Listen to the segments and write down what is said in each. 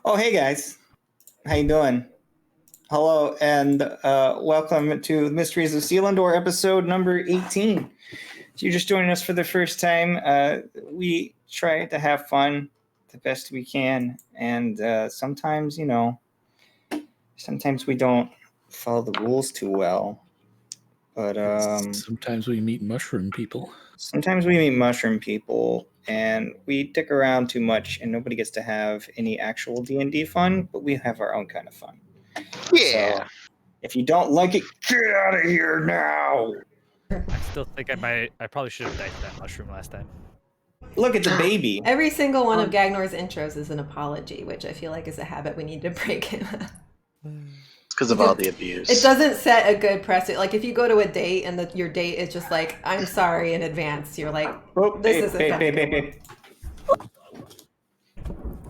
Oh, hey guys, how you doing? Hello, and welcome to Mysteries of Selindor, episode number 18. If you're just joining us for the first time, we try to have fun the best we can, and sometimes, sometimes we don't follow the rules too well. But sometimes we meet mushroom people. Sometimes we meet mushroom people, and we dick around too much, and nobody gets to have any actual D&D fun, but we have our own kind of fun. Yeah. So, if you don't like it, get out of here now! I still think I probably should have diced that mushroom last time. Look at the baby. Every single one of Gagnor's intros is an apology, which I feel like is a habit we need to break. Because of all the abuse. It doesn't set a good precedent. Like if you go to a date and your date is just like, "I'm sorry" in advance, you're like, "This isn't."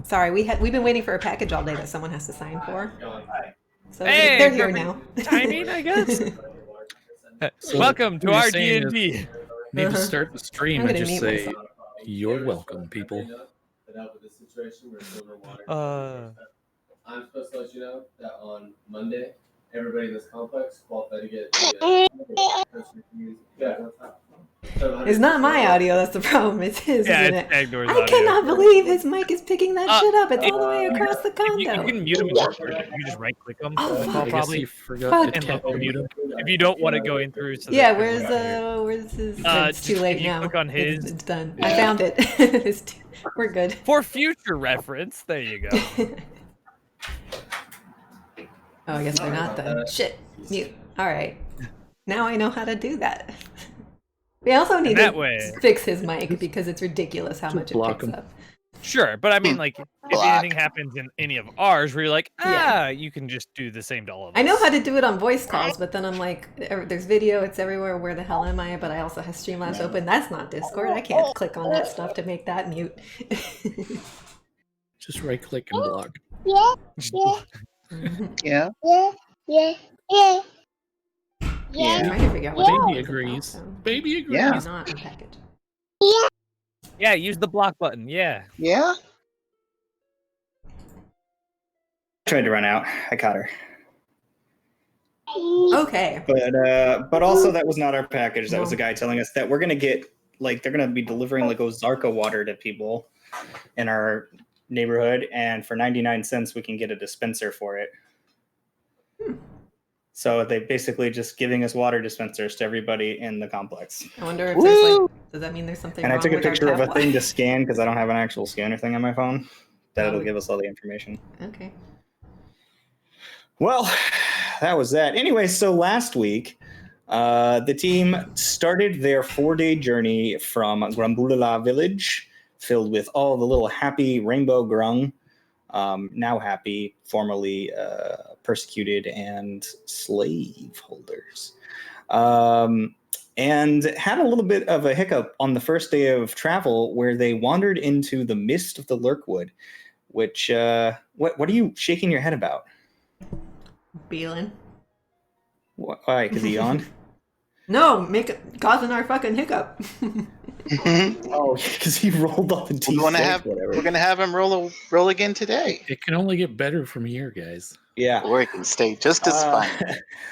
Sorry, we've been waiting for a package all day that someone has to sign for. So hey, they're here now. Timing, I guess. So welcome to our D&D. Need to start the stream and just say, myself. "You're welcome, people." I'm supposed to let you know that on Monday, everybody in this complex qualified to get It's not my audio, that's the problem. It's his, yeah, isn't it's it? Gagnor's I audio. cannot believe his mic is picking that shit up. It's all the way across the condo. You can mute him in Lurkwood. You just right click him. Probably. You forgot to tap mute him if you don't want it going through. So yeah, where's his? It's too late now. Click on his. It's done. Yeah. I found it. We're good. For future reference, there you go. Oh, I guess we're not then. Shit. Mute. All right. Now I know how to do that. We also need to fix his mic because it's ridiculous how much it picks up. Sure, but I mean, like, if anything happens in any of ours, where you're like, you can just do the same to all of us. I know how to do it on voice calls, but then I'm like, there's video, it's everywhere. Where the hell am I? But I also have Streamlabs open. That's not Discord. I can't click on that stuff to make that mute. Just right click and block. Yeah. I'm trying to figure out what Baby agrees. Baby agrees. Yeah. Not a package. Yeah, use the block button. Yeah. Yeah. Tried to run out. I caught her. Okay. But also that was not our package. That was a guy telling us that we're gonna get they're gonna be delivering Ozarka water to people in our neighborhood, and for 99 cents we can get a dispenser for it. So they basically just giving us water dispensers to everybody in the complex. I wonder if there's does that mean there's something wrong with our And I took a picture of a thing to water? scan because I don't have an actual scanner thing on my phone. That'll give us all the information. Okay. Well, that was that. Anyway, so last week, the team started their 4-day journey from Grambulala village, filled with all the little happy rainbow grung, now happy, formerly persecuted and slave holders. And had a little bit of a hiccup on the first day of travel where they wandered into the mist of the Lurkwood, which, what are you shaking your head about? Beelin. Why? Because he yawned? No, causing our fucking hiccup. Oh, because he rolled up in We're gonna have him roll again today. It can only get better from here, guys. Yeah, or it can stay just as fun.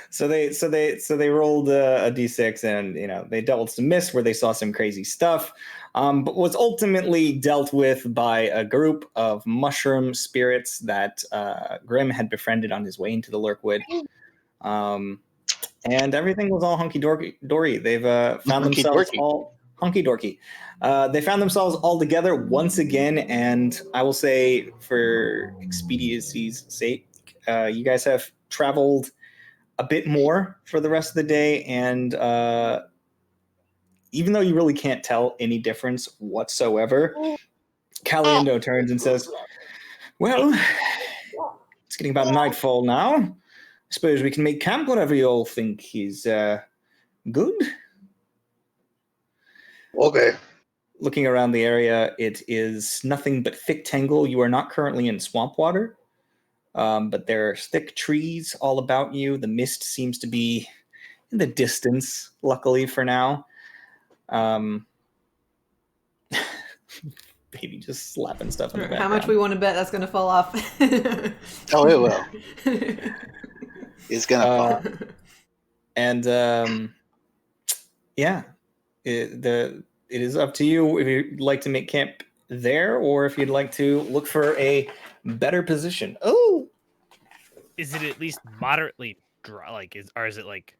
So they rolled a d6, and they dealt with some mist where they saw some crazy stuff, but was ultimately dealt with by a group of mushroom spirits that Grimm had befriended on his way into the Lurkwood. And everything was all hunky dory. They've found themselves all hunky dorky. They found themselves all together once again, and I will say, for expediency's sake, you guys have traveled a bit more for the rest of the day, and even though you really can't tell any difference whatsoever, Caliendo turns and says, "Well, it's getting about nightfall now. I suppose we can make camp whenever you all think is good." Okay. Looking around the area, it is nothing but thick tangle. You are not currently in swamp water, but there are thick trees all about you. The mist seems to be in the distance, luckily for now. baby just slapping stuff in the background. How much we want to bet that's going to fall off? Oh, it will. It's gonna fall. And yeah, it is up to you if you'd like to make camp there or if you'd like to look for a better position. Oh, is it at least moderately dry? Like, is it like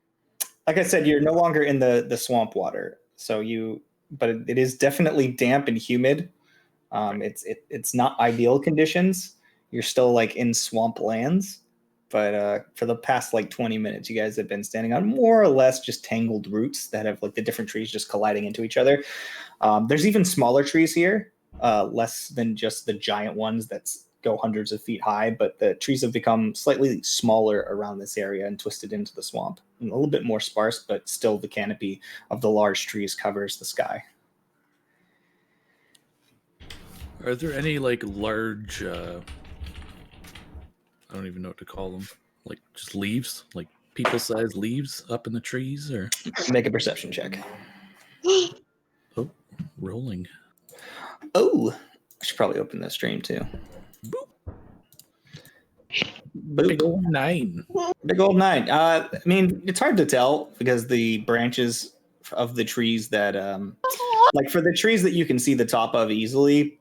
I said, you're no longer in the swamp water, so but it is definitely damp and humid. It's not ideal conditions. You're still like in swamp lands, but for the past like 20 minutes, you guys have been standing on more or less just tangled roots that have like the different trees just colliding into each other. There's even smaller trees here, less than just the giant ones that go hundreds of feet high, but the trees have become slightly smaller around this area and twisted into the swamp. And a little bit more sparse, but still the canopy of the large trees covers the sky. Are there any like large I don't even know what to call them, like just leaves, like people-sized leaves up in the trees? Or make a perception check. Oh, rolling. Oh, I should probably open the stream too. Boop. Boop. Big old 9. Big old 9. I mean, it's hard to tell because the branches of the trees that, like for the trees that you can see the top of easily,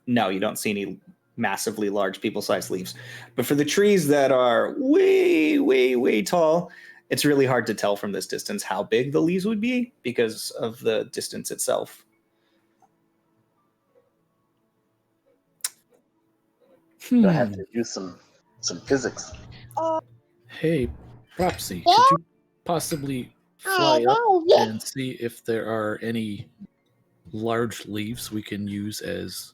no, you don't see any massively large people-sized leaves. But for the trees that are way, way, way tall, it's really hard to tell from this distance how big the leaves would be because of the distance itself. I have to use some physics. Hey, Propsy, could you possibly fly up and see if there are any large leaves we can use as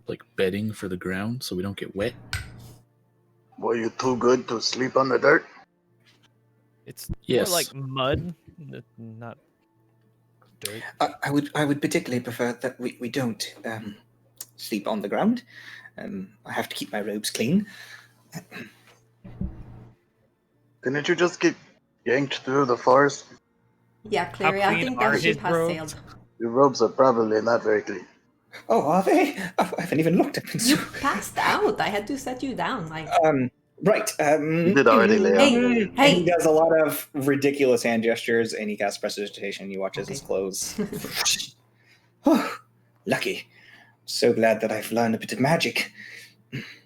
like bedding for the ground so we don't get wet? Were you too good to sleep on the dirt? it's Yes. more like mud, not dirt? I would particularly prefer that we don't sleep on the ground. I have to keep my robes clean. Didn't you just get yanked through the forest? Yeah, Clary, I clean think are that ship his has robes? sailed. Your robes are probably not very clean. Oh, are they? Oh, I haven't even looked at them. You passed out. I had to set you down. Like, Right. You did already lay out. Hey. He does a lot of ridiculous hand gestures, and he casts prestidigitation. You watch as his clothes. Oh, lucky. So glad that I've learned a bit of magic.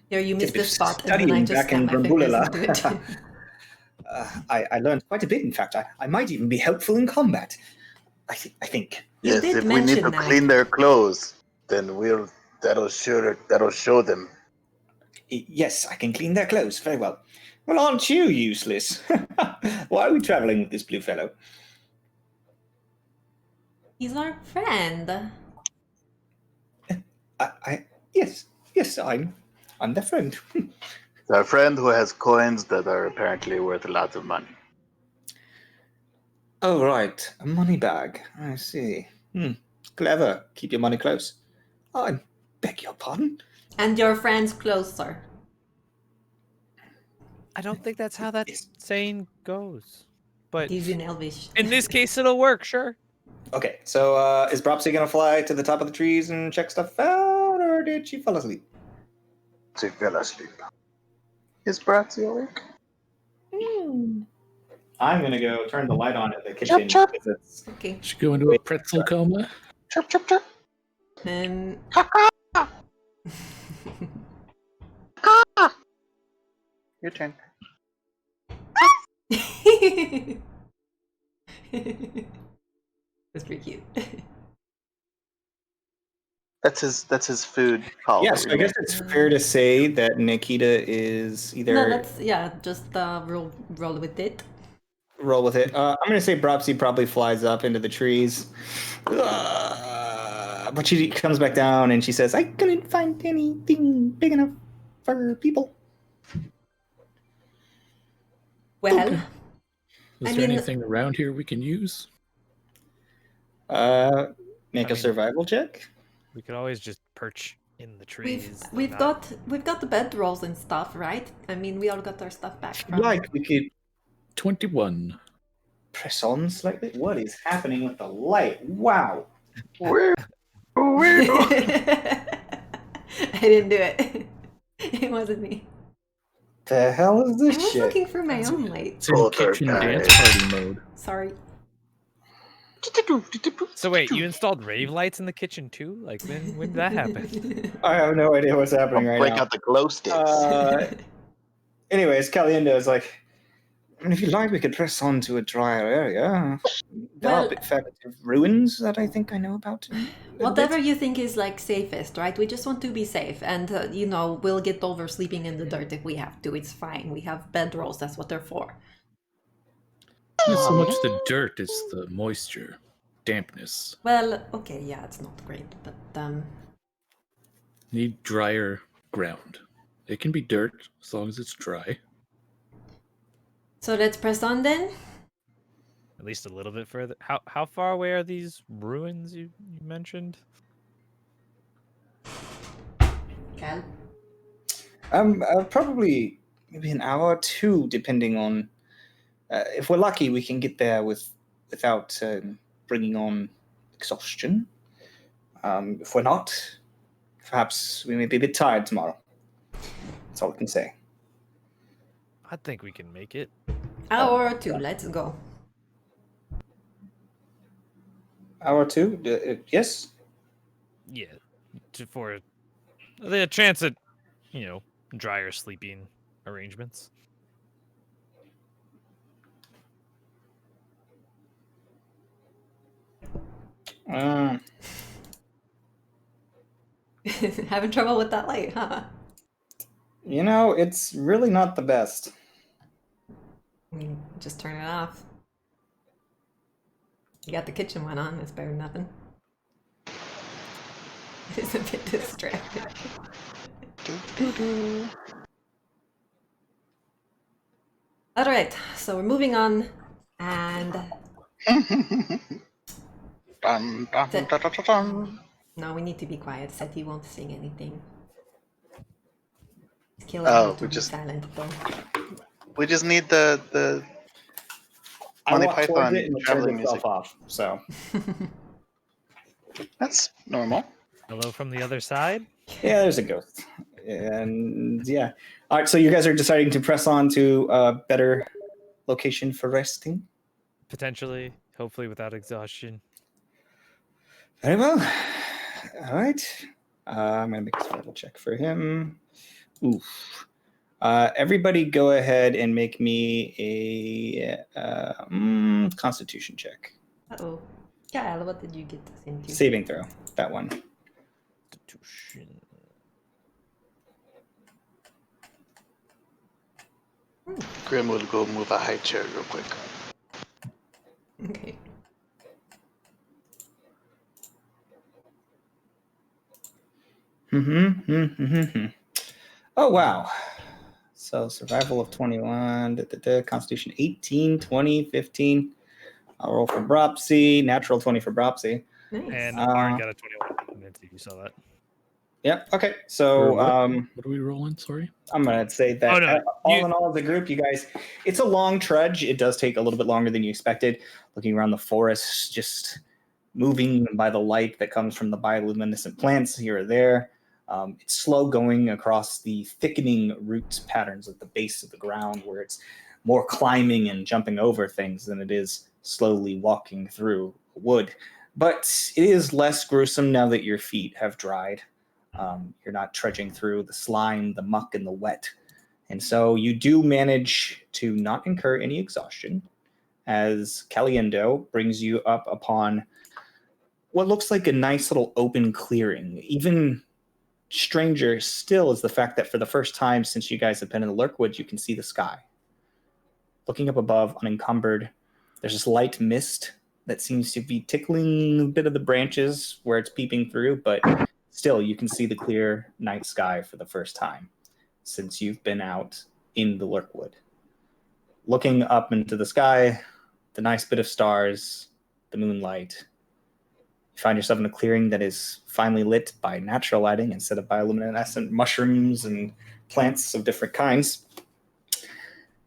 Here, you missed Bit the of spot, and then I studying just back in snap my fingers Brambulala. into it. I learned quite a bit. In fact, I might even be helpful in combat. I think. You Yes, did if we need mention to that. clean their clothes, then that'll show them. Yes, I can clean their clothes very well. Well, aren't you useless? Why are we traveling with this blue fellow? He's our friend. Yes, I'm their friend. It's our friend who has coins that are apparently worth lots of money. Oh, right. A money bag. I see. Clever. Keep your money close. I beg your pardon? And your friend's clothes, sir. I don't think that's how that saying goes. But He's in Elvish. in this case, it'll work, sure. Okay, so is Bropsy going to fly to the top of the trees and check stuff out, or did she fall asleep? She fell asleep. Is Bropsy awake? I'm going to go turn the light on at the kitchen. Chirp, because it's... Okay. Should go into a pretzel coma. Chirp, chirp, chirp. Your turn. That's pretty cute. That's his food call. Yes, I guess it's fair to say that Nikita is either... No, just roll with it. Roll with it. I'm going to say Bropsy probably flies up into the trees. But she comes back down and she says, I couldn't find anything big enough for people. Well, Is there anything around here we can use? Make a survival check. We could always just perch in the trees. we've got the bedrolls and stuff, right? I mean, we all got our stuff back. From... Like we could 21. press on slightly. What is happening with the light? Wow. Where are I didn't do it. It wasn't me. The hell is I this was shit? looking for my own light. It's in kitchen dance party mode. Sorry. So wait, you installed rave lights in the kitchen too? Like when did that happen? I have no idea what's happening right Break now. out the glow sticks. Anyways, Caliendo is like, I mean, if you like, we could press on to a drier area. There are Well- a bit fair bit of ruins that I think I know about. Whatever you think is like safest, right? We just want to be safe, and we'll get over sleeping in the dirt if we have to. It's fine. We have bedrolls. That's what they're for. Not so much the dirt, it's the moisture, dampness. Well, okay, yeah, it's not great, but Need drier ground. It can be dirt as long as it's dry. so let's press on then. At least a little bit further. How far away are these ruins you mentioned? Cal? Probably maybe an hour or two, depending on. If we're lucky, we can get there without bringing on exhaustion. If we're not, perhaps we may be a bit tired tomorrow. That's all I can say. I think we can make it. Hour or two, let's go. Hour or two? Yes? Yeah. For the chance at, drier sleeping arrangements. Having trouble with that light, huh? It's really not the best. I mean, just turn it off. You got the kitchen one on, that's better than nothing. It's a bit distracted. Alright, so we're moving on, and Dun, dun, dun, dun, dun, dun. no, we need to be quiet. Seti won't sing anything. It's killing Oh, me to we be just- silent, though. We just need the I Monty walked towards Python it and it traveling turned itself music. off. So That's normal. Hello from the other side? yeah, there's a ghost. And yeah. All right, so you guys are deciding to press on to a better location for resting. Potentially, hopefully without exhaustion. Very well. All right. I'm going to make a survival check for him. Oof. Everybody go ahead and make me a constitution check. Uh-oh. Kyle, what did you get us into? Saving throw. That one. Constitution. Grim will go move a high chair real quick. Okay. Oh, wow. So survival of 21, constitution 18, 20, 15. I'll roll for Bropsy, natural 20 for Bropsy. Nice. And Aaron got a 21. Nancy, you saw that. Yep, okay. Or So what are we rolling? Sorry. I'm going to say that Oh, no, all in all, as a group, you guys, it's a long trudge. It does take a little bit longer than you expected. Looking around the forest, just moving by the light that comes from the bioluminescent plants here or there. It's slow going across the thickening root patterns at the base of the ground where it's more climbing and jumping over things than it is slowly walking through wood. But it is less gruesome now that your feet have dried. You're not trudging through the slime, the muck, and the wet. And so you do manage to not incur any exhaustion as Caliendo brings you up upon what looks like a nice little open clearing. Even stranger still is the fact that for the first time since you guys have been in the Lurkwood, you can see the sky. Looking up above, unencumbered, there's this light mist that seems to be tickling a bit of the branches where it's peeping through, but still you can see the clear night sky for the first time since you've been out in the Lurkwood. Looking up into the sky, the nice bit of stars, the moonlight, you find yourself in a clearing that is finely lit by natural lighting instead of bioluminescent mushrooms and plants of different kinds.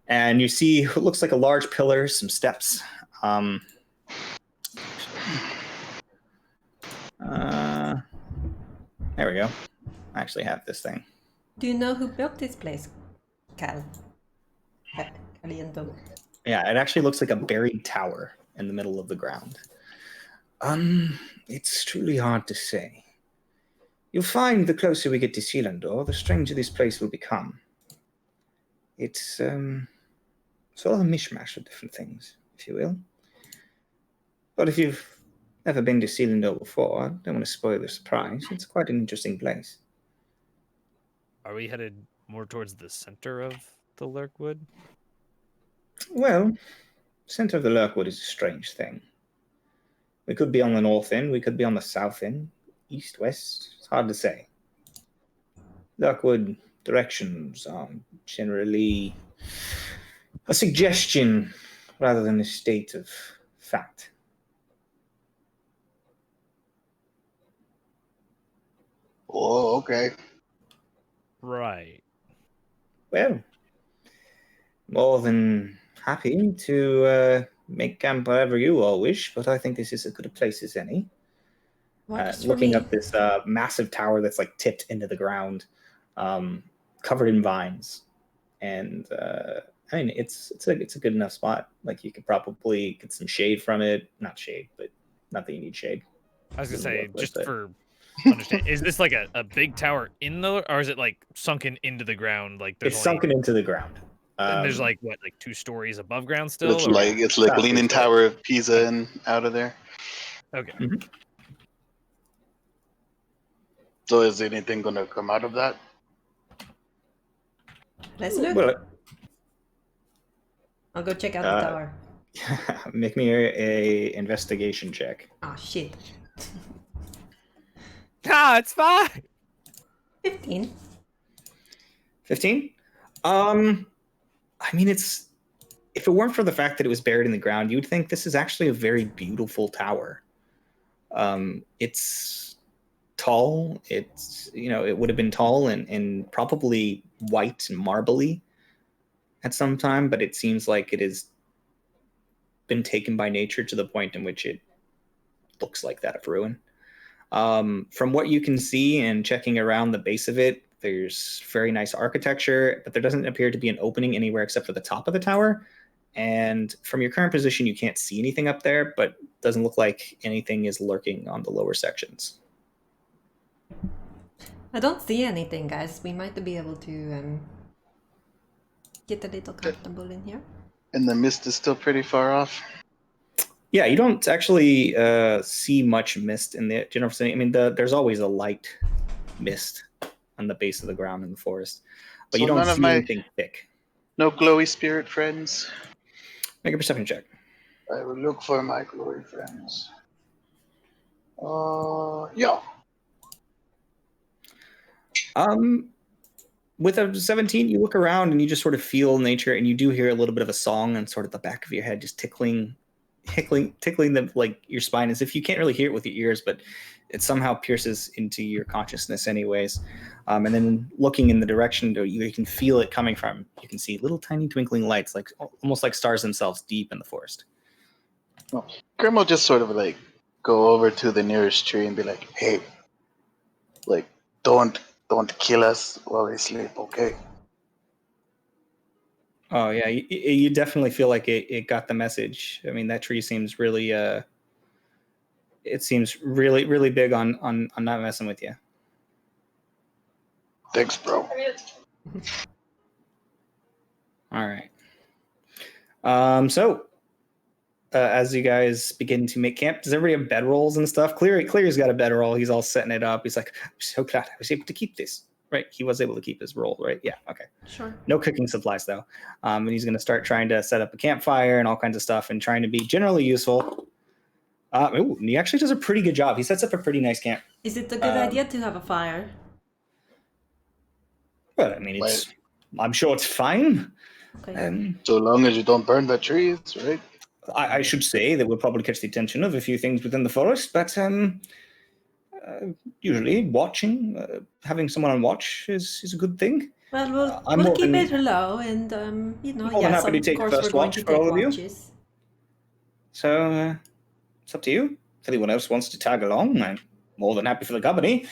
And you see what looks like a large pillar, some steps. There we go. I actually have this thing. Do you know who built this place, Cal? Caliento. Yeah, it actually looks like a buried tower in the middle of the ground. It's truly hard to say. You'll find the closer we get to Selindor, the stranger this place will become. It's sort of a mishmash of different things, if you will. But if you've never been to Selindor before, I don't want to spoil the surprise. It's quite an interesting place. Are we headed more towards the center of the Lurkwood? Well, center of the Lurkwood is a strange thing. We could be on the north end, we could be on the south end, east, west. It's hard to say. Lurkwood directions are generally a suggestion rather than a state of fact. Oh, okay. Right. Well, more than happy to make camp wherever you all wish, but I think this is as good a place as any. Looking up this massive tower that's like tipped into the ground, covered in vines, and I mean it's a good enough spot. Like you could probably get some shade from it. Not shade, but not that you need shade. I was gonna say, just for understand, is this like a big tower in the, or is it like sunken into the ground? Like it's sunken into the ground. And there's like what, like 2 stories above ground still? It's like Leaning Tower of Pisa and out of there. Okay. Mm-hmm. So is anything gonna come out of that? Let's look. Well, I'll go check out the tower. make me a investigation check. Ah, shit. It's fine. 15. 15? I mean, if it weren't for the fact that it was buried in the ground, you would think this is actually a very beautiful tower. It's tall. It's, it would have been tall and probably white and marbly at some time, but it seems like it has been taken by nature to the point in which it looks like that of ruin. From what you can see and checking around the base of it, there's very nice architecture, but there doesn't appear to be an opening anywhere except for the top of the tower. And from your current position, you can't see anything up there, but it doesn't look like anything is lurking on the lower sections. I don't see anything, guys. We might be able to get a little comfortable in here. And the mist is still pretty far off. Yeah, you don't actually see much mist in the general vicinity. I mean, there's always a light mist on the base of the ground in the forest, but you don't see anything thick. No glowy spirit friends? Make a perception check. I will look for my glowy friends. Yeah. With a 17, you look around and you just sort of feel nature, and you do hear a little bit of a song and sort of the back of your head just tickling the, like, your spine, as if you can't really hear it with your ears, but it somehow pierces into your consciousness anyways. And then looking in the direction you can feel it coming from, you can see little tiny twinkling lights, like almost like stars themselves, deep in the forest. Well, Grim will just sort of like go over to the nearest tree and be like, "Hey, like, don't kill us while we sleep, okay?" Oh yeah, you definitely feel like it got the message. I mean, that tree seems really it seems really, really big on not messing with you. Thanks, bro. All right. So as you guys begin to make camp, does everybody have bedrolls and stuff? Clear's got a bedroll. He's all setting it up. He's like, "I'm so glad I was able to keep this." Right? He was able to keep his roll, right? Yeah. Okay. Sure. No cooking supplies though. And he's going to start trying to set up a campfire and all kinds of stuff and trying to be generally useful. And he actually does a pretty good job. He sets up a pretty nice camp. Is it a good idea to have a fire? Well, I mean, I'm sure it's fine. Okay. So long as you don't burn the trees, right? I should say that we'll probably catch the attention of a few things within the forest, but usually watching, having someone on watch is a good thing. Well, we'll keep it low, and yes, happy to take of course first we're going watch to for take all of you. watches. So it's up to you. If anyone else wants to tag along, I'm more than happy for the company.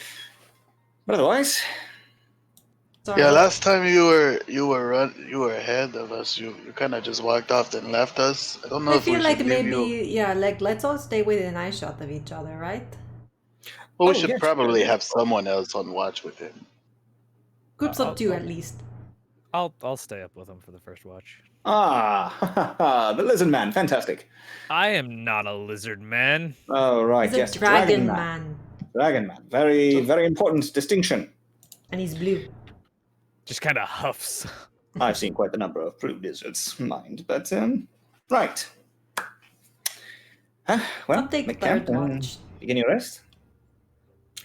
But otherwise, Sorry. Yeah, last time you were ahead of us. You kind of just walked off and left us. I don't know I if we feel like should leave maybe, you. yeah, like let's all stay within eye shot of each other, right? Well, we Oh, should yes, probably sure. have someone else on watch with him. Groups of two at least. I'll stay up with him for the first watch. The lizard man, fantastic. I am not a lizard man. Oh, right, He's a yes, dragon man. Dragon man, very, very important distinction. And he's blue. Just kind of huffs. I've seen quite a number of blue lizards, mind, but right. Well, I'll take make third camp and watch. begin your rest.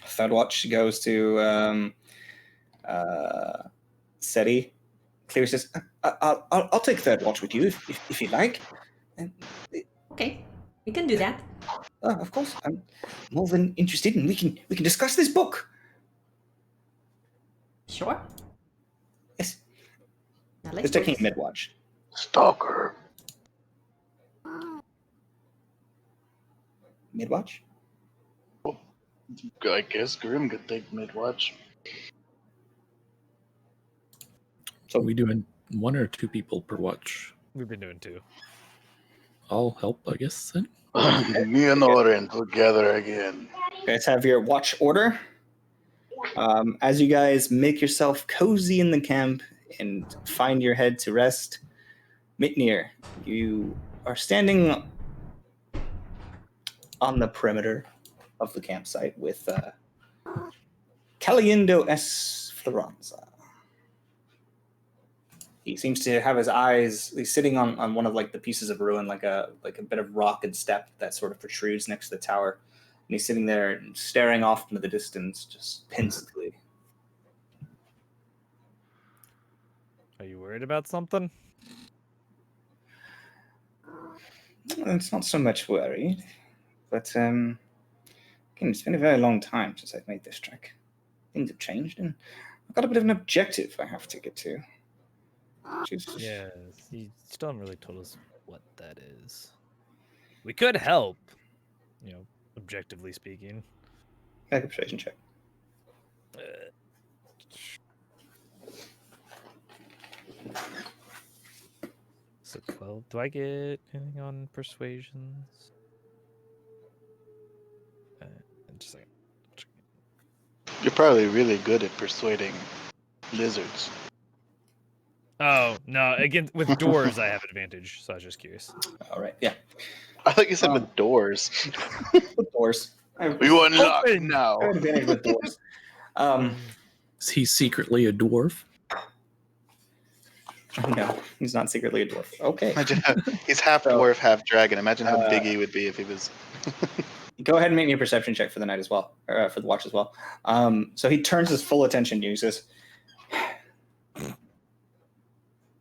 Third watch goes to Seti. Clear says, I'll take third watch with you if you like. And, Okay, we can do that. of course, I'm more than interested, and we can discuss this book. Sure. Yes, I like just taking books. mid watch. Stalker. Mid watch. I guess Grim could take mid-watch. So we doing 1 or 2 people per watch? We've been doing 2. I'll help, I guess, then. Me and Oren together again. You guys have your watch order. As you guys make yourself cozy in the camp and find your head to rest, Mitnir, you are standing on the perimeter of the campsite with Caliendo S. Floranza. He seems to have his eyes. He's sitting on one of like the pieces of ruin, like a bit of rock and step that sort of protrudes next to the tower. And he's sitting there staring off into the distance, just pensively. Are you worried about something? It's not so much worried, but again, it's been a very long time since I've made this trek. Things have changed, and I've got a bit of an objective I have to get to. Yes, you still haven't really told us what that is. We could help, objectively speaking. Make a persuasion check. So 12. Do I get anything on persuasions? Just a second. You're probably really good at persuading lizards. Oh no! Again, with doors, I have advantage. So I was just curious. All right, yeah. I thought you said with doors. With doors. You unlock Open! now. I have advantage with doors. Is he secretly a dwarf? No, he's not secretly a dwarf. Okay. Imagine he's half dwarf, half dragon. Imagine how big he would be if he was. Go ahead and make me a perception check for the night as well, or for the watch as well. So he turns his full attention to you. He says,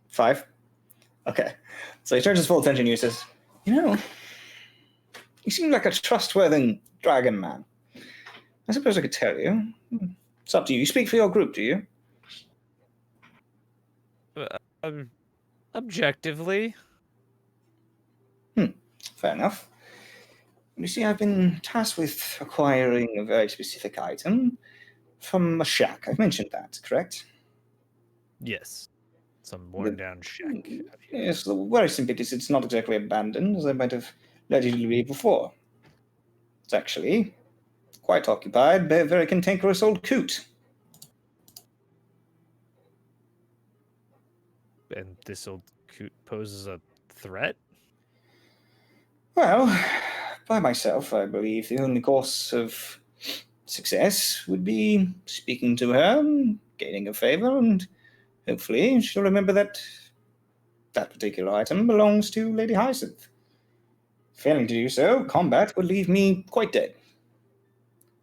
5? Okay. So he turns his full attention to you and says, you seem like a trustworthy dragon man. I suppose I could tell you. It's up to you. You speak for your group, do you? Objectively. Fair enough. You see, I've been tasked with acquiring a very specific item from a shack. I've mentioned that, correct? Yes. Some worn down shack. Yes, very simply, it's not exactly abandoned, as I might have led you to believe before. It's actually quite occupied by a very cantankerous old coot. And this old coot poses a threat? Well, by myself, I believe the only course of success would be speaking to her, gaining her favor, and hopefully she'll remember that particular item belongs to Lady Hyacinth. Failing to do so, combat would leave me quite dead.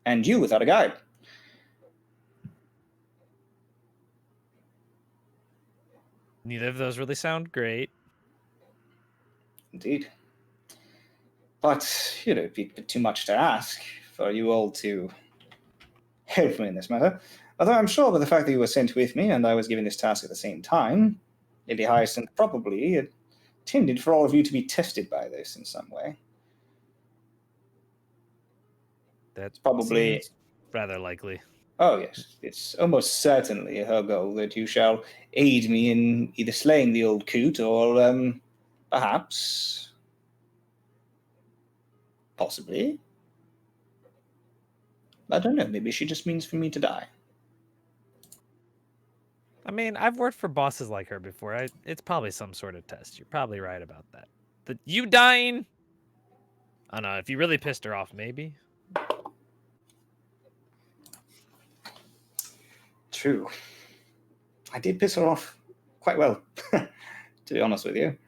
And you without a guide. Neither of those really sound great. Indeed. But, it'd be too much to ask for you all to help me in this matter. Although I'm sure by the fact that you were sent with me and I was given this task at the same time, Lady Hyacinth probably intended for all of you to be tested by this in some way. That's probably rather likely. Oh, yes, it's almost certainly her goal that you shall aid me in either slaying the old coot or, perhaps, possibly. I don't know, maybe she just means for me to die. I mean, I've worked for bosses like her before. It's probably some sort of test. You're probably right about that. But you dying? I don't know. If you really pissed her off, maybe. True. I did piss her off quite well, to be honest with you.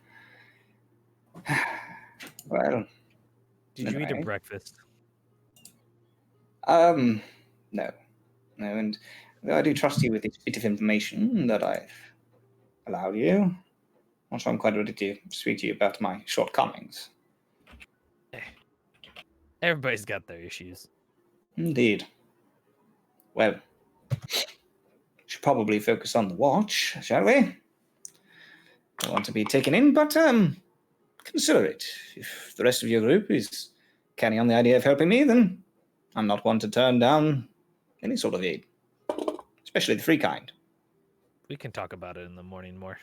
Well, did you eat a breakfast? No. And though I do trust you with this bit of information that I've allowed you, I'm sure I'm quite ready to speak to you about my shortcomings. Everybody's got their issues. Indeed. Well, should probably focus on the watch, shall we? Don't want to be taken in, but consider it. If the rest of your group is carrying on the idea of helping me, then I'm not one to turn down any sort of aid, especially the free kind. We can talk about it in the morning more.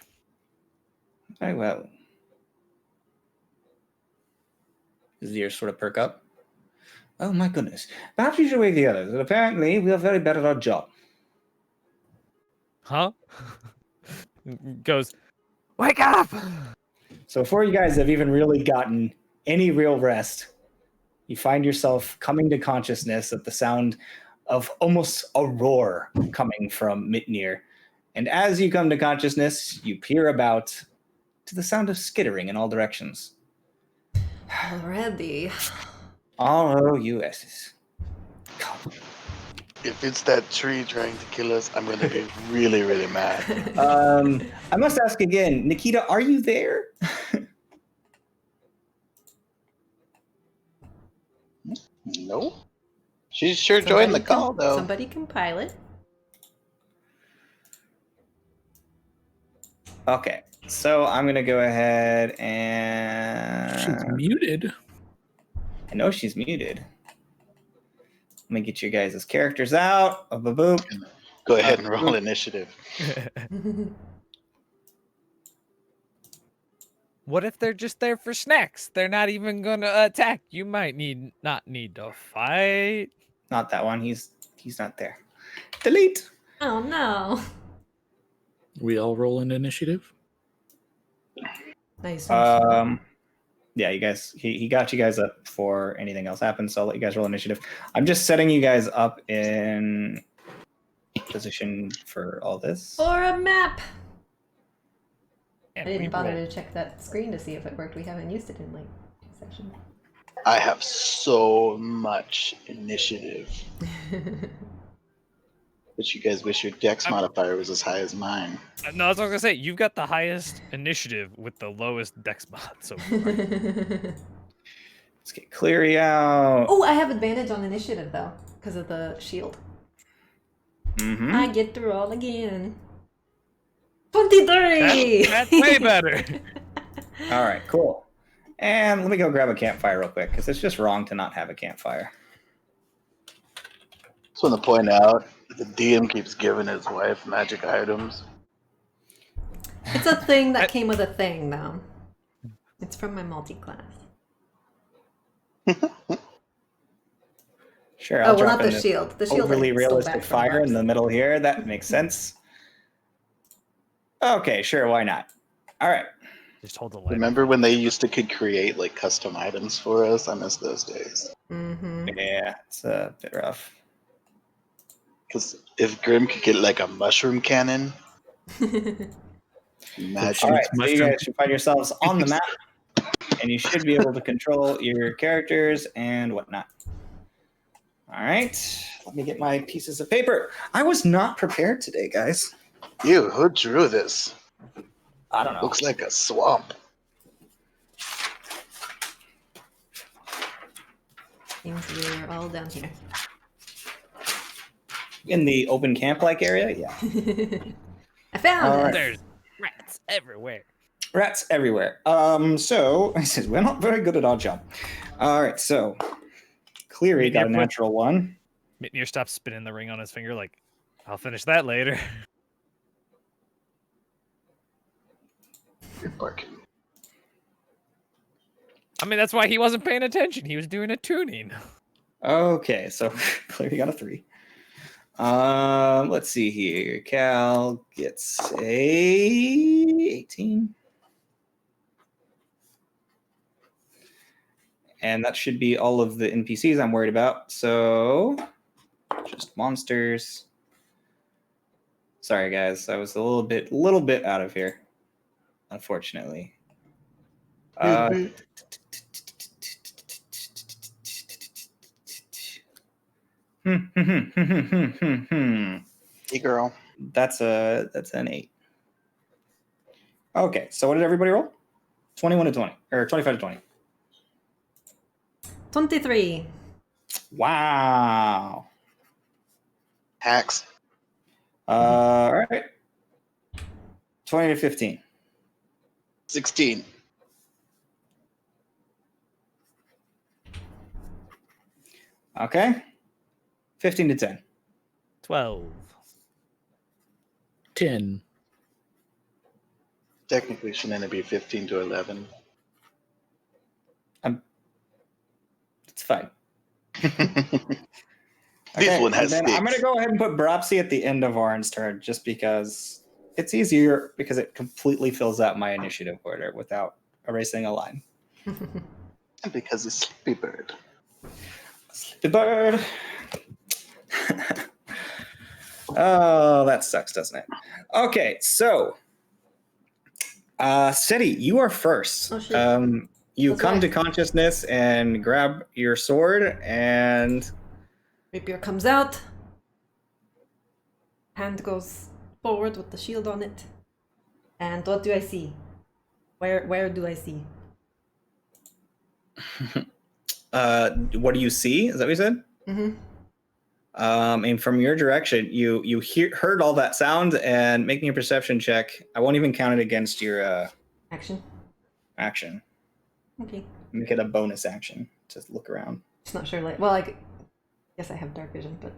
Very well. His ears sort of perk up. Oh my goodness. Perhaps you should wake the others. But apparently, we are very bad at our job. Huh? Goes, wake up! So before you guys have even really gotten any real rest, you find yourself coming to consciousness at the sound of almost a roar coming from Mitnir. And as you come to consciousness, you peer about to the sound of skittering in all directions. Already. R-O-U-S. If it's that tree trying to kill us, I'm going to be really, really mad. I must ask again, Nikita, are you there? No. She sure joined the call, though. Somebody compile it. Okay, so I'm going to go ahead and... She's muted. I know she's muted. Let me get you guys' characters out. Boop. Go ahead and roll initiative. What if they're just there for snacks? They're not even going to attack. You might not need to fight. Not that one. He's not there. Delete. Oh no. We all roll an initiative. Nice. Yeah, you guys. He got you guys up before anything else happens. So I'll let you guys roll initiative. I'm just setting you guys up in position for all this. Or a map. And I didn't bother to check that screen to see if it worked. We haven't used it in like 2 sessions. I have so much initiative. But you guys wish your dex modifier was as high as mine. No, that's what I was going to say. You've got the highest initiative with the lowest dex mod so far. Let's get Cleary out. Oh, I have advantage on initiative though, because of the shield. Mm-hmm. I get to roll again. 23! That's way better. All right, cool. And let me go grab a campfire real quick, because it's just wrong to not have a campfire. Just want to point out, the DM keeps giving his wife magic items. It's a thing that came with a thing, though. It's from my multi-class. Sure, I'll drop not in the shield. The shield overly I stole realistic back from fire Mark's. in the middle here. That makes sense. Okay, sure, why not? All right. Just hold the light. Remember when they used to could create like custom items for us? I miss those days. Mm-hmm. Yeah, it's a bit rough. Because if Grim could get like a mushroom cannon, imagine. All right, so you guys should find yourselves on the map, and you should be able to control your characters and whatnot. All right, let me get my pieces of paper. I was not prepared today, guys. Ew, who drew this? I don't know. Looks like a swamp. Seems we're all down here. In the open camp-like area? Yeah. I found All it! right. There's rats everywhere. Rats everywhere. So, I said, we're not very good at our job. All right, so, Cleary got a natural one. Mitnir stops spinning the ring on his finger, like, I'll finish that later. You're barking. I mean, that's why he wasn't paying attention. He was doing a tuning. Okay, so clearly got a 3. Let's see here. Cal gets a 18. And that should be all of the NPCs I'm worried about. So, just monsters. Sorry, guys. I was a little bit out of here, unfortunately. Hey, girl. That's an 8. Okay, so what did everybody roll? 21 to 20, or 25 to 20. 23. Wow. Hacks. All right. 20 to 15. 16. Okay. 15 to 10. 12. 10. Technically, shouldn't it be 15 to 11? It's fine. This Okay, one has then I'm going to stakes. go ahead and put Bropsy at the end of Arn's turn just because it's easier because it completely fills out my initiative order without erasing a line. And because it's Sleepy Bird. Sleepy Bird. Oh, that sucks, doesn't it? Okay, so Seti, you are first. Oh, shit. You That's come right. to consciousness and grab your sword, and Rapier comes out. Hand goes forward with the shield on it. And what do I see? Where do I see? what do you see? Is that what you said? Mm-hmm. And from your direction, you heard all that sound, and make me a perception check. I won't even count it against your Action. Okay. Make it a bonus action. Just look around. Just not sure. Well, I guess I have dark vision, but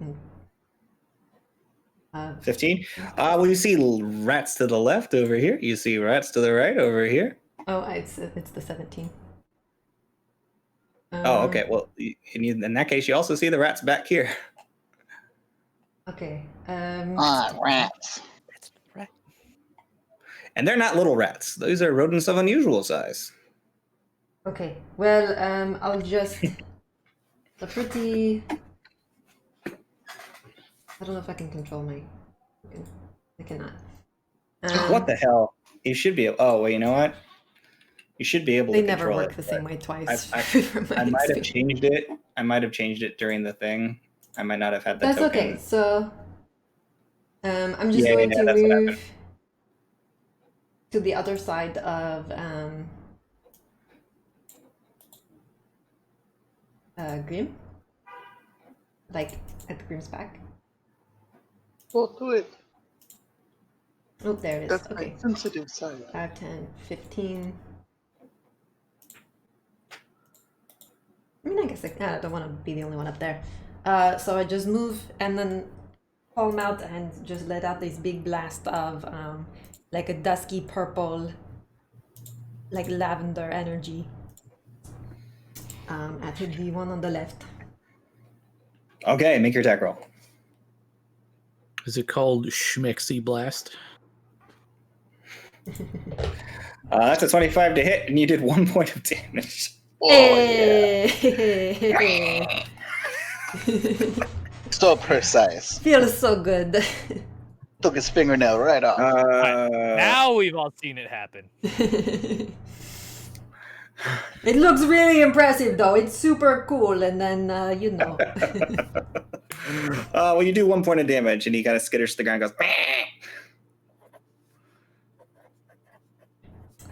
15. Well, you see rats to the left over here. You see rats to the right over here. oh, it's the 17. Oh, okay. Well, in that case, you also see the rats back here. Okay. Rats. That's right. And they're not little rats. Those are rodents of unusual size. Okay. Well, I'll just the pretty. I don't know if I can control my. I cannot. What the hell? You should be. Oh, well, you know what? You should be able They to never control work it, the same way twice. I might have changed it. I might have changed it during the thing. I might not have had the That's token. okay. So, I'm just Yeah, going yeah, to that's what move to the other side of Grim, like at Grim's back. Well, do it. Oh, there it is. That's Okay. my sensitive side. 5, 10, 15. I mean, I guess I don't want to be the only one up there. So I just move and then palm out and just let out this big blast of like a dusky purple, like lavender energy at the one on the left. Okay, make your attack roll. Is it called Schmexy Blast? That's a 25 to hit, and you did 1 point of damage. Oh, Hey! yeah. So precise. Feels so good. Took his fingernail right off. Now we've all seen it happen. It looks really impressive, though. It's super cool, and then you know. Well, you do 1 point of damage, and he kind of skitters to the ground and goes,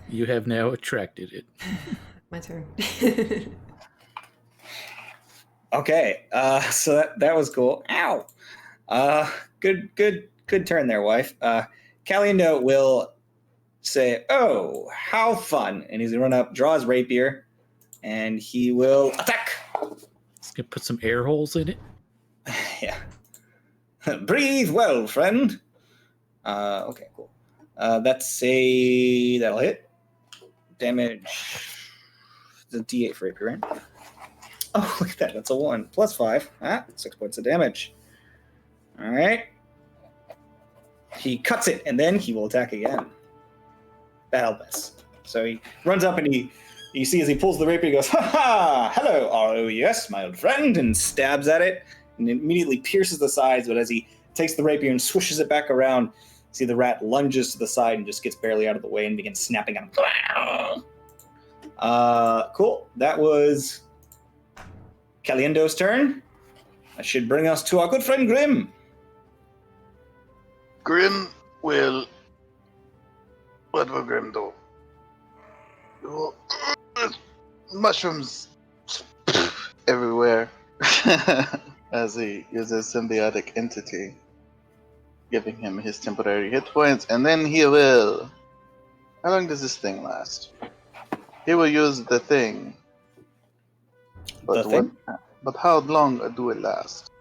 You have now attracted it. My turn. Okay, so that was cool. Ow! Good turn there, wife. Caliendo will say, "Oh, how fun!" And he's gonna run up, draw his rapier, and he will attack. He's gonna put some air holes in it. Yeah. Breathe well, friend. Okay, cool. That'll hit. Damage. It's a D8 for rapier, right? Oh, look at that. That's a 1. Plus 5. 6 points of damage. All right. He cuts it, and then he will attack again. That'll miss. So he runs up, and you see as he pulls the rapier, he goes, "Ha ha! Hello, ROES, my old friend," and stabs at it, and immediately pierces the sides. But as he takes the rapier and swishes it back around, see the rat lunges to the side and just gets barely out of the way and begins snapping at him. Cool. That was Caliendo's turn. That should bring us to our good friend Grim. Grim will. What will Grim do? Well, mushrooms everywhere as he uses symbiotic entity, giving him his temporary hit points, and then he will. How long does this thing last? He will use the thing. But The thing? But how long do it last?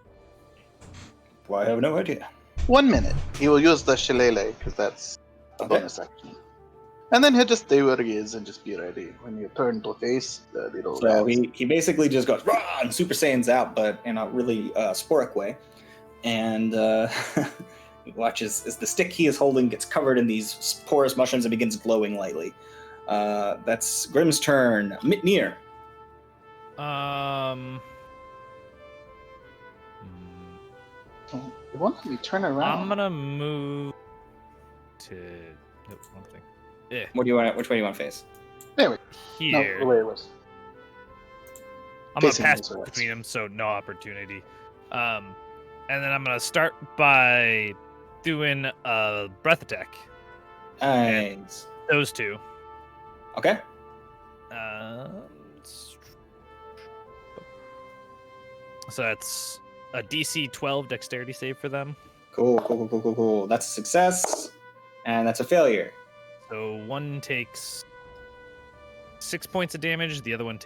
Well, I have no idea. 1 minute. He will use the shillelagh because that's a Okay. bonus action. And then he'll just stay where he is and just be ready when you turn to face the little So rats. he basically just goes rah, and Super Saiyan's out, but in a really sporic way. And he watches as the stick he is holding gets covered in these porous mushrooms and begins glowing lightly. That's Grim's turn. Mitnir. It won't let me turn around. I'm gonna move to. Nope, wrong thing. Yeah, What do you want? Which way do you want to face? There we go. here. No, the way it was. I'm gonna facing pass those rats. between them, so no opportunity. And then I'm gonna start by doing a breath attack. Nice. Those two. Okay. So that's a DC 12 dexterity save for them. Cool. That's a success, and that's a failure. So one takes 6 points of damage. The one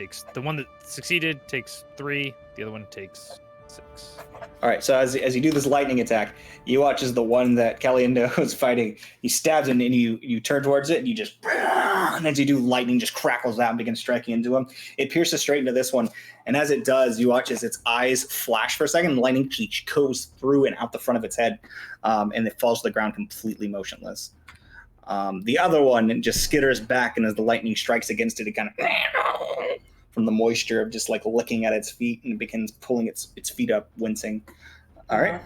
that succeeded takes 3. The other one takes 6. All right, so as you do this lightning attack, you watch as the one that Caliendo is fighting, he stabs him, and you turn towards it, and you just, and as you do, lightning just crackles out and begins striking into him. It pierces straight into this one, and as it does, you watch as its eyes flash for a second, and lightning goes through and out the front of its head, and it falls to the ground completely motionless. The other one just skitters back, and as the lightning strikes against it, it kind of from the moisture of just like licking at its feet, and it begins pulling its feet up, wincing. All right.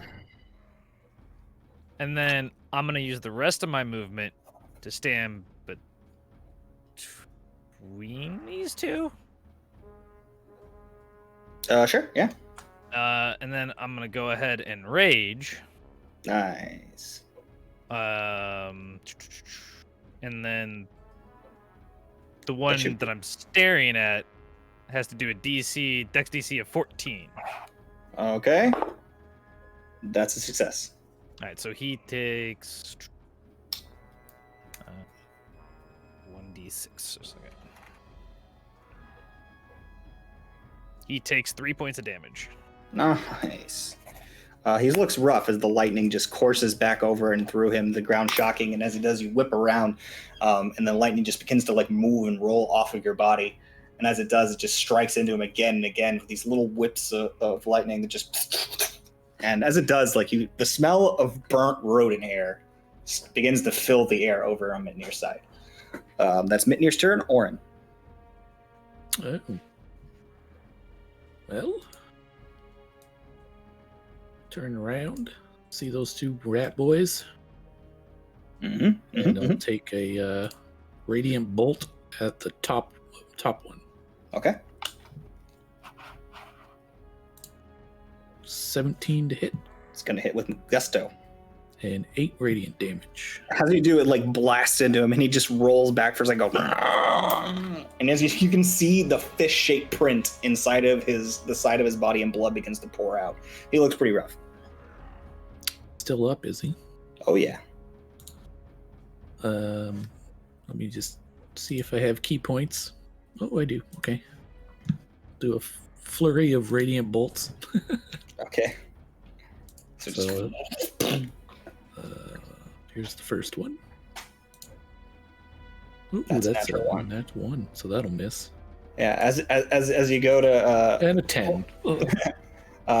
And then I'm going to use the rest of my movement to stand between these two. Sure, yeah. And then I'm going to go ahead and rage. Nice. And then the one should- that I'm staring at has to do a dex DC of 14. Okay. That's a success. All right, so he takes 1d6 or something. He takes 3 points of damage. Nice. He looks rough as the lightning just courses back over and through him, the ground shocking, and as it does, you whip around, and the lightning just begins to like move and roll off of your body. And as it does, it just strikes into him again and again with these little whips of lightning that just. And as it does, like the smell of burnt rodent hair begins to fill the air over on Mitnir's side. That's Mitnir's turn. Orin. Oh. Well, turn around, see those two rat boys, and I'll take a radiant bolt at the top one. Okay. 17 to hit It's gonna hit with gusto. and 8 radiant damage. As you do, it like blasts into him, and he just rolls back for a second. And as you can see, the fish-shaped print inside of the side of his body, and blood begins to pour out. He looks pretty rough. Still up, is he? Oh yeah. Let me just see if I have key points. Oh, I do. Okay. Do a flurry of radiant bolts. Okay. So, here's the first one. Ooh, That's that's natural a one. nat 1, so that'll miss. Yeah, as you go to And a 10.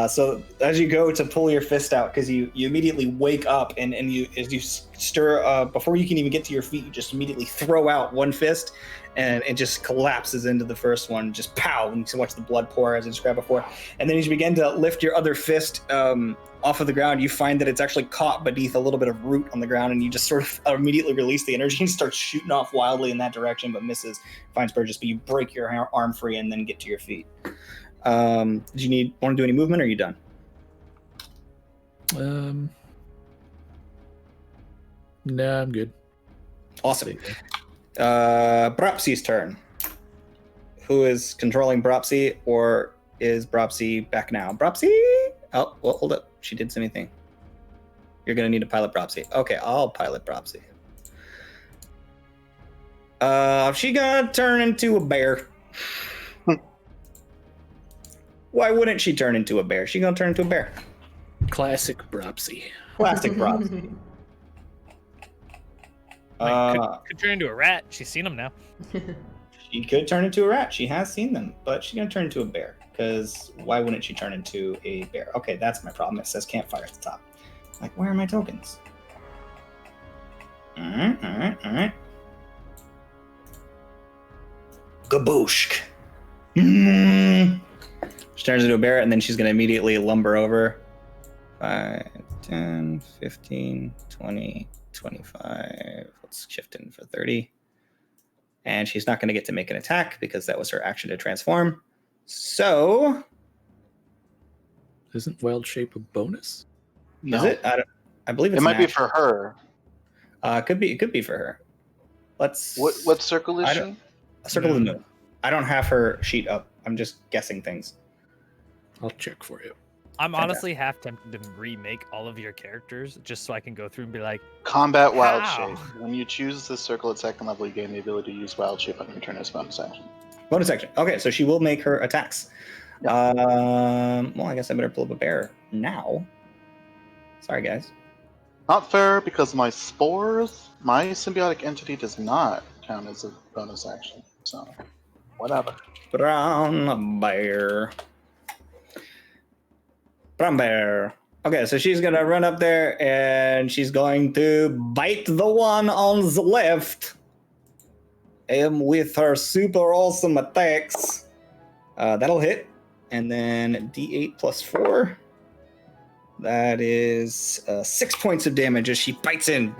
so as you go to pull your fist out, because you immediately wake up and you as you stir before you can even get to your feet, you just immediately throw out one fist and it just collapses into the first one, just pow, and you can watch the blood pour as I described before. And then as you begin to lift your other fist off of the ground, you find that it's actually caught beneath a little bit of root on the ground, and you just sort of immediately release the energy and start shooting off wildly in that direction, but misses, finds Burgess, but you break your arm free and then get to your feet. Do you want to do any movement, or are you done? Nah, I'm good. Awesome. Bropsy's turn. Who is controlling Bropsy, or is Bropsy back now? Bropsy? Oh, well, hold up. She did say anything. You're going to need to pilot Bropsy. Okay, I'll pilot Bropsy. She gonna turn into a bear. Why wouldn't she turn into a bear? She gonna turn into a bear. Classic Bropsy. Classic Bropsy. Could turn into a rat. She's seen them now. She could turn into a rat. She has seen them, but she's gonna turn into a bear. Because why wouldn't she turn into a bear? Okay, that's my problem. It says campfire at the top. Like, where are my tokens? All right. Gabooshk. She turns into a bear, and then she's gonna immediately lumber over. 5, 10, 15, 20, 25. Let's shift in for 30. And she's not going to get to make an attack because that was her action to transform. So, Isn't Wild Shape a bonus? No. is it? I believe it's It might be natural. for her. It could be for her. Let's. What circle is she? Circle of the Moon. I don't have her sheet up. I'm just guessing things. I'll check for you. I'm honestly half tempted to remake all of your characters just so I can go through and be like, Combat Wild How? Shape. When you choose the circle at second level, you gain the ability to use Wild Shape on your turn as bonus action. Bonus action. Okay, so she will make her attacks. Well, I guess I better pull up a bear now. Sorry, guys. Not fair, because my spores, my symbiotic entity does not count as a bonus action. So, whatever. Brown bear. Brown bear. Okay, so she's gonna run up there and she's going to bite the one on the left. And with her super awesome attacks, that'll hit. And then D8 plus 4. That is 6 points of damage as she bites in.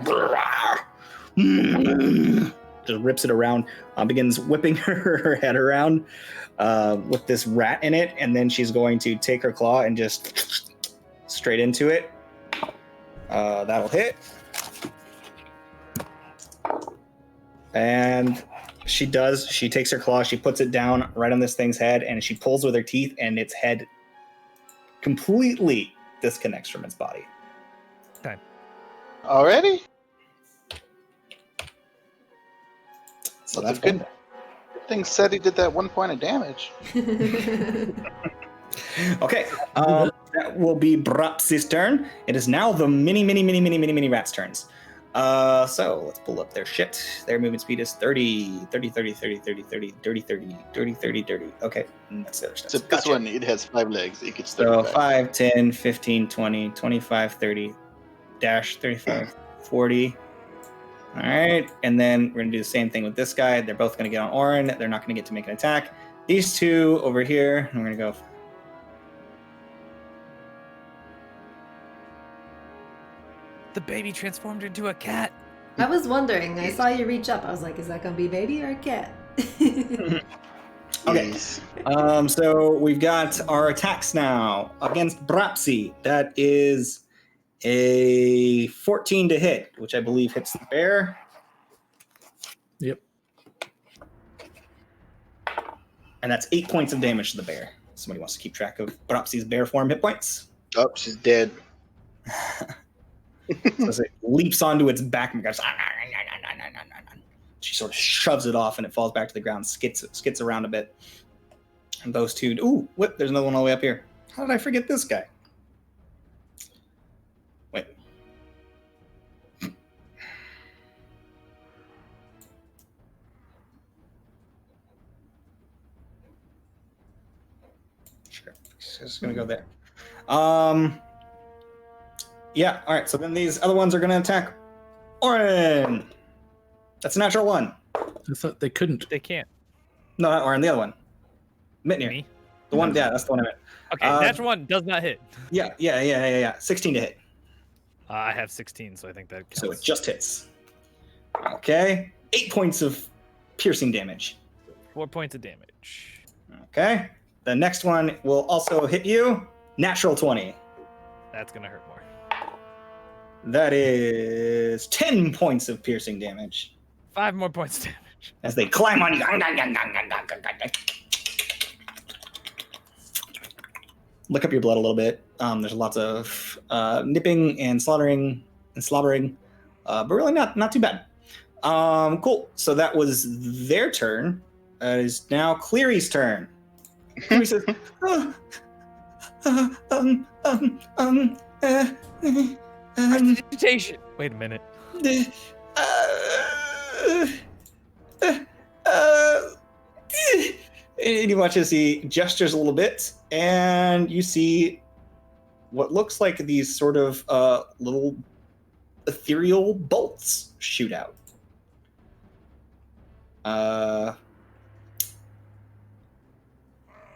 Just rips it around, begins whipping her head around with this rat in it, and then she's going to take her claw and just straight into it. That'll hit. And she takes her claw, she puts it down right on this thing's head, and she pulls with her teeth, and its head completely disconnects from its body. Okay. Already? So That's that's a good thing said he did that 1 point of damage. Okay, that will be Bropsy's turn. It is now the mini rats' turns. So let's pull up their shit. Their movement speed is 30. Okay, that's the other stuff. So this one, it has 5 legs. It gets So 35. 5, 10, 15, 20, 25, 30, dash 35, 40. All right, and then we're going to do the same thing with this guy. They're both going to get on Orin. They're not going to get to make an attack. These two over here, we're going to go. the baby transformed into a cat. I was wondering. I saw you reach up. I was like, is that gonna be a baby or a cat? Okay. Yes. So we've got our attacks now against Bropsy. That is a 14 to hit, which I believe hits the bear. Yep. And that's 8 points of damage to the bear. Somebody wants to keep track of Bropsy's bear form hit points. Oh, she's dead. So as it leaps onto its back and goes, she sort of shoves it off and it falls back to the ground, skits around a bit. And those two, ooh, whip, there's another one all the way up here. How did I forget this guy? just gonna go there. Yeah. All right. So then these other ones are gonna attack Orin. That's a natural 1. I thought they couldn't. They can't. No, not Orin. The other one. Mitnir. Me? The one. Yeah, that's the one I meant. Okay, natural 1 does not hit. Yeah. 16 to hit. I have 16, so I think that counts. So it just hits. Okay. 8 points of piercing damage. 4 points of damage. Okay. The next one will also hit you. Natural 20. That's gonna hurt more. That is 10 points of piercing damage 5 more points of damage. as they climb on you. Look up your blood a little bit. There's lots of nipping and slobbering, but really not too bad. Cool. So that was their turn. It is now Cleary's turn. Cleary says, Prestidigitation. Wait a minute. And you watch as he gestures a little bit, and you see what looks like these sort of little ethereal bolts shoot out.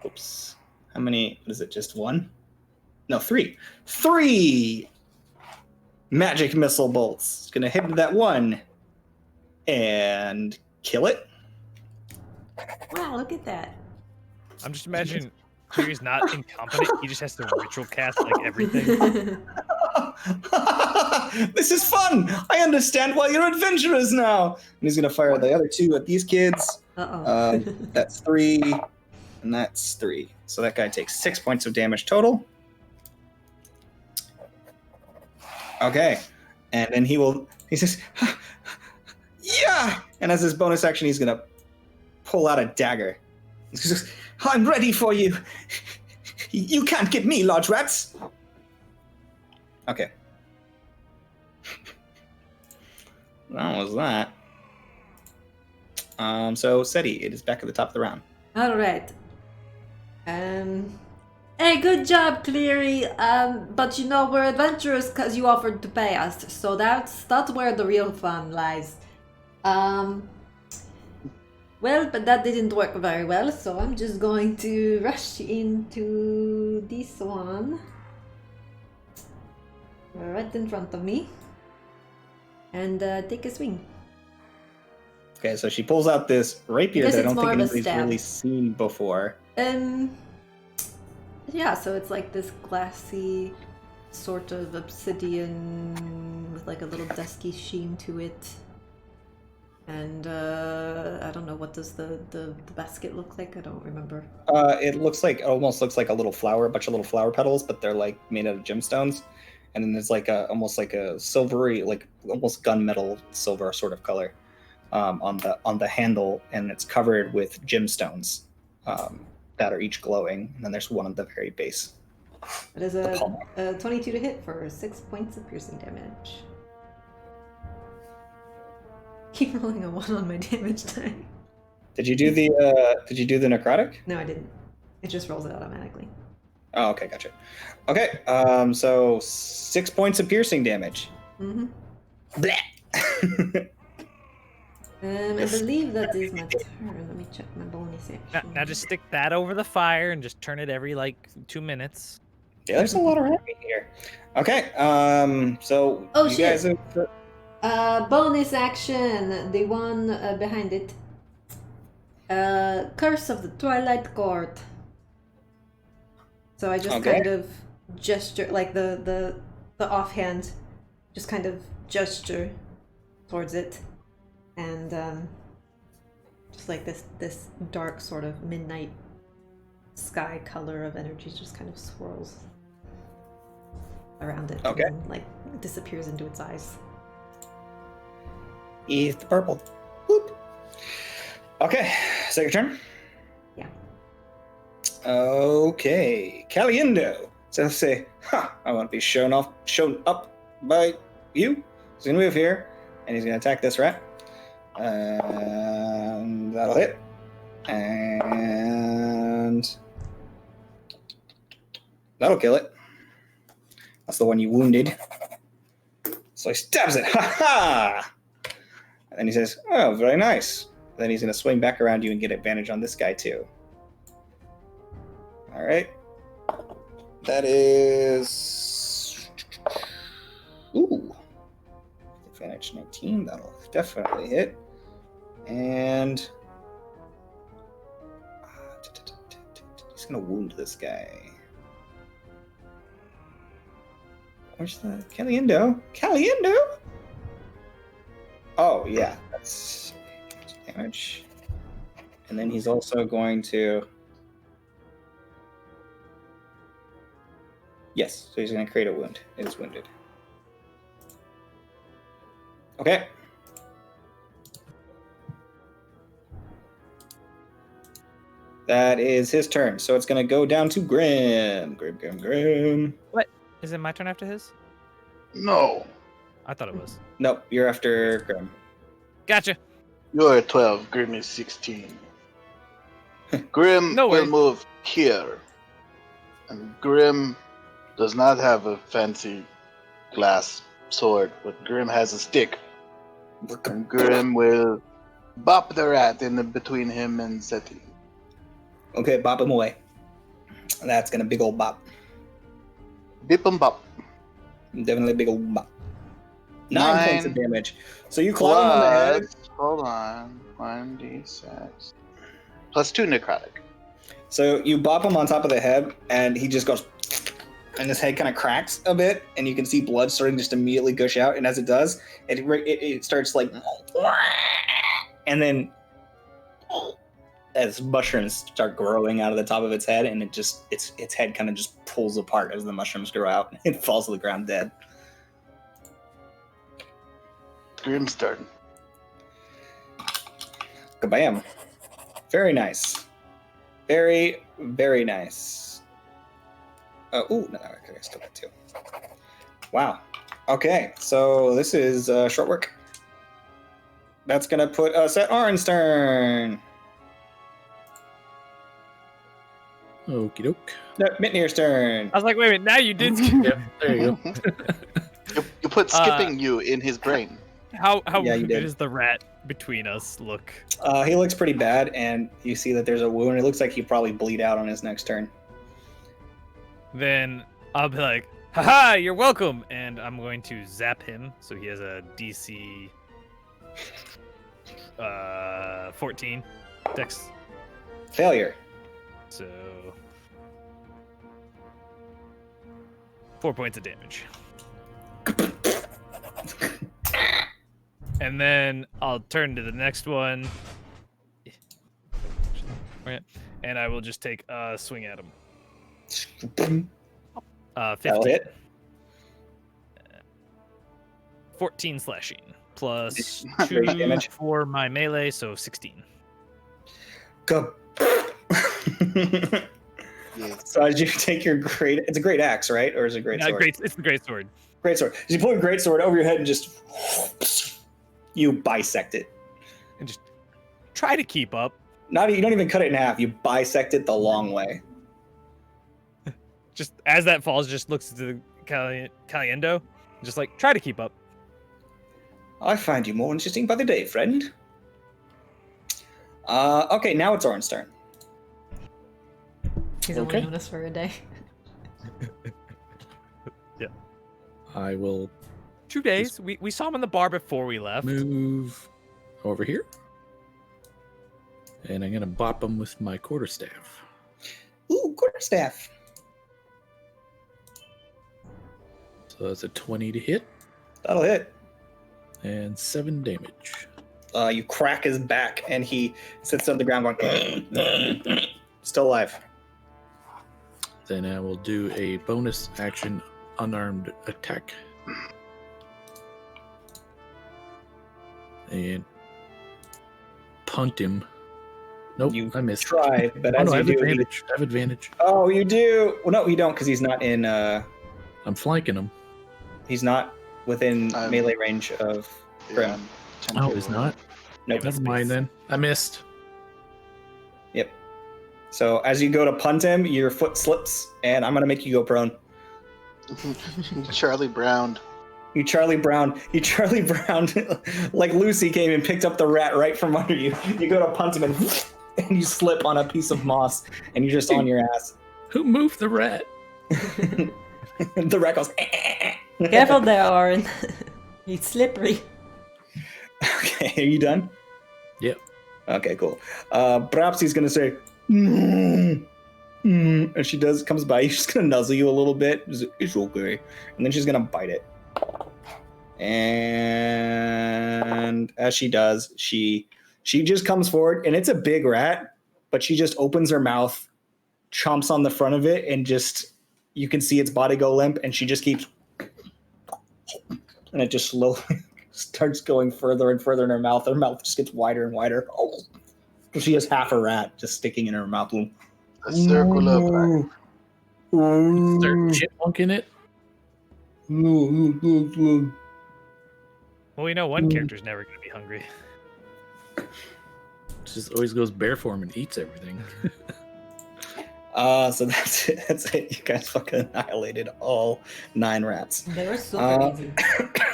Oops. How many? What is it? Just 1? No, 3. 3 magic missile bolts. It's gonna hit into that 1 and kill it. Wow, look at that. I'm just imagining Cleary's not incompetent. He just has to ritual cast like everything. This is fun. I understand why you're adventurers now. And he's gonna fire the other 2 at these kids. Uh-oh. That's 3, and that's 3. So that guy takes 6 points of damage total. Okay, and then he says, yeah! And as his bonus action, he's gonna pull out a dagger. He says, I'm ready for you. You can't get me, large rats. Okay. That was that. So Seti, it is back at the top of the round. All right. Hey, good job, Cleary. But you know, we're adventurous because you offered to pay us. So that's where the real fun lies. Well, but that didn't work very well, so I'm just going to rush into this one. Right in front of me. And take a swing. Okay, so she pulls out this rapier that I it's don't more think of a anybody's stab. really seen before. Yeah, so it's like this glassy sort of obsidian with like a little dusky sheen to it. And I don't know, what does the basket look like? I don't remember. It almost looks like a bunch of little flower petals, but they're like made out of gemstones. And then there's like almost like a silvery, like almost gunmetal silver sort of color on the handle, and it's covered with gemstones that are each glowing. And then there's one at the very base. It is a 22 to hit for 6 points of piercing damage. Keep rolling a 1 on my damage die. Did you do the necrotic? No, I didn't. It just rolls it automatically. Oh, okay, gotcha. Okay, so 6 points of piercing damage. Mm-hmm. Bleh. I believe that is my turn. Let me check my bonus action. Now just stick that over the fire and just turn it every like 2 minutes. Yeah, there's a lot of rabbit here. Okay, so Oh, you shit. guys are... Bonus action, the one behind it. Curse of the Twilight Court. So I just Okay. kind of gesture, like the offhand, just kind of gesture towards it, and just like this dark sort of midnight sky color of energy just kind of swirls around it. Okay. And then, like, disappears into its eyes. Eat the purple. Whoop. Okay, is that your turn? Yeah. Okay, Caliendo. So say, I want to be shown up by you. He's gonna move here, and he's gonna attack this rat. And that'll hit. And That'll kill it. That's the one you wounded. So he stabs it. Ha ha! And then he says, oh, very nice. Then he's going to swing back around you and get advantage on this guy, too. All right. That is... Ooh. Advantage 19. That'll definitely hit. And... he's going to wound this guy. Where's the... Caliendo? Caliendo? Oh, yeah. That's damage. And then he's also going to... Yes, so he's going to create a wound. It is wounded. Okay. That is his turn. So it's going to go down to Grim. Grim. What? Is it my turn after his? No. I thought it was. Nope, you're after Grim. Gotcha. You're 12. Grim is 16. Grim No will way. move here. And Grim does not have a fancy glass sword, but Grim has a stick. And Grim will bop the rat in between him and Seti. Okay, bop him away. That's going to big old bop. Bip and bop. Definitely a big old bop. 9 points of damage. So you claw him on the head. Hold on. 1d6. Plus 2 necrotic. So you bop him on top of the head, and he just goes, and his head kind of cracks a bit, and you can see blood starting just immediately gush out. And as it does, it starts like, and then as mushrooms start growing out of the top of its head, and its head kind of just pulls apart as the mushrooms grow out. It falls to the ground dead. Grim's turn. Kabam! Very nice. Very, very nice. Ooh, no, okay, I still got 2. Wow. Okay, so this is short work. That's gonna put us at Arn's turn. Okie doke. No, Mitnir's turn. I was like, wait a minute, now you did skip. Yep, there you go. You put skipping you in his brain. How Yeah, you good did. does the rat between us look? He looks pretty bad, and you see that there's a wound. It looks like he'll probably bleed out on his next turn. Then I'll be like, haha, you're welcome. And I'm going to zap him. So he has a DC 14 dex. Failure. So 4 points of damage. And then I'll turn to the next one. And I will just take a swing at him. 15. That'll hit. 14 slashing. Plus Rage 2 damage. for my melee, so 16. Go. Yes. So as you take your great, it's a great axe, right? Or is it a great sword? It's the great sword. Great sword. As you pull your great sword over your head and just you bisect it. And just try to keep up. You don't even cut it in half. You bisect it the long way. Just as that falls, just looks to the Caliendo. Just like, try to keep up. I find you more interesting by the day, friend. Okay, now it's Orin's turn. He's Okay. only known us for a day. I will 2 days. We saw him in the bar before we left. move over here. And I'm going to bop him with my quarterstaff. Ooh, quarterstaff. So that's a 20 to hit That'll hit. and 7 damage. You crack his back, and he sits on the ground going, still alive. Then I will do a bonus action unarmed attack. And punt him. Nope, You I missed. Try, but Oh, as no, I you have do, advantage. I have advantage. oh, you do. Well, no, you don't, because he's not in. I'm flanking him. He's not within melee range of Grim. Oh, he's not? Nope. Never mind then. I missed. Yep. So as you go to punt him, your foot slips, and I'm gonna make you go prone. Charlie Brown. You Charlie Brown, like Lucy came and picked up the rat right from under you. You go to punt him and you slip on a piece of moss, and you're just on your ass. Who moved the rat? The rat goes. Careful there, Orin. It's slippery. Okay, are you done? Yep. Okay, cool. Perhaps he's gonna say, and she comes by. She's gonna nuzzle you a little bit. It's okay, and then she's gonna bite it. And as she does, she just comes forward, and it's a big rat, but she just opens her mouth, chomps on the front of it, and just you can see its body go limp, and she just keeps, and it just slowly starts going further and further in her mouth. Her mouth just gets wider and wider. Oh, she has half a rat just sticking in her mouth. A circle of life. Start chipmunking it. Well, we know one character's never going to be hungry. Just always goes bear form and eats everything. So that's it. That's it. You guys fucking annihilated all 9 rats. They were super easy.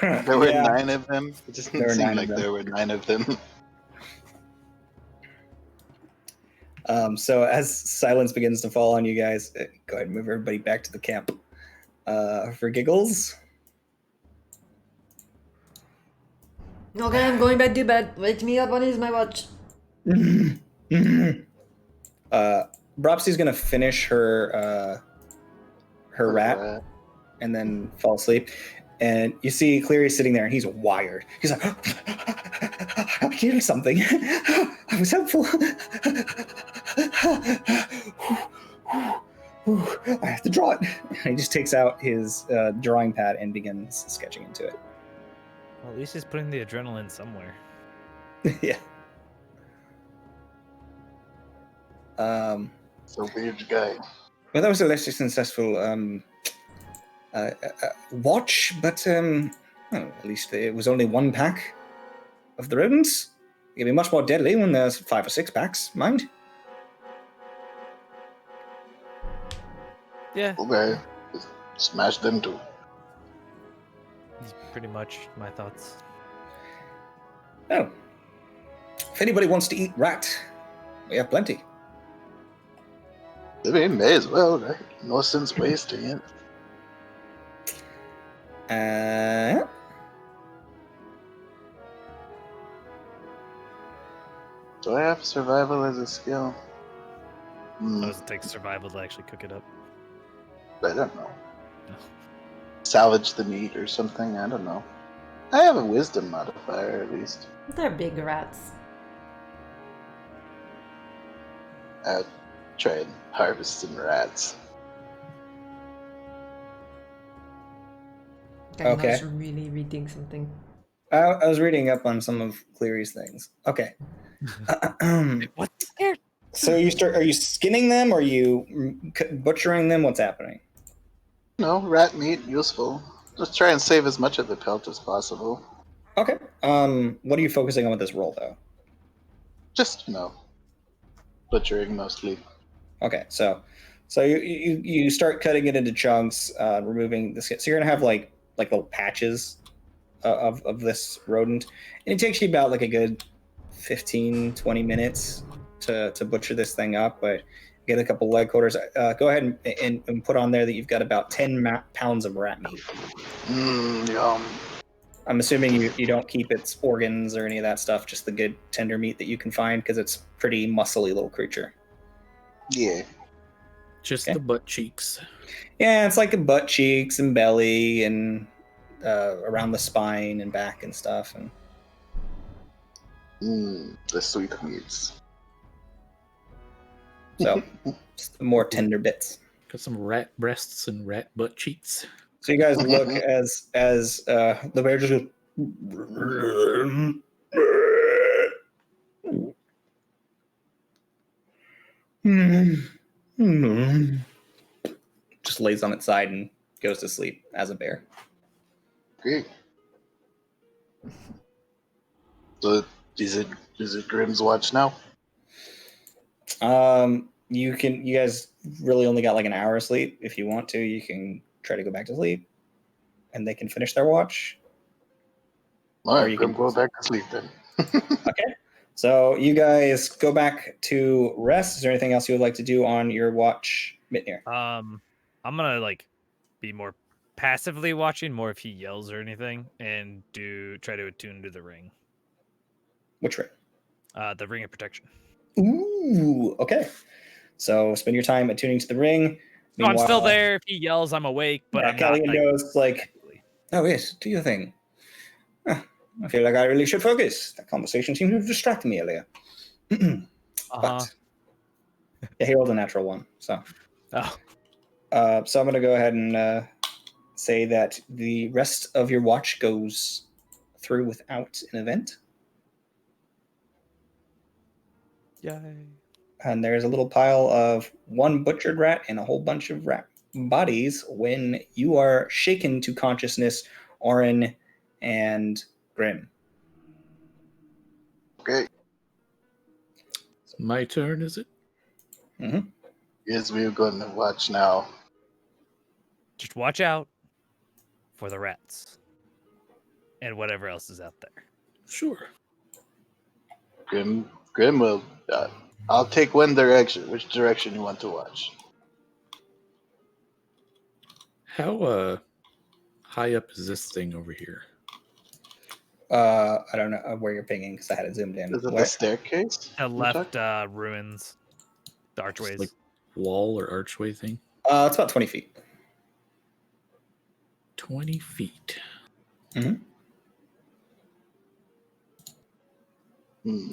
There were Yeah. 9 of them. It just There were seemed 9 like of them. there were 9 of them. So as silence begins to fall on you guys, go ahead and move everybody back to the camp. For giggles. Okay, I'm going back to bed. Wake me up when it's my watch. Bropsy's gonna finish her rat and then fall asleep. And you see Cleary sitting there, and he's wired. He's like, I'm hearing something. I was helpful. I have to draw it. And he just takes out his drawing pad and begins sketching into it. Well, at least he's putting the adrenaline somewhere. Yeah. It's a weird guy. Well, that was a less successful watch, but well, at least it was only 1 pack of the rodents. It'd be much more deadly when there's 5 or 6 packs, mind? Yeah, Okay. Just smash them too. he's pretty much my thoughts. Oh. If anybody wants to eat rat, we have plenty. I mean, may as well, right? No sense wasting it. Do I have survival as a skill? Does it take survival to actually cook it up? I don't know. No. Salvage the meat or something? I don't know. I have a wisdom modifier at least. They're big rats. I'd try and harvest some rats. Okay. I was really reading something. I was reading up on some of Cleary's things. Okay. What? Scared? So are you skinning them, or are you butchering them? What's happening? No, rat meat, useful. Just try and save as much of the pelt as possible. Okay. What are you focusing on with this roll, though? Just, butchering mostly. Okay, so you start cutting it into chunks, removing the skin. So you're gonna have like little patches of this rodent, and it takes you about like a good 15-20 minutes to butcher this thing up. But get a couple leg quarters. Go ahead and put on there that you've got about 10 pounds of rat meat. Yum. I'm assuming you don't keep its organs or any of that stuff, just the good tender meat that you can find, because it's pretty muscly little creature. Yeah. Just Okay. the butt cheeks. Yeah, it's like the butt cheeks and belly and around the spine and back and stuff. And The sweet meats. so just the more tender bits. Got some rat breasts and rat butt cheeks. So you guys look as the bear just goes, just lays on its side and goes to sleep as a bear. Great. So is it Grimm's watch now? You guys really only got like an hour of sleep. If you want to, you can try to go back to sleep, and they can finish their watch. All Or right, you I'm can- going back to sleep then. Okay. So you guys go back to rest. Is there anything else you would like to do on your watch, Mitnir? I'm gonna like be more passively watching, more if he yells or anything, and try to attune to the ring. Which ring? The ring of protection. Ooh, okay. So spend your time attuning to the ring. So I'm still Meanwhile, there. If he yells, I'm awake, but I'm not. Callian Like, knows, like, oh yes, do your thing. Huh, I feel like I really should focus. That conversation seemed to have distracted me earlier. But yeah, he rolled a natural one. So, Oh. So I'm going to go ahead and say that the rest of your watch goes through without an event. Yay. And there's a little pile of one butchered rat and a whole bunch of rat bodies when you are shaken to consciousness, Orin and Grim. Okay. It's my turn, is it? Mm-hmm. Yes, we're going to watch now. Just watch out for the rats and whatever else is out there. Sure. Grim will. I'll take one direction. Which direction you want to watch? How high up is this thing over here? I don't know where you're pinging because I had it zoomed in. Is it Where? the staircase? The you left talking? ruins, the archways. Like wall or archway thing? It's about 20 feet. 20 feet.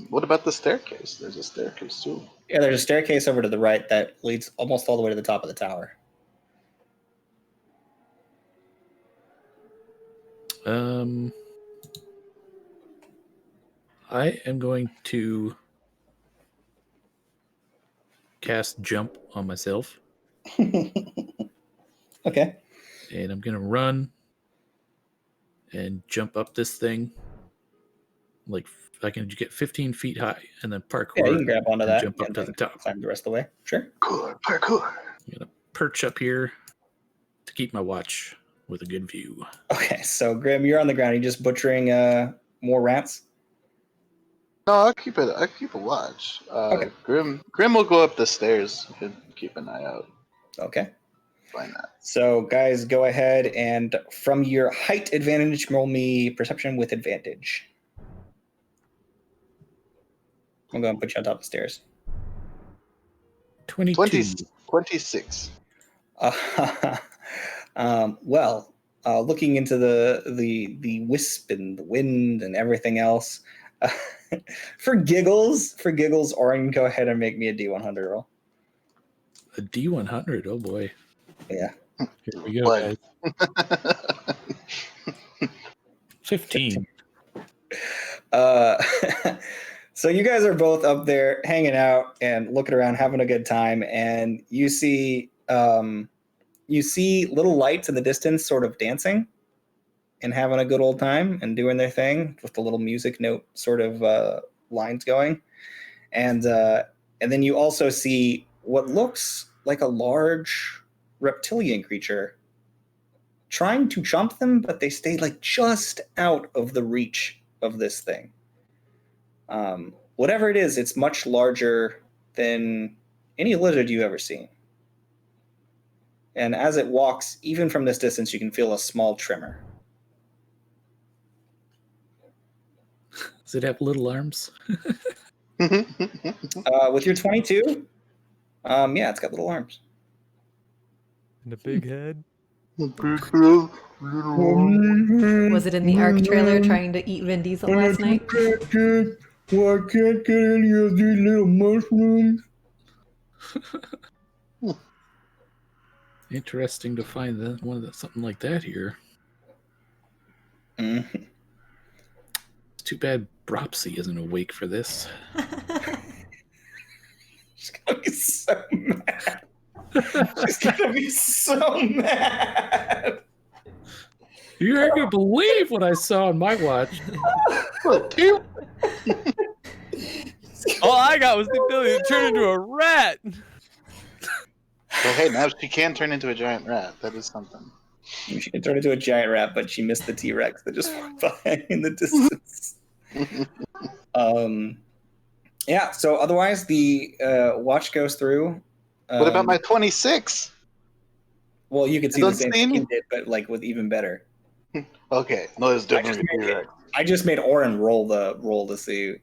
What about the staircase? There's a staircase too. Yeah, there's a staircase over to the right that leads almost all the way to the top of the tower. I am going to cast jump on myself. Okay. And I'm going to run and jump up this thing. Like, I can get 15 feet high and then parkour. Yeah, you can grab onto and that jump up and to then the top. climb the rest of the way. Sure. Parkour. I'm going to perch up here to keep my watch with a good view. Okay, so Grim, you're on the ground. Are you just butchering more rats? No, I'll keep a watch. Okay. Grim will go up the stairs and keep an eye out. Okay. Why not? So, guys, go ahead and from your height advantage, roll me perception with advantage. I'm going to put you on top of the stairs. 22. 26. Well, looking into the wisp and the wind and everything else, for giggles, Orin, go ahead and make me a D100 roll. A D100? Oh boy. Yeah. Here we go, One. guys. 15. So you guys are both up there hanging out and looking around, having a good time, and you see little lights in the distance sort of dancing and having a good old time and doing their thing with the little music note sort of lines going. And then you also see what looks like a large reptilian creature trying to jump them, but they stay like just out of the reach of this thing. Whatever it is, it's much larger than any lizard you've ever seen. And as it walks, even from this distance, you can feel a small tremor. Does it have little arms? With your 22, yeah, it's got little arms. And a big head. Was it in the ARC trailer trying to eat Vin Diesel last night? Why can't get any of these little mushrooms? Interesting to find something like that here. Mm-hmm. It's too bad Bropsy isn't awake for this. She's gonna be so mad. She's gonna be so mad. You aren't gonna believe what I saw on my watch. All I got was the ability to turn into a rat. But hey, now she can turn into a giant rat. That is something. She can turn into a giant rat, but she missed the T-Rex that just walked by in the distance. Yeah, so otherwise the watch goes through. What about my 26? Well, you could see the same thing you did, but like with even better. Okay, no, it's definitely a T-Rex. I just made Oren roll to see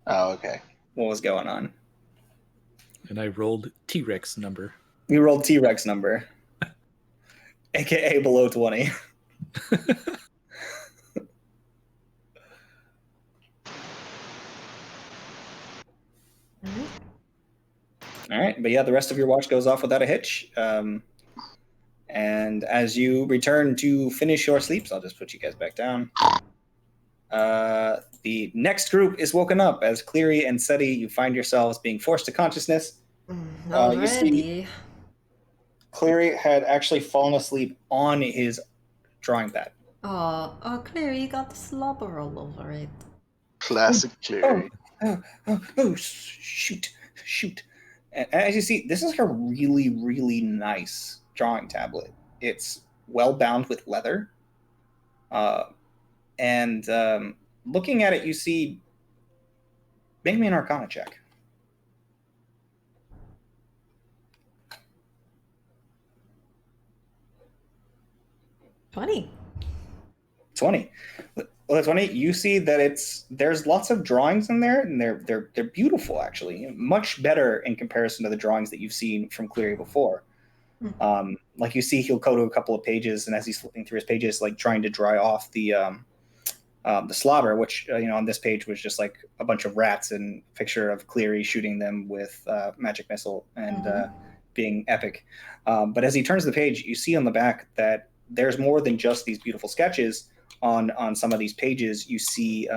Oh, okay. what was going on. And I rolled T-Rex number. You rolled T-Rex number, aka below 20. All right, but yeah, the rest of your watch goes off without a hitch. And as you return to finish your sleeps, I'll just put you guys back down. The next group is woken up as Cleary and Seti, you find yourselves being forced to consciousness. You see Cleary had actually fallen asleep on his drawing pad. Oh, Claire, you got the slobber all over it. Classic Cleary. Shoot. And as you see, this is a really, really nice drawing tablet. It's well bound with leather. And looking at it, you see, make me an Arcana check. $20. 20. Well, 20. You see that there's lots of drawings in there, and they're beautiful actually, much better in comparison to the drawings that you've seen from Cleary before. Like you see, he'll go to a couple of pages, and as he's flipping through his pages, like trying to dry off the slobber, which on this page was just like a bunch of rats and a picture of Cleary shooting them with magic missile and being epic. But as he turns the page, you see on the back that there's more than just these beautiful sketches. On some of these pages, you see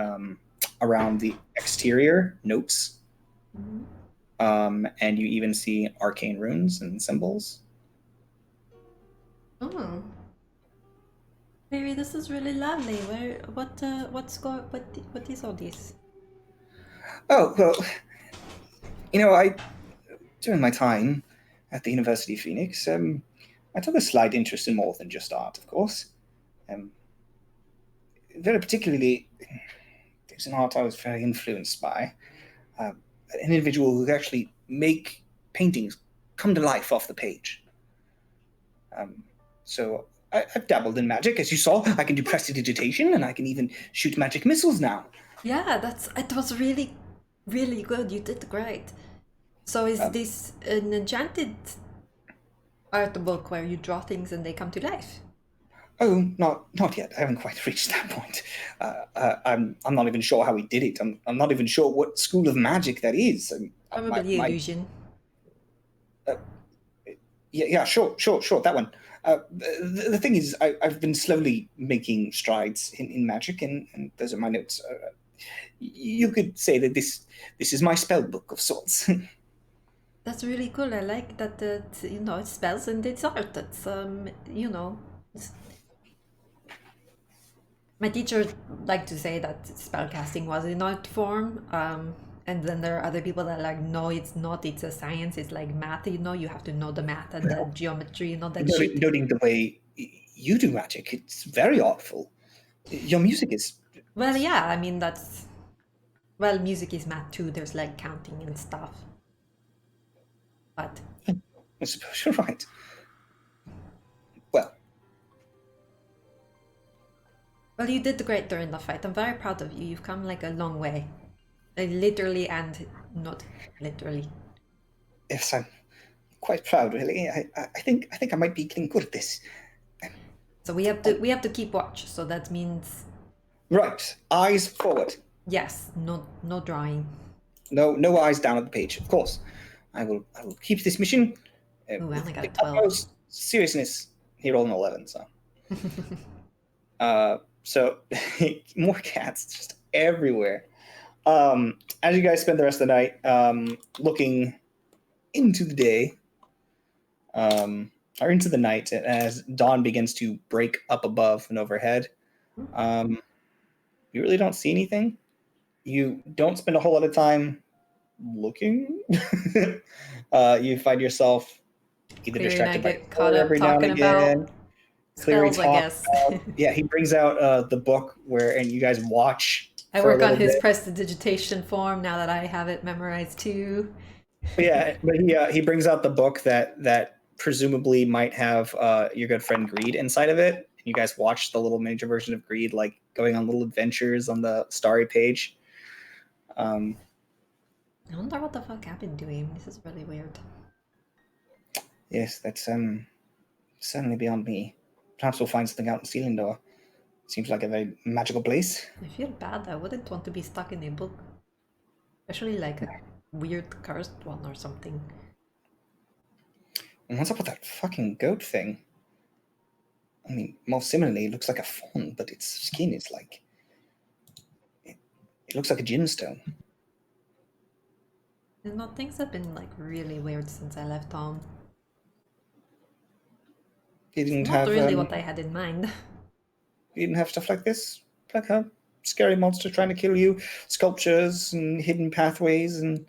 around the exterior notes, and you even see arcane runes and symbols. Oh, Mary, this is really lovely. What is all this? Oh well, during my time at the University of Phoenix, I took a slight interest in more than just art, of course. Very particularly, there's an art I was very influenced by. An individual who could actually make paintings come to life off the page. So I've dabbled in magic, as you saw. I can do prestidigitation, and I can even shoot magic missiles now. Yeah, it was really, really good. You did great. So is this an enchanted art book where you draw things and they come to life? Oh, not yet. I haven't quite reached that point. I'm not even sure how he did it. I'm not even sure what school of magic that is. Probably illusion. Yeah, sure. That one. The thing is, I've been slowly making strides in magic, and those are my notes. You could say that this is my spell book of sorts. That's really cool. I like that. It's spells and it's art. That's My teacher liked to say that spellcasting was an art form, and then there are other people that are like, no, it's not. It's a science. It's like math. You have to know the math and the geometry. That shit. Noting the way you do magic, it's very artful. Your music is. Well, yeah. I mean, music is math too. There's like counting and stuff. But I suppose you're right. Well, you did great during the fight. I'm very proud of you. You've come like a long way. Literally and not literally. Yes, I'm quite proud, really. I think I might be getting good at this. So we have to keep watch. So that means right. Eyes forward. Yes. No drawing. No eyes down at the page. Of course, I will keep this mission. Ooh, I only got a 12. Seriousness. He rolled an 11, so. So more cats just everywhere. As you guys spend the rest of the night looking into the day, or into the night, as dawn begins to break up above and overhead, you really don't see anything. You don't spend a whole lot of time looking. You find yourself either Cleary and I distracted by get caught story up every now and talking about again. Cleary spells, I talks guess. about, yeah, he brings out the book and you guys watch I for a work on little his bit. prestidigitation form now that I have it memorized too. Yeah, but he brings out the book that presumably might have your good friend Greed inside of it. You guys watch the little miniature version of Greed, like going on little adventures on the starry page. I wonder what the fuck happened to him. This is really weird. Yes, that's certainly beyond me. Perhaps we'll find something out in Selindor. Seems like a very magical place. I feel bad. I wouldn't want to be stuck in a book. Especially like a weird cursed one or something. And what's up with that fucking goat thing? I mean, more similarly, it looks like a fawn, but its skin is like... It looks like a gemstone. You know, things have been like really weird since I left home. You didn't Not have really what I had in mind. you didn't have stuff like this, like a scary monster trying to kill you, sculptures and hidden pathways and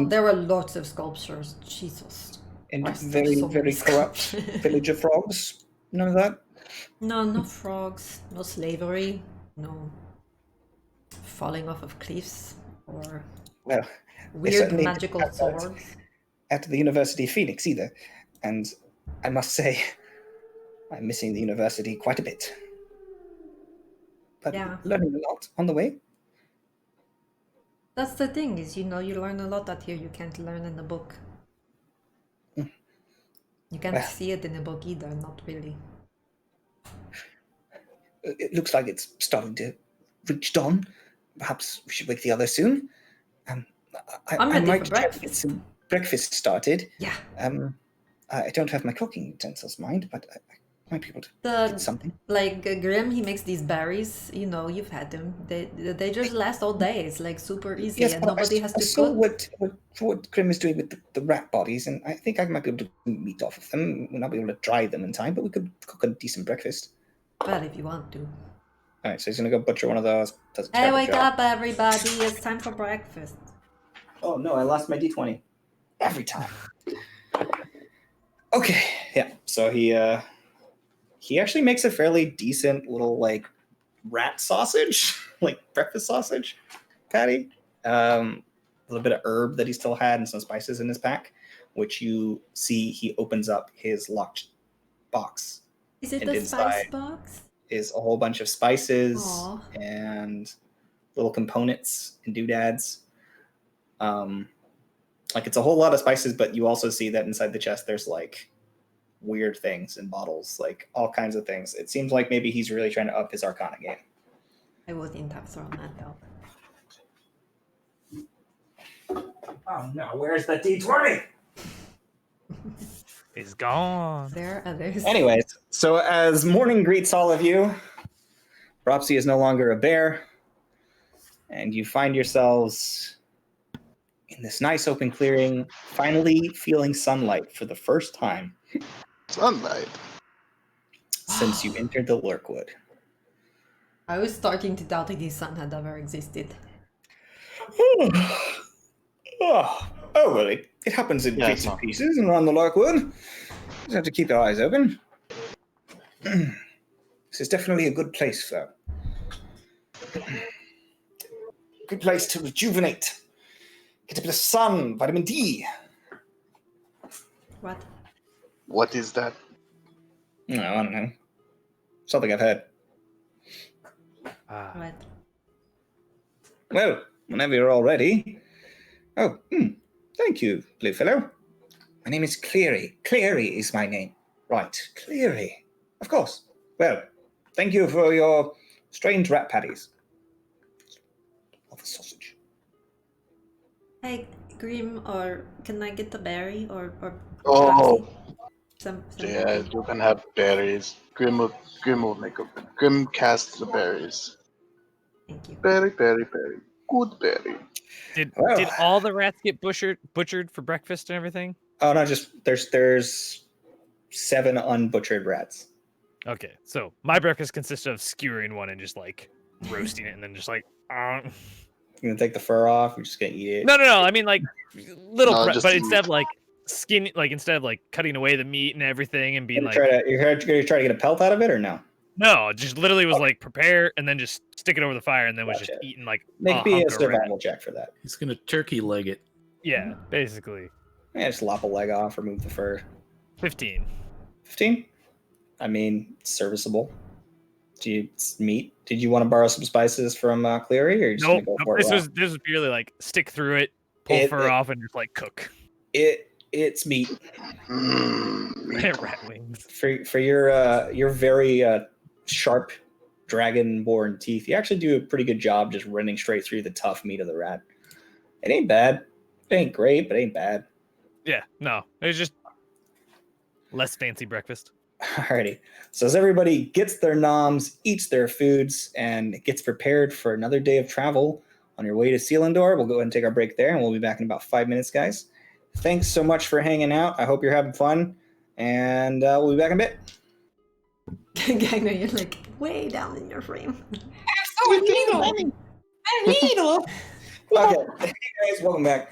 There were lots of sculptures. Jesus. Christ, there's very so many very corrupt sculptures. villager frogs. None of that. No frogs, no slavery, no falling off of cliffs, or Well, they weird certainly magical didn't have that swords. at the University of Phoenix either, and I must say, I'm missing the university quite a bit. But Yeah. learning a lot on the way. That's the thing, is you learn a lot out here you can't learn in the book. You can't Well. see it in a book either, not really. It looks like it's starting to reach dawn. Perhaps we should wake the others soon. I'm I ready might for try to get breakfast. some breakfast started. Yeah. I don't have my cooking utensils, mind, but I might be able to get something. Like Grim, he makes these berries. You've had them. They just last all day. It's like super easy, Yes, and but nobody has I to saw cook. what Grim is doing with the rat bodies, and I think I might be able to do meat off of them. We'll not be able to dry them in time, but we could cook a decent breakfast. Well, if you want to. All right, so he's gonna go butcher one of those. Does a Hey, terrible wake job. up, everybody! It's time for breakfast. Oh no, I lost my D20 every time. Okay, yeah. So he actually makes a fairly decent little like rat sausage, like breakfast sausage patty. A little bit of herb that he still had and some spices in his pack, which you see he opens up his locked box. Is it And the spice inside box? is a whole bunch of spices Aw. and little components and doodads. Like it's a whole lot of spices, but you also see that inside the chest there's like weird things in bottles, like all kinds of things. It seems like maybe he's really trying to up his Arcana game. I wouldn't have thrown that though. Oh no, where's the D20? It's gone. There others. Anyways, so as morning greets all of you, Ropsy is no longer a bear, and you find yourselves in this nice open clearing, finally feeling sunlight for the first time Sunlight. since you entered the Lurkwood. I was starting to doubt if the sun had ever existed. Oh, well, it happens in Yeah, bits no. and pieces and around the Lurkwood. Just have to keep your eyes open. This is definitely a good place, though. Good place to rejuvenate. Get a bit of sun, vitamin D. What? What is that? No, I don't know. Something I've heard. What? Well, whenever you're all ready. Oh, thank you, Blue Fellow. My name is Cleary. Cleary is my name. Right, Cleary. Of course. Well, thank you for your strange rat patties. Of a sausage. Hey, Grim, or can I get the berry or Oh, some yeah, you can have berries. Grim will make a Grim cast the berries. Thank you. Berry. Good berry. Did Well. all the rats get butchered for breakfast and everything? Oh no, just there's 7 unbutchered rats. Okay, so my breakfast consisted of skewering one and just like roasting it, and then just like. You're gonna take the fur off. You're just gonna eat it. No. I mean like little, No, but just instead of like skin, like instead of like cutting away the meat and everything and being You're like, gonna try to get a pelt out of it or no? no, just literally was like prepare and then just stick it over the fire and then was just Gotcha. eating like Make a me hunk a of rat. survival check for that. He's gonna turkey leg it. Yeah, basically. Yeah, just lop a leg off, remove the fur. 15. 15? I mean, serviceable. It's meat. Did you want to borrow some spices from Cleary, or you just Nope. gonna go for This it? was purely like stick through it, pull fur off, and just like cook. It's meat. Rat wings. For your very sharp dragon-born teeth, you actually do a pretty good job just running straight through the tough meat of the rat. It ain't bad. It ain't great, but it ain't bad. Yeah, no, it's just less fancy breakfast. Alrighty. So as everybody gets their noms, eats their foods, and gets prepared for another day of travel on your way to Selindor, we'll go ahead and take our break there, and we'll be back in about 5 minutes, guys. Thanks so much for hanging out. I hope you're having fun, and we'll be back in a bit. Gagnor, you're like way down in your frame. Okay. Hey guys, welcome back.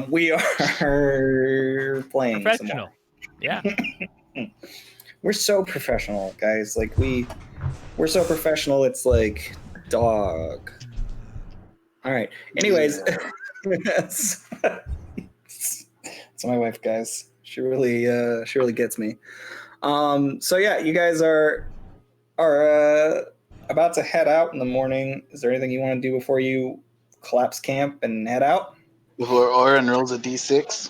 We are playing Professional. Yeah. We're so professional, guys. Like we're so professional. It's like dog. All right. Anyways, that's my wife, guys. She really gets me. So yeah, you guys are about to head out in the morning. Is there anything you want to do before you collapse camp and head out? Before Oren rolls a d6.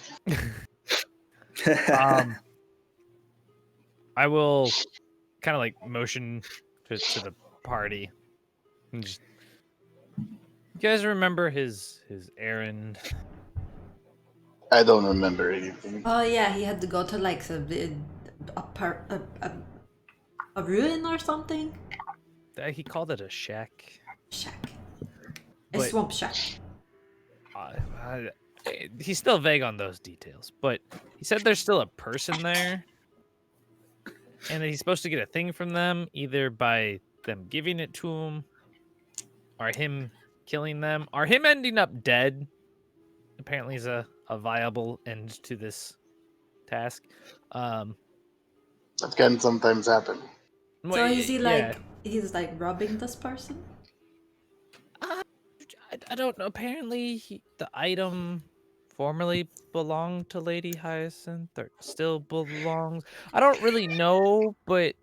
I will kind of like motion to the party. And just, you guys remember his errand? I don't remember anything. Oh yeah, he had to go to like a ruin or something. He called it a shack. Shack. A But- swamp shack. He's still vague on those details, but he said there's still a person there, and that he's supposed to get a thing from them, either by them giving it to him, or him killing them, or him ending up dead. Apparently, is a viable end to this task. That can sometimes happen. So is he like yeah. he's like robbing this person? I don't know. Apparently, the item formerly belonged to Lady Hyacinth, or still belongs. I don't really know, but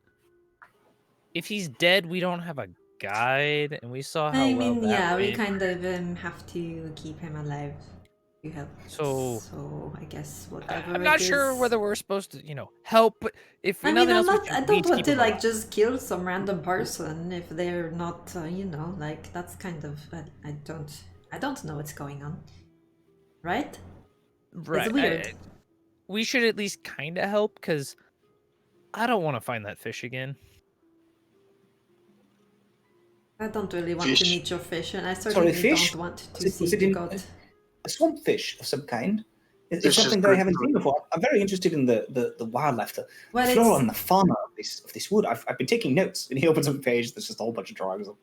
if he's dead, we don't have a guide, and we saw how I well mean, that yeah, we went. kind of have to keep him alive to help. So I guess whatever. I'm not it sure is. whether we're supposed to, help. But if I nothing mean, else, I don't want to like alive. just kill some random person if they're not, like that's kind of. I don't know what's going on. Right? Right. It's weird. We should at least kind of help, because I don't want to find that fish again. I don't really want to Fish. meet your fish, and I certainly fish? don't want to Was see it the in- goat. A swamp fish of some kind. It's It's something just that I good haven't food. seen before. I'm very interested in the wildlife, the Well, flora it's and the fauna of this wood. I've been taking notes. And he opens up a page that's just a whole bunch of drawings of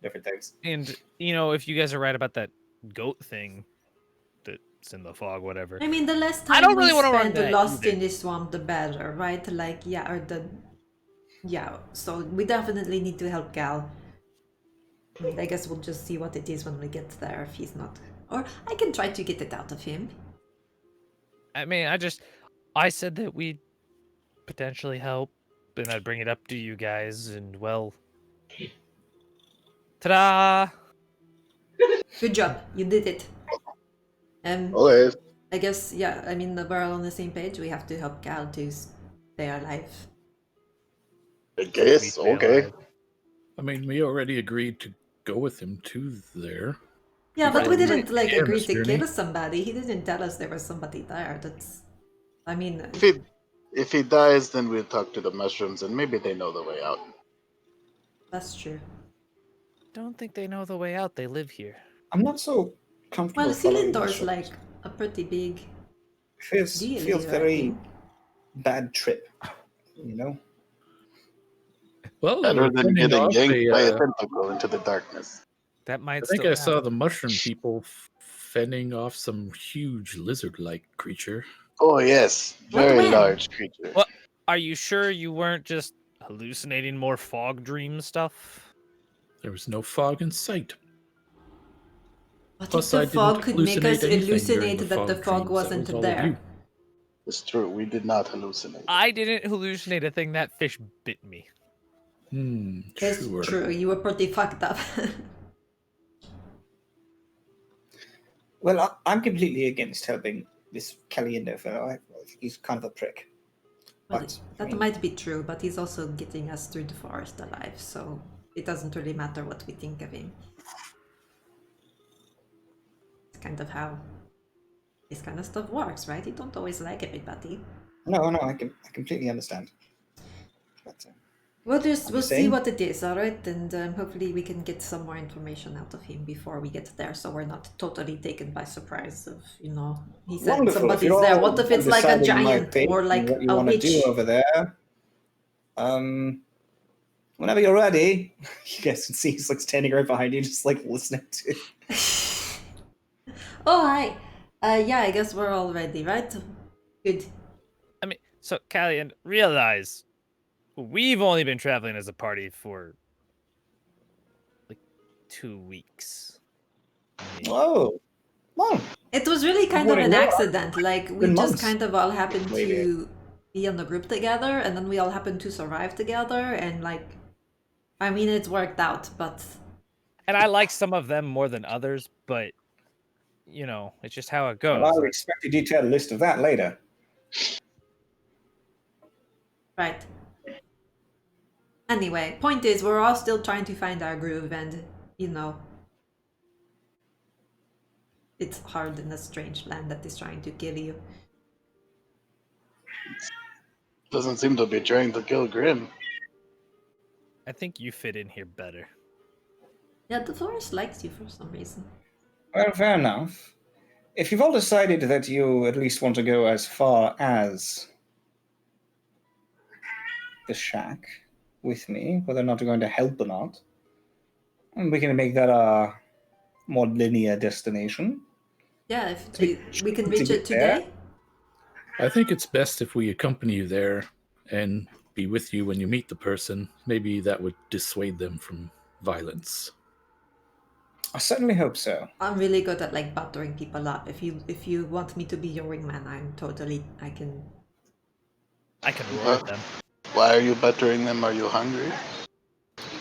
different things. And if you guys are right about that goat thing that's in the fog, whatever. I mean, the less I time don't we really wanna run spend that lost either. in this swamp, the better, right? Like, so we definitely need to help Gal. I guess we'll just see what it is when we get there if he's not. Or I can try to get it out of him. I mean, I said that we'd potentially help, and I'd bring it up to you guys, and well, ta-da! Good job, you did it. Okay. I guess, yeah, I mean, we're all on the same page. We have to help Gal to stay alive. I guess. We Okay. failed. I mean, we already agreed to go with him to there. Yeah, but we Right. didn't like Yeah, agree Mr. to Journey. kill somebody. He didn't tell us there was somebody there. I mean, If he dies, then we'll talk to the mushrooms, and maybe they know the way out. that's true. Don't think they know the way out. They live here. I'm not so comfortable. Well, following Selindor's mushrooms. like a pretty big feels deal. very bad trip, you know. Well, Better than turning getting off yanked by a a, tentacle into the darkness. That might. I think still I saw happen. the mushroom people fending off some huge lizard-like creature. Oh yes, very when? large creature. What? Are you sure you weren't just hallucinating more fog dream stuff? There was no fog in sight. What Plus, if the I didn't fog could make us hallucinate anything during hallucinate that the fog dreams. That wasn't was all of there? you. It's true. We did not hallucinate. I didn't hallucinate a thing. That fish bit me. It's Sure. true, you were pretty fucked up. Well, I'm completely against helping this Caliendo fellow. He's kind of a prick. Well, But, I that mean, might be true, but he's also getting us through the forest alive, so it doesn't really matter what we think of him. It's kind of how this kind of stuff works, right? You don't always like everybody. no, I completely understand. But, We'll see saying? what it is, alright? And hopefully we can get some more information out of him before we get there, so we're not totally taken by surprise of, he said wonderful. If somebody's you're there. all What if it's like a deciding my giant fate or and like what you a want to witch? do over there, whenever you're ready, you guys can see he's like standing right behind you, just like listening to. Oh, hi. Yeah, I guess we're all ready, right? Good. I mean, so Callie, and realize we've only been traveling as a party for like 2 weeks. Maybe. Whoa, well, It was really kind of Wouldn't an know. accident. Like, we Been just months. kind of all happened Maybe. to be in the group together, and then we all happened to survive together, and like, I mean, it's worked out, but And I like some of them more than others, but it's just how it goes. well, I'll expect a detailed list of that later. right. Anyway, point is, we're all still trying to find our groove, and, it's hard in a strange land that is trying to kill you. Doesn't seem to be trying to kill Grim. I think you fit in here better. Yeah, the forest likes you for some reason. Well, fair enough. If you've all decided that you at least want to go as far as the shack with me, whether or not you're going to help or not, and we can make that a more linear destination. Yeah, if To we can to reach get it today. I think it's best if we accompany you there and be with you when you meet the person. Maybe that would dissuade them from violence. I certainly hope so. I'm really good at like buttering people up. If you want me to be your wingman, I can. I can roar at them. Why are you buttering them? Are you hungry?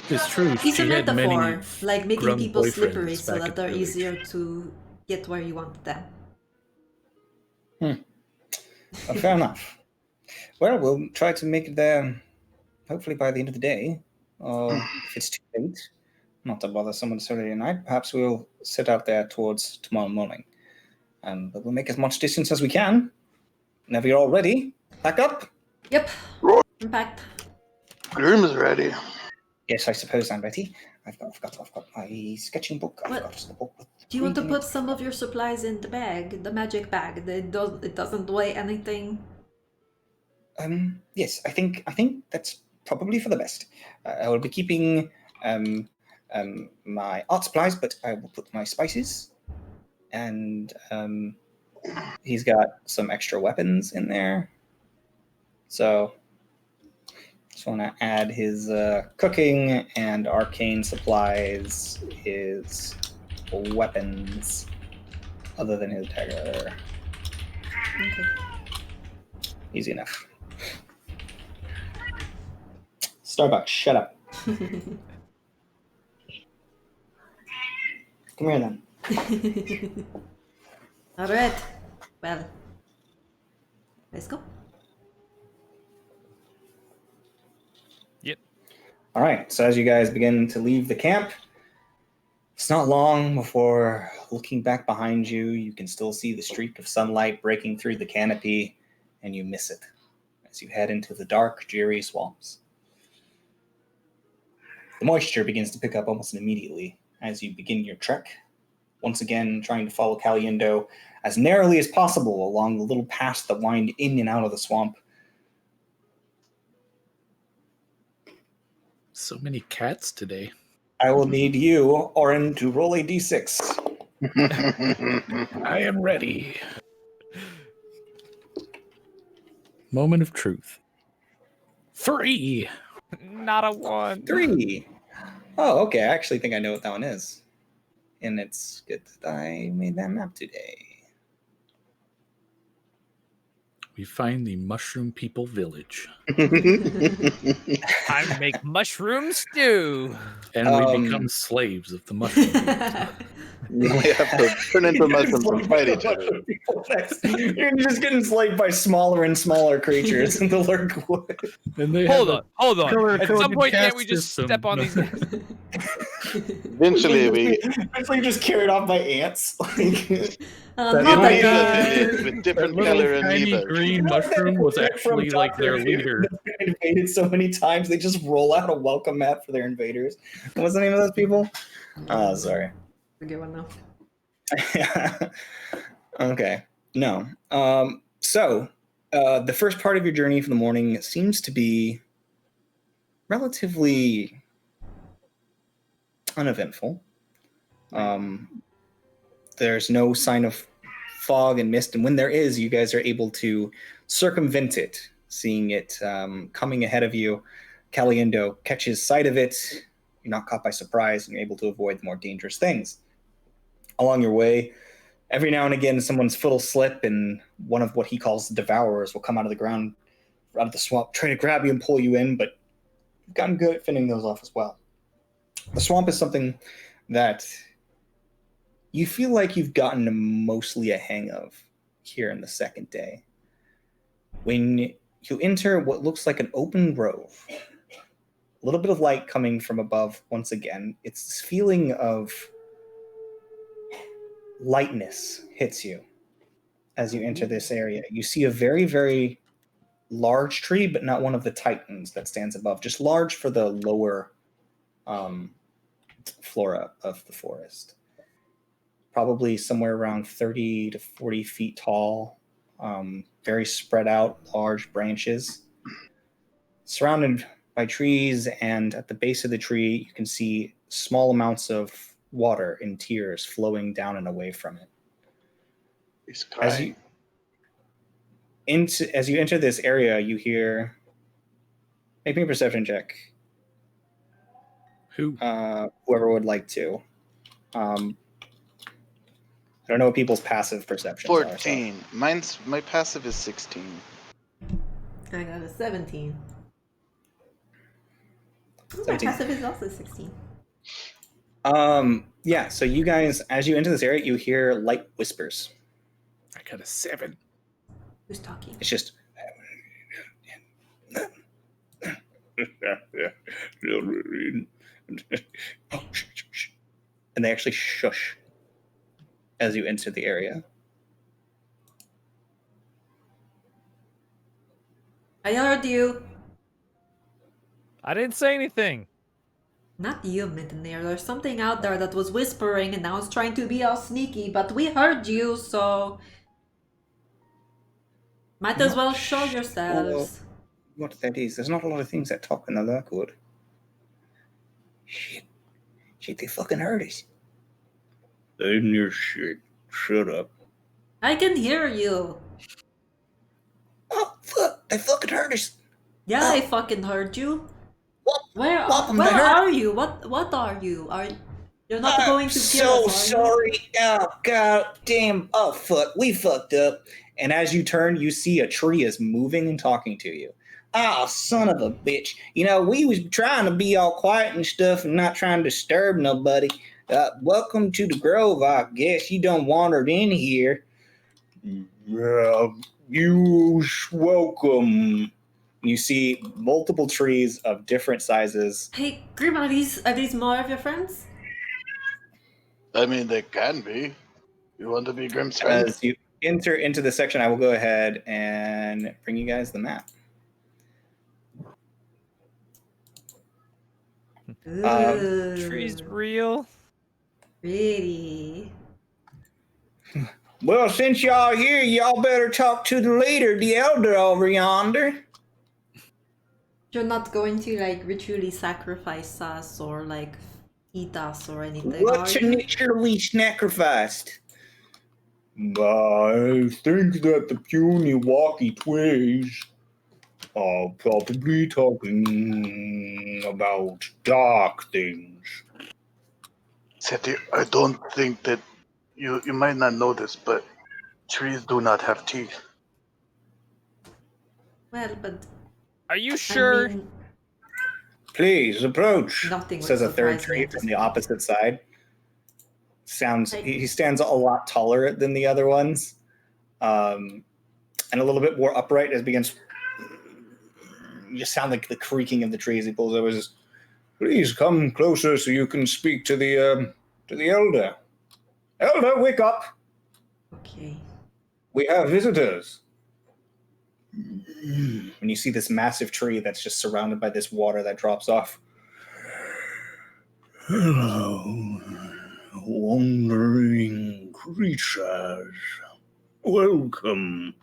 It's true. It's she a had metaphor, many like making grown people slippery boyfriends so back that at they're the village. easier to get where you want them. Fair enough. Well, we'll try to make it there, hopefully by the end of the day. Or if it's too late, not to bother someone Saturday night, perhaps we'll sit out there towards tomorrow morning. But we'll make as much distance as we can. Whenever you're all ready, pack up. Yep. Impact. Grim is ready. Yes, I suppose I'm ready. I've got my sketching book. I've What? got the book with Do you want to reading put it. some of your supplies in the bag, the magic bag? It doesn't weigh anything. Yes, I think that's probably for the best. I will be keeping my art supplies, but I will put my spices, and he's got some extra weapons in there. So just want to add his cooking and arcane supplies, his weapons, other than his dagger. Okay. Easy enough. Starbucks, shut up. Come here then. All right. Well, let's go. Yep. All right, so as you guys begin to leave the camp, it's not long before looking back behind you, you can still see the streak of sunlight breaking through the canopy, and you miss it as you head into the dark, dreary swamps. The moisture begins to pick up almost immediately as you begin your trek, once again trying to follow Caliendo as narrowly as possible along the little paths that wind in and out of the swamp. So many cats today. I will need you, Orin, to roll a d6. I am ready. Moment of truth. 3. Not a 1. 3. Oh, okay. I actually think I know what that one is. And it's good that I made that map today. We find the Mushroom People Village. Time to make mushroom stew. And we become slaves of the Mushroom People. We have to turn into mushrooms and fight each other. You're just getting enslaved by smaller and smaller creatures in the Lurkwood. And they Hold have on. At color-coded some point, can't caste we just system. step on these guys? Eventually, we Eventually just carried off by ants. Like, That Not little again. with That different little color and tiny levers. green mushroom was actually From like their Doctor Who, leader. they've been invaded so many times, they just roll out a welcome mat for their invaders. What's the name of those people? Oh, sorry. Good one now. Okay. No. So, the first part of your journey for the morning seems to be relatively uneventful. There's no sign of fog and mist, and when there is, you guys are able to circumvent it, seeing it coming ahead of you. Caliendo catches sight of it. You're not caught by surprise, and you're able to avoid the more dangerous things. Along your way, every now and again, someone's foot will slip, and one of what he calls the devourers will come out of the ground, out of the swamp, try to grab you and pull you in, but you've gotten good at fending those off as well. The swamp is something that you feel like you've gotten mostly a hang of here in the second day. When you enter what looks like an open grove, a little bit of light coming from above once again, it's this feeling of lightness hits you as you enter this area. You see a very, very large tree, but not one of the titans that stands above, just large for the lower flora of the forest. Probably somewhere around 30 to 40 feet tall, very spread out, large branches, surrounded by trees, and at the base of the tree, you can see small amounts of water in tiers flowing down and away from it. He's As crying. you enter this area, you hear. Make me a perception check. Whoever would like to. I don't know what people's passive perceptions are. 14. My passive is 16. I got a 17. My 17. passive is also 16. Yeah, so you guys, as you enter this area, you hear light whispers. I got a 7. Who's talking? It's just. And they actually shush as you enter the area. I heard you. I didn't say anything. Not you, Midnair. There's something out there that was whispering and now it's trying to be all sneaky, but we heard you, so... Might as well show yourselves. What that is, there's not a lot of things that talk in the Lurkwood. Shit, they fucking heard us. They didn't hear shit. Shut up. I can hear you. Oh, fuck, they fucking heard us. Yeah, I fucking heard you. What? Where they heard- are you? What are you? You're not going to kill so us, are you? sorry. Oh, god damn. Oh, fuck, we fucked up. And as you turn, you see a tree is moving and talking to you. Ah, son of a bitch. You know, we was trying to be all quiet and stuff and not trying to disturb nobody. Welcome to the grove, I guess. You done wandered in here. Yeah, you're welcome. You see multiple trees of different sizes. Hey, Grim, are these more of your friends? I mean, they can be. You want to be Grimm's friend? As you enter into the section, I will go ahead and bring you guys the map. Ooh, Tree's real. pretty. Well, since y'all here, y'all better talk to the leader, the elder over yonder. You're not going to like ritually sacrifice us or like eat us or anything, What are to you? nature we sacrificed? I think that the puny walkie twigs are probably talking about dark things. Seti, I don't think that you might not know this, but trees do not have teeth. Well, but Are you I sure? mean, Please approach, nothing would says a third surprise me tree at this from the point. opposite side. Like- He stands a lot taller than the other ones, and a little bit more upright as begins. You just sound like the creaking of the trees. He pulls over. Says, "Please come closer so you can speak to the elder. Elder, wake up! Okay. We have visitors." And you see this massive tree that's just surrounded by this water that drops off. Hello, wandering creatures. Welcome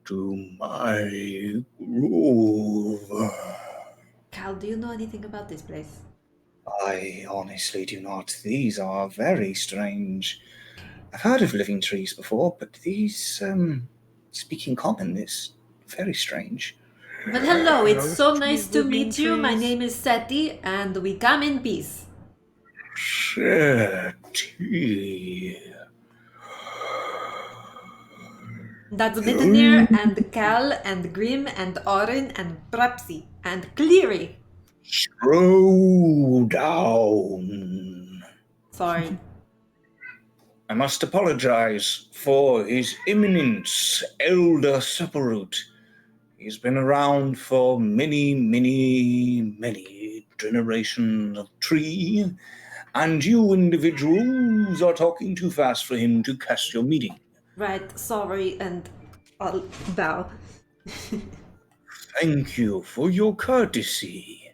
to my grove. Cal, do you know anything about this place? I honestly do not. These are very strange. I've heard of living trees before, but these, speaking common, is very strange. But hello, it's Those so trees nice to living meet you. My trees? name is Seti, and we come in peace. Seti. That's Mittenir and Cal and Grim and Orin and Prapsi and Cleary. Slow down. Sorry. I must apologize for His Eminence, Elder Supperroot. He's been around for many, many, many generations of tree, and you individuals are talking too fast for him to catch your meeting. Right, sorry, and I'll bow. Thank you for your courtesy.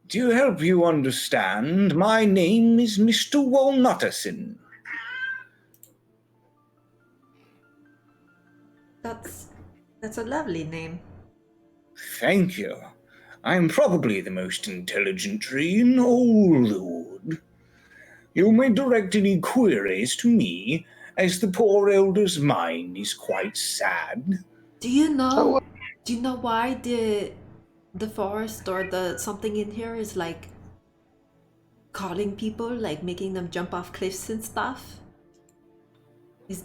To help you understand, my name is Mr. Walnutterson. That's a lovely name. Thank you. I am probably the most intelligent tree in all the wood. You may direct any queries to me, as the poor elder's mind is quite sad. Do you know? Oh, Do you know why the forest or the something in here is like calling people, like making them jump off cliffs and stuff? Do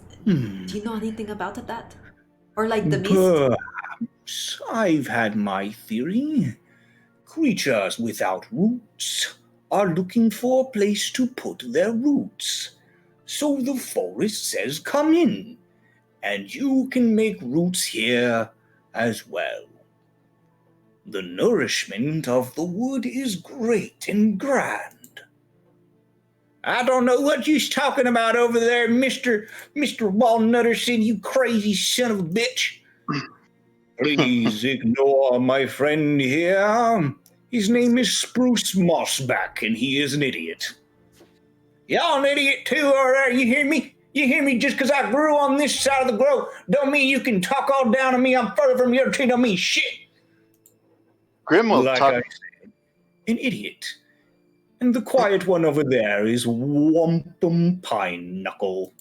you know anything about that? Or like the mist? Perhaps I've had my theory. Creatures without roots are looking for a place to put their roots. So the forest says, come in, and you can make roots here as well. The nourishment of the wood is great and grand. I don't know what you're talking about over there, Mr. Walnutterson, you crazy son of a bitch. Please ignore my friend here. His name is Spruce Mossback, and he is an idiot. Y'all an idiot too, or you hear me? You hear me? Just because I grew on this side of the grove, don't mean you can talk all down on me. I'm further from your tree, don't mean shit. Grim will Like talk. I said, an idiot. And the quiet one over there is Wampum Pine Knuckle.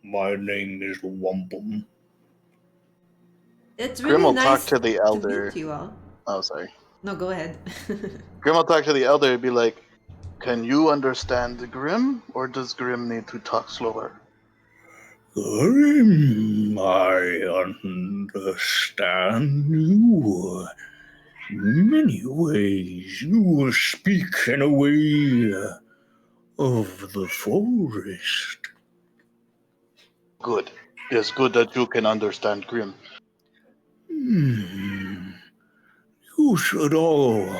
My name is Wampum. It's Grim really will nice talk to the to elder. meet you all. Oh, sorry. No, go ahead. Grim will talk to the elder and be like, can you understand Grim, or does Grim need to talk slower? Grim, I understand you. In many ways, you speak in a way of the forest. Good. It's good that you can understand Grim. You should all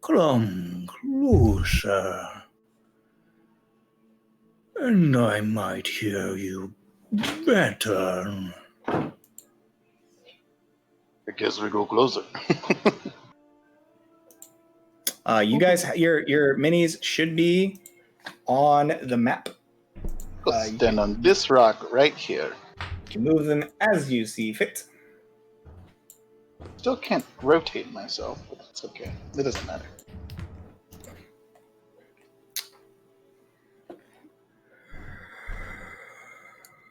come closer, and I might hear you better. I guess we go closer. You guys, your minis should be on the map. Go stand on this rock right here. You can move them as you see fit. Still can't rotate myself, but it's okay. It doesn't matter.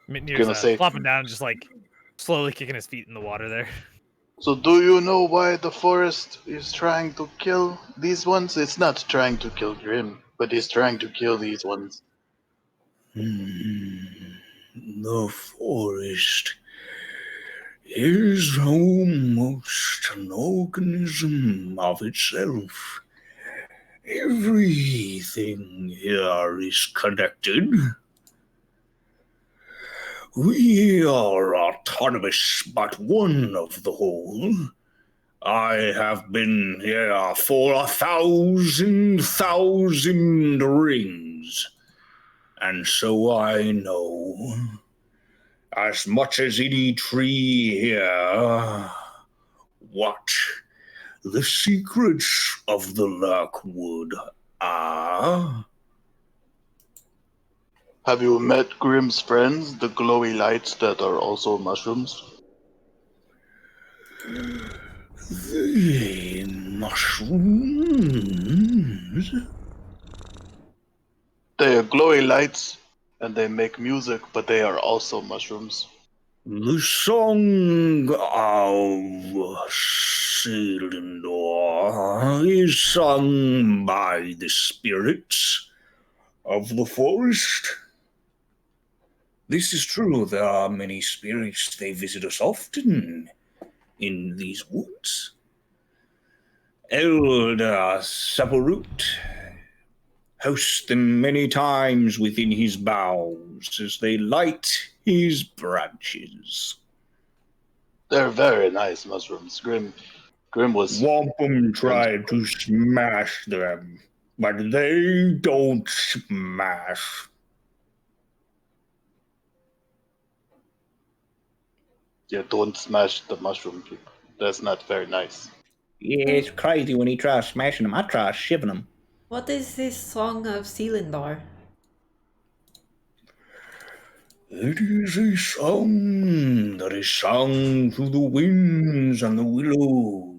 Mitnir's Gonna say- flopping down and just like slowly kicking his feet in the water there. So do you know why the forest is trying to kill these ones? It's not trying to kill Grim, but it's trying to kill these ones. The forest is almost an organism of itself. Everything here is connected. We are autonomous, but one of the whole. I have been here for 1,000 rings, and so I know as much as any tree here what the secrets of the Lurkwood are. Have you met Grim's friends, the glowy lights that are also mushrooms? The mushrooms? They are glowy lights, and they make music, but they are also mushrooms. The song of Selindor is sung by the spirits of the forest. This is true. There are many spirits. They visit us often in these woods. Elder Saporut hosts them many times within his boughs as they light his branches. They're very nice mushrooms. Grim was Wampum tried to smash them, but they don't smash. yeah, don't smash the mushroom people. That's not very nice. Yeah, it's crazy when he tries smashing them. I try shiving them. What is this song of Selindor? It is a song that is sung through the winds and the willows.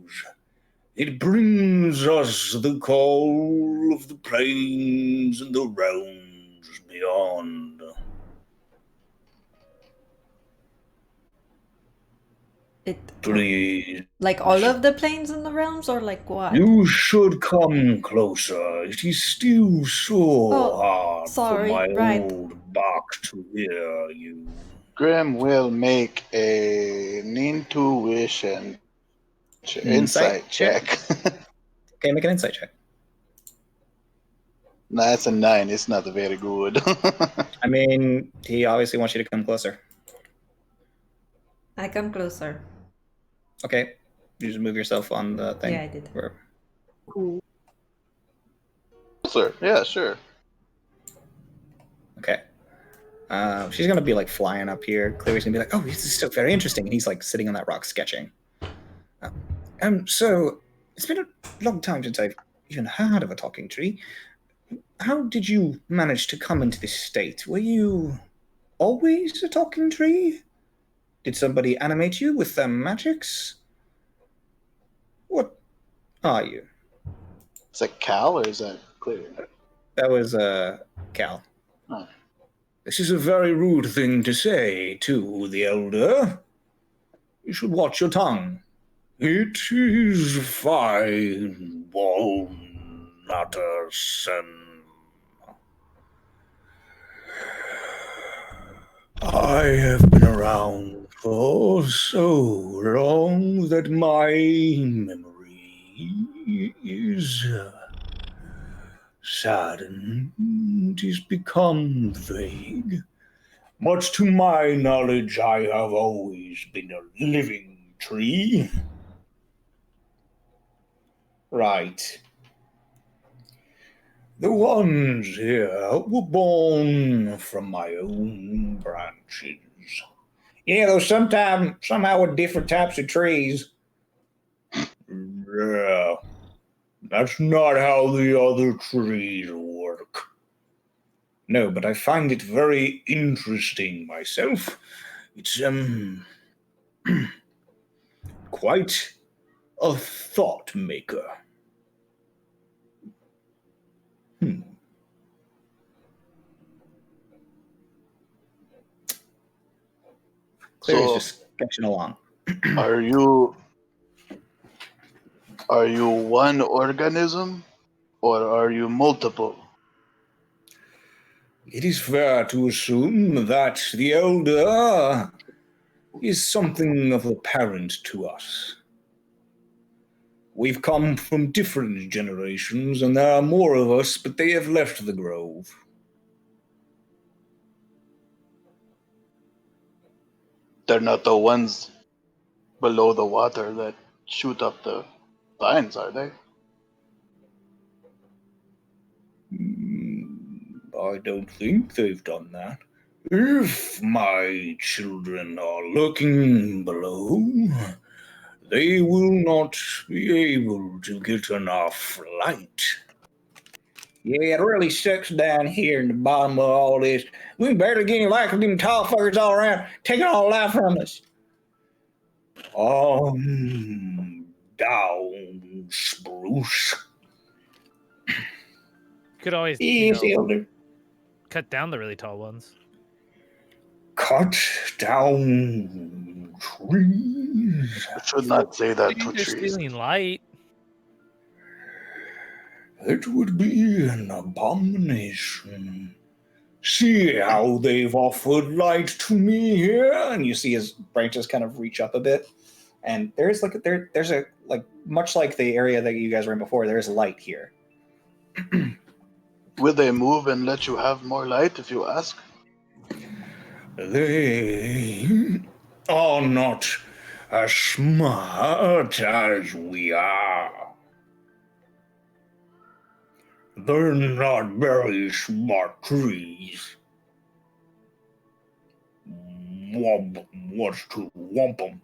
It brings us the call of the plains and the realms beyond. It Please, like all of the planes in the realms, or like what? you should come closer. It is still so Oh, hard sorry, for my right. old bark to hear you. Grim will make an intuition insight check. Okay, make an insight check. Nah, that's a 9. It's not very good. I mean, he obviously wants you to come closer. I come closer. Okay, you just move yourself on the thing. Yeah, I did. Or- Sir, yeah, sure. Okay. She's gonna be like flying up here. Cleary's gonna be like, "Oh, this is so very interesting," and he's like sitting on that rock sketching. So it's been a long time since I've even heard of a talking tree. How did you manage to come into this state? Were you always a talking tree? Did somebody animate you with their magics? What are you? Is that Cal or is that clear? That was Cal. Oh. This is a very rude thing to say to the elder. You should watch your tongue. It is fine, Walnutters. I have been around for so long that my memory is saddened. It has become vague. Much to my knowledge, I have always been a living tree. Right. The ones here were born from my own branches. Yeah, though somehow with different types of trees. Yeah, that's not how the other trees work. No, but I find it very interesting myself. It's, quite a thought maker. There's So, just sketching along. are you one organism, or are you multiple? It is fair to assume that the elder is something of a parent to us. We've come from different generations, and there are more of us, but they have left the grove. They're not the ones below the water that shoot up the vines, are they? I don't think they've done that. If my children are lurking below, they will not be able to get enough light. Yeah, it really sucks down here in the bottom of all this. We can barely get any light from them tall fuckers all around, taking all the light from us. Down, Spruce. Could always Yes, Elder. cut down the really tall ones. Cut down trees. I should not say that to They're trees. stealing light. It would be an abomination. See how they've offered light to me here? And you see his branches kind of reach up a bit. And there's a much like the area that you guys were in before, there's light here. Will they move and let you have more light if you ask? They are not as smart as we are. They're not very smart trees. What's to whomp them?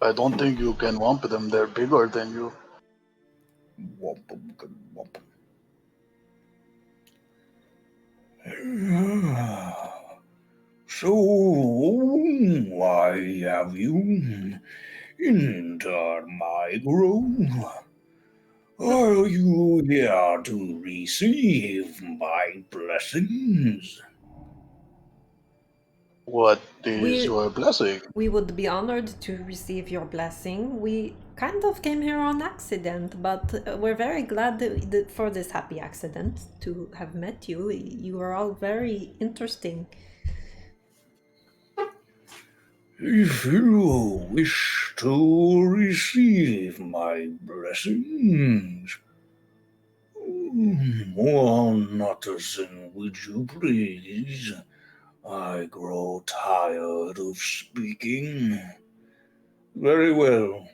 I don't think you can whomp them. They're bigger than you. Whomp them, good whomp them. So, why have you entered my grove? Are you here to receive my blessings? What is your blessing? We would be honored to receive your blessing. We kind of came here on accident, but we're very glad for this happy accident to have met you. You are all very interesting. If you wish to receive my blessings, one artisan, would you please? I grow tired of speaking. Very well.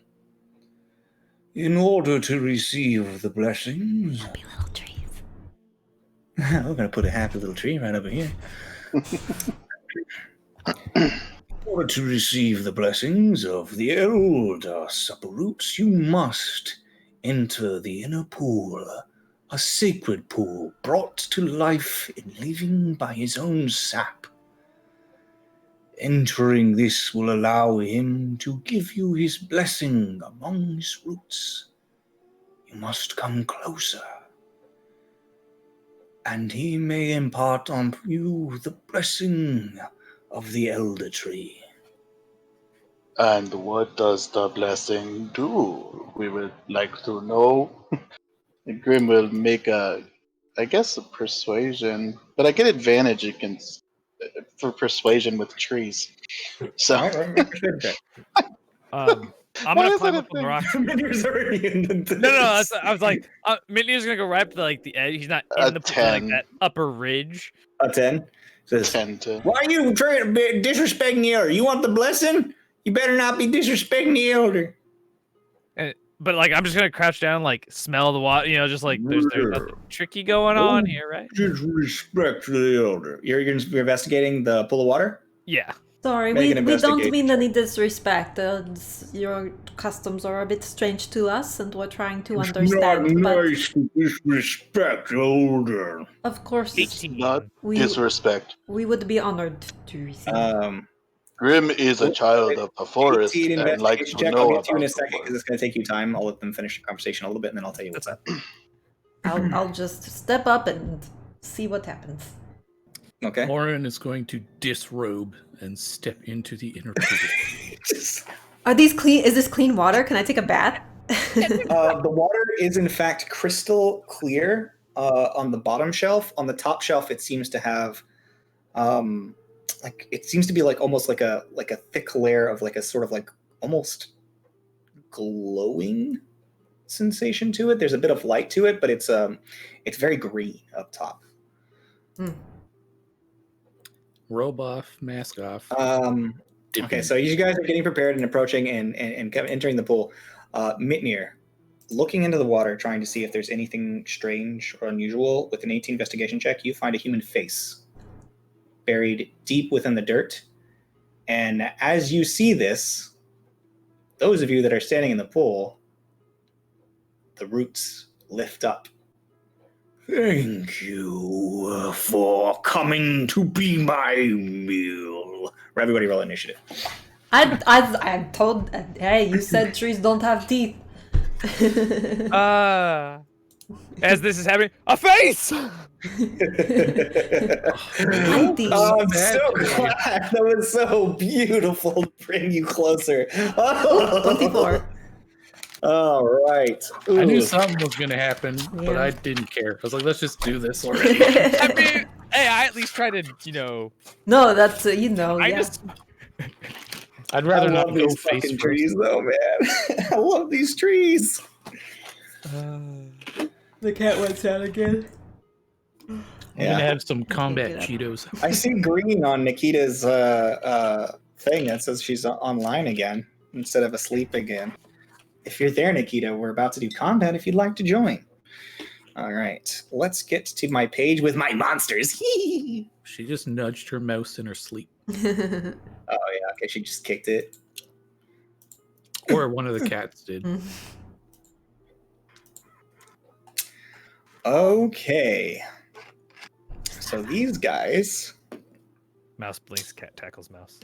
In order to receive the blessings... Happy little trees. We're going to put a happy little tree right over here. In order to receive the blessings of the elder Supperroots, you must enter the inner pool, a sacred pool brought to life in living by his own sap. Entering this will allow him to give you his blessing among his roots. You must come closer, and he may impart on you the blessing of the elder tree. And what does the blessing do? We would like to know. Grim will make a persuasion, but I get advantage for persuasion with trees. So All right, persuade check. I'm Why gonna is climb that up a on the thing? rock. Minier's already in the No. I was like, Minier's gonna go right up to like the edge. He's not A in the pool, like 10. that upper ridge. A 10. Says, 10 to. why are you trying to disrespecting the elder? You want the blessing? You better not be disrespecting the elder. But like, I'm just gonna crouch down, like smell the water. You know, just like there's nothing tricky going on here, right? Disrespect to the elder. You're investigating the pool of water? Yeah. Sorry, Make we an don't investigation mean check. any disrespect. Your customs are a bit strange to us, and we're trying to It's understand. not But nice to disrespect the elder. of course, 18. Not we disrespect. would be honored to receive. Grim is a child of the forest 18 and likes investigation to check. know I'll about get to you in a the second because forest. it's going to take you time. I'll let them finish the conversation a little bit, and then I'll tell you what's up. I'll just step up and see what happens. Okay. Lauren is going to disrobe and step into the inner pool. Are these clean? Is this clean water? Can I take a bath? The water is in fact crystal clear on the bottom shelf. On the top shelf, it seems to have, it seems to be like almost like a thick layer of like a sort of like almost glowing sensation to it. There's a bit of light to it, but it's very green up top. Robe off, mask off. Okay, so you guys are getting prepared and approaching and entering the pool. Mitnir, looking into the water, trying to see if there's anything strange or unusual. With an 18 investigation check, you find a human face buried deep within the dirt. And as you see this, those of you that are standing in the pool, the roots lift up. Thank you for coming to be my meal. Everybody roll initiative. I told. Hey, you said trees don't have teeth. As this is happening, a face! I'm so glad. That was so beautiful to bring you closer. 24. All right. I knew Ooh. something was going to happen, but Yeah. I didn't care. I was like, let's just do this already. I mean, hey, I at least try to, No, that's I yeah. just I'd rather I not love go these face fucking first. trees, though, man. I love these trees. The cat went sad again. I'm Yeah. going to have some get combat up. Cheetos. I see green on Nikita's thing that says she's online again instead of asleep again. If you're there, Nikita, we're about to do combat if you'd like to join. All right, let's get to my page with my monsters. Oh, She just nudged her mouse in her sleep. yeah, okay, she just kicked it. Or one of the cats did. Okay. So these guys... mouse blinks, cat tackles mouse.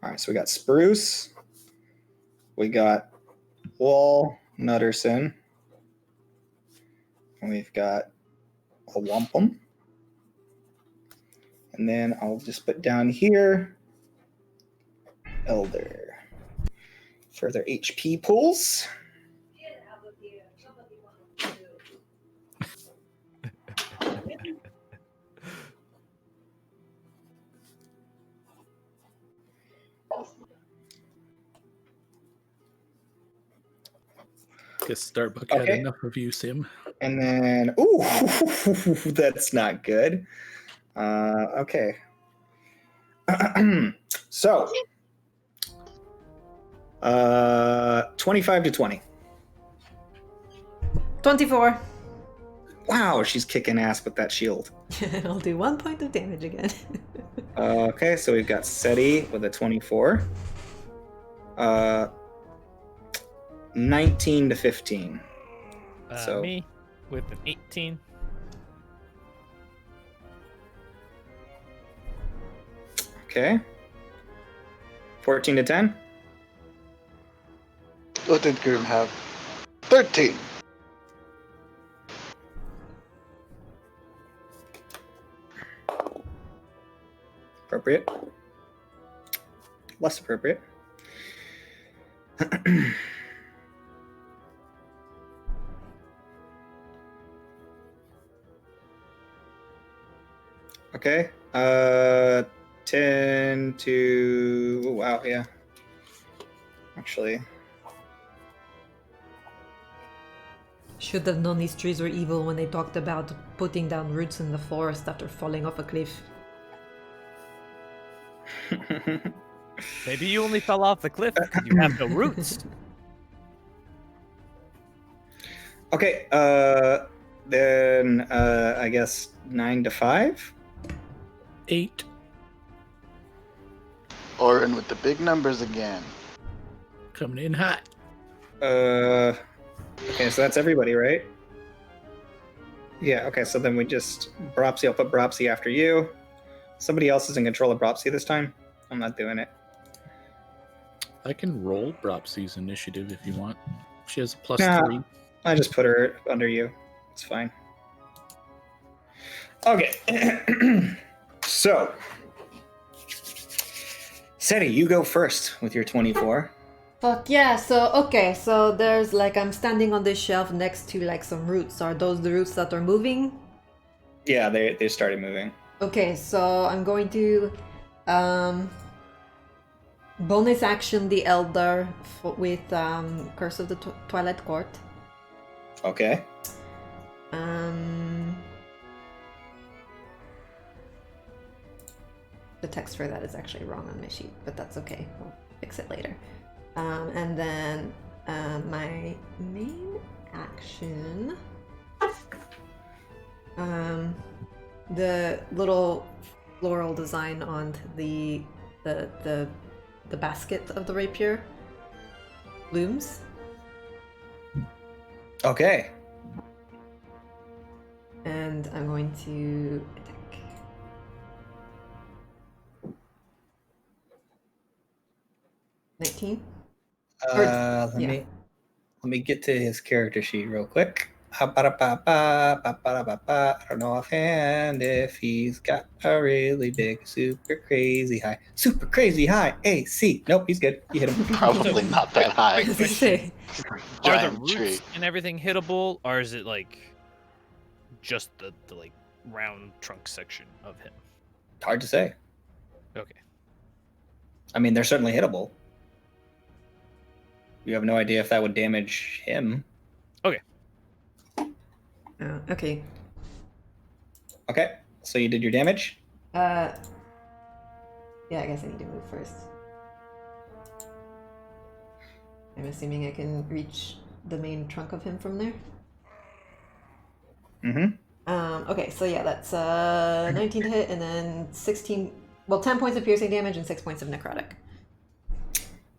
All right, so we got Spruce. We got Wall Nutterson. And we've got a Wampum. And then I'll just put down here Elder for their HP pools. Guess Starbuck had Okay. enough of you, Sim. And then, ooh, that's not good. Okay. So, 25 to 20. 24. Wow, she's kicking ass with that shield. I'll do 1 point of damage again. Okay, so we've got Seti with a 24. 19 to 15. So- Me with an 18. Okay. 14 to 10. What did Grim have? 13. Appropriate. Less appropriate. Okay. 10 to... Wow, yeah. Actually, Should have known these trees were evil when they talked about putting down roots in the forest after falling off a cliff. Maybe you only fell off the cliff because you have no roots. Okay, then I guess 9 to 5. 8. Orin with the big numbers again. Coming in hot. Okay, so that's everybody, right? Yeah, okay, so then we just... Bropsy, I'll put Bropsy after you. Somebody else is in control of Bropsy this time? I'm not doing it. I can roll Bropsy's initiative if you want. She has a plus Nah. 3. I just put her under you. It's fine. Okay. So, Seti, you go first with your 24. Fuck yeah, so there's like, I'm standing on this shelf next to like some roots. Are those the roots that are moving? Yeah, they started moving. Okay, so I'm going to bonus action the Elder with Curse of the Twilight Court. Okay. The text for that is actually wrong on my sheet, but that's okay. We'll fix it later. And then my main action, the little floral design on the basket of the rapier blooms. Okay. And I'm going to attack. $19. Let me get to his character sheet real quick. I don't know offhand if he's got a really big, super crazy high AC. Nope, he's good. You hit him. Probably not that high. What does it say? Are the Giant roots tree. and everything hittable, or is it like just the like round trunk section of him? Hard to say. Okay. I mean, they're certainly hittable. You have no idea if that would damage him. Okay. Okay, so you did your damage. Yeah, I guess I need to move first. I'm assuming I can reach the main trunk of him from there. Mm-hmm. Okay, so yeah, that's 19 to hit, and then 10 points of piercing damage and 6 points of necrotic.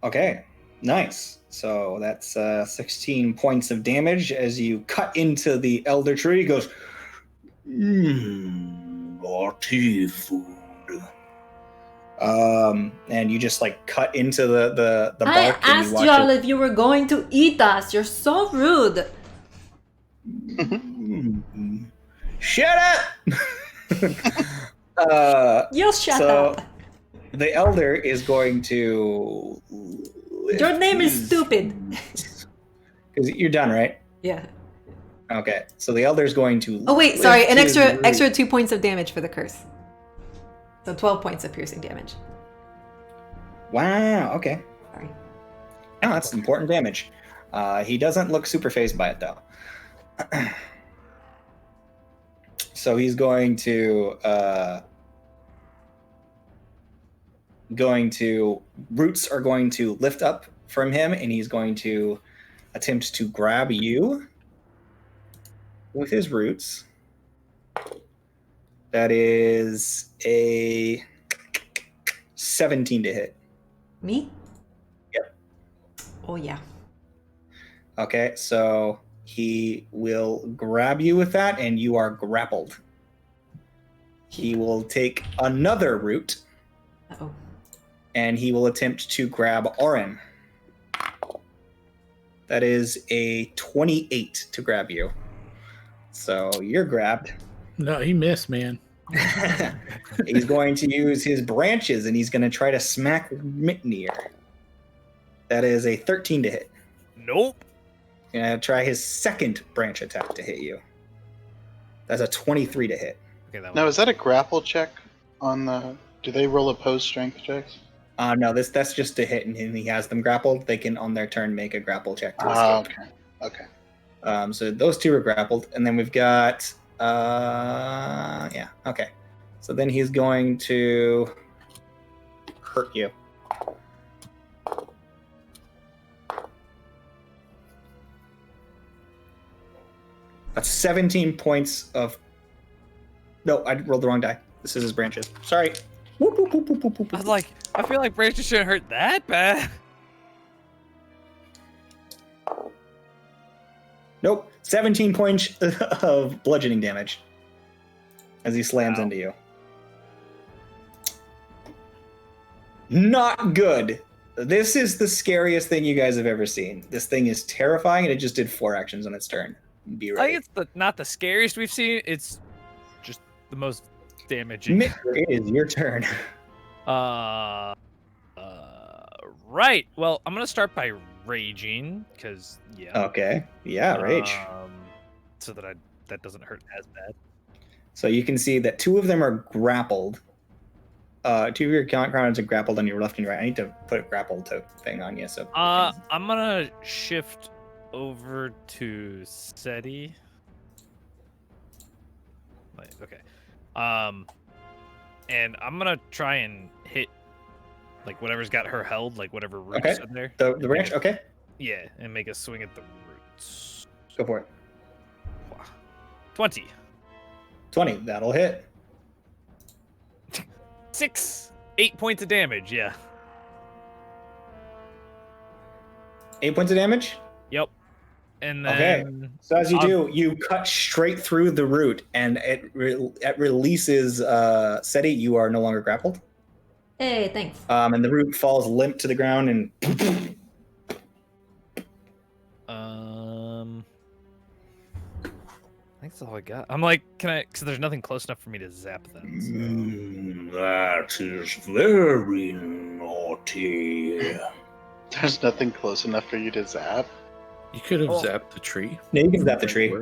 Okay, nice. So that's 16 points of damage as you cut into the elder tree. He goes, hearty food. And you just like cut into the bark. I and asked you watch y'all it. if you were going to eat us. You're so rude. Shut up! You shut so up. the elder is going to. Your name is stupid. Because you're done, right? Yeah. Okay, so the elder is going to. Oh wait, sorry, lift an his root. extra 2 points of damage for the curse. So 12 points of piercing damage. Wow. Okay. Sorry. Oh, that's important damage. He doesn't look super phased by it though. So he's going to roots are going to lift up from him, and he's going to attempt to grab you with his roots. That is a 17 to hit. Me? Yep. Oh yeah. Okay, so he will grab you with that, and you are grappled. He will take another root, Uh-oh. and he will attempt to grab Orin. That is a 28 to grab you. So you're grabbed. No, he missed, man. He's going to use his branches, and he's going to try to smack Mitnir. That is a 13 to hit. Nope. He's going to try his second branch attack to hit you. That's a 23 to hit. Okay, that Now, one. is that a grapple check on the... Do they roll opposed strength checks? No, that's just a hit, and he has them grappled. They can, on their turn, make a grapple check to escape. Okay. So those two are grappled, and then we've got... yeah, okay. So then he's going to hurt you. That's 17 points of... No, I rolled the wrong die. This is his branches. Sorry. Whoop, whoop, whoop, whoop, whoop, whoop, I was like, I feel like branches shouldn't hurt that bad. Nope. 17 points of bludgeoning damage as he slams into you. Not good. This is the scariest thing you guys have ever seen. This thing is terrifying, and it just did 4 actions on its turn. Be I ready. think it's not the scariest we've seen. It's just the most damaging. Mister, it is your turn. Right. Well, I'm gonna start by raging because Okay. Yeah, rage. So that doesn't hurt as bad. So you can see that 2 of them are grappled. 2 of your crowns are grappled on your left and right. I need to put a grapple thing on you. So I'm gonna shift over to SETI. Wait, okay. And I'm gonna try and hit like whatever's got her held, like whatever roots in there. The branch. Okay, Yeah, and make a swing at the roots. go for it. 20. 20. That'll hit. 8 points of damage. Yeah. 8 points of damage. Yep. And then Okay. So as you do, you cut straight through the root, and it releases SETI. You are no longer grappled. Hey, thanks. And the root falls limp to the ground, and I think that's all I got. I'm like, can I? Because there's nothing close enough for me to zap them. That is very naughty. There's nothing close enough for you to zap. You could have Oh. zapped the tree. yeah, you can zap the tree.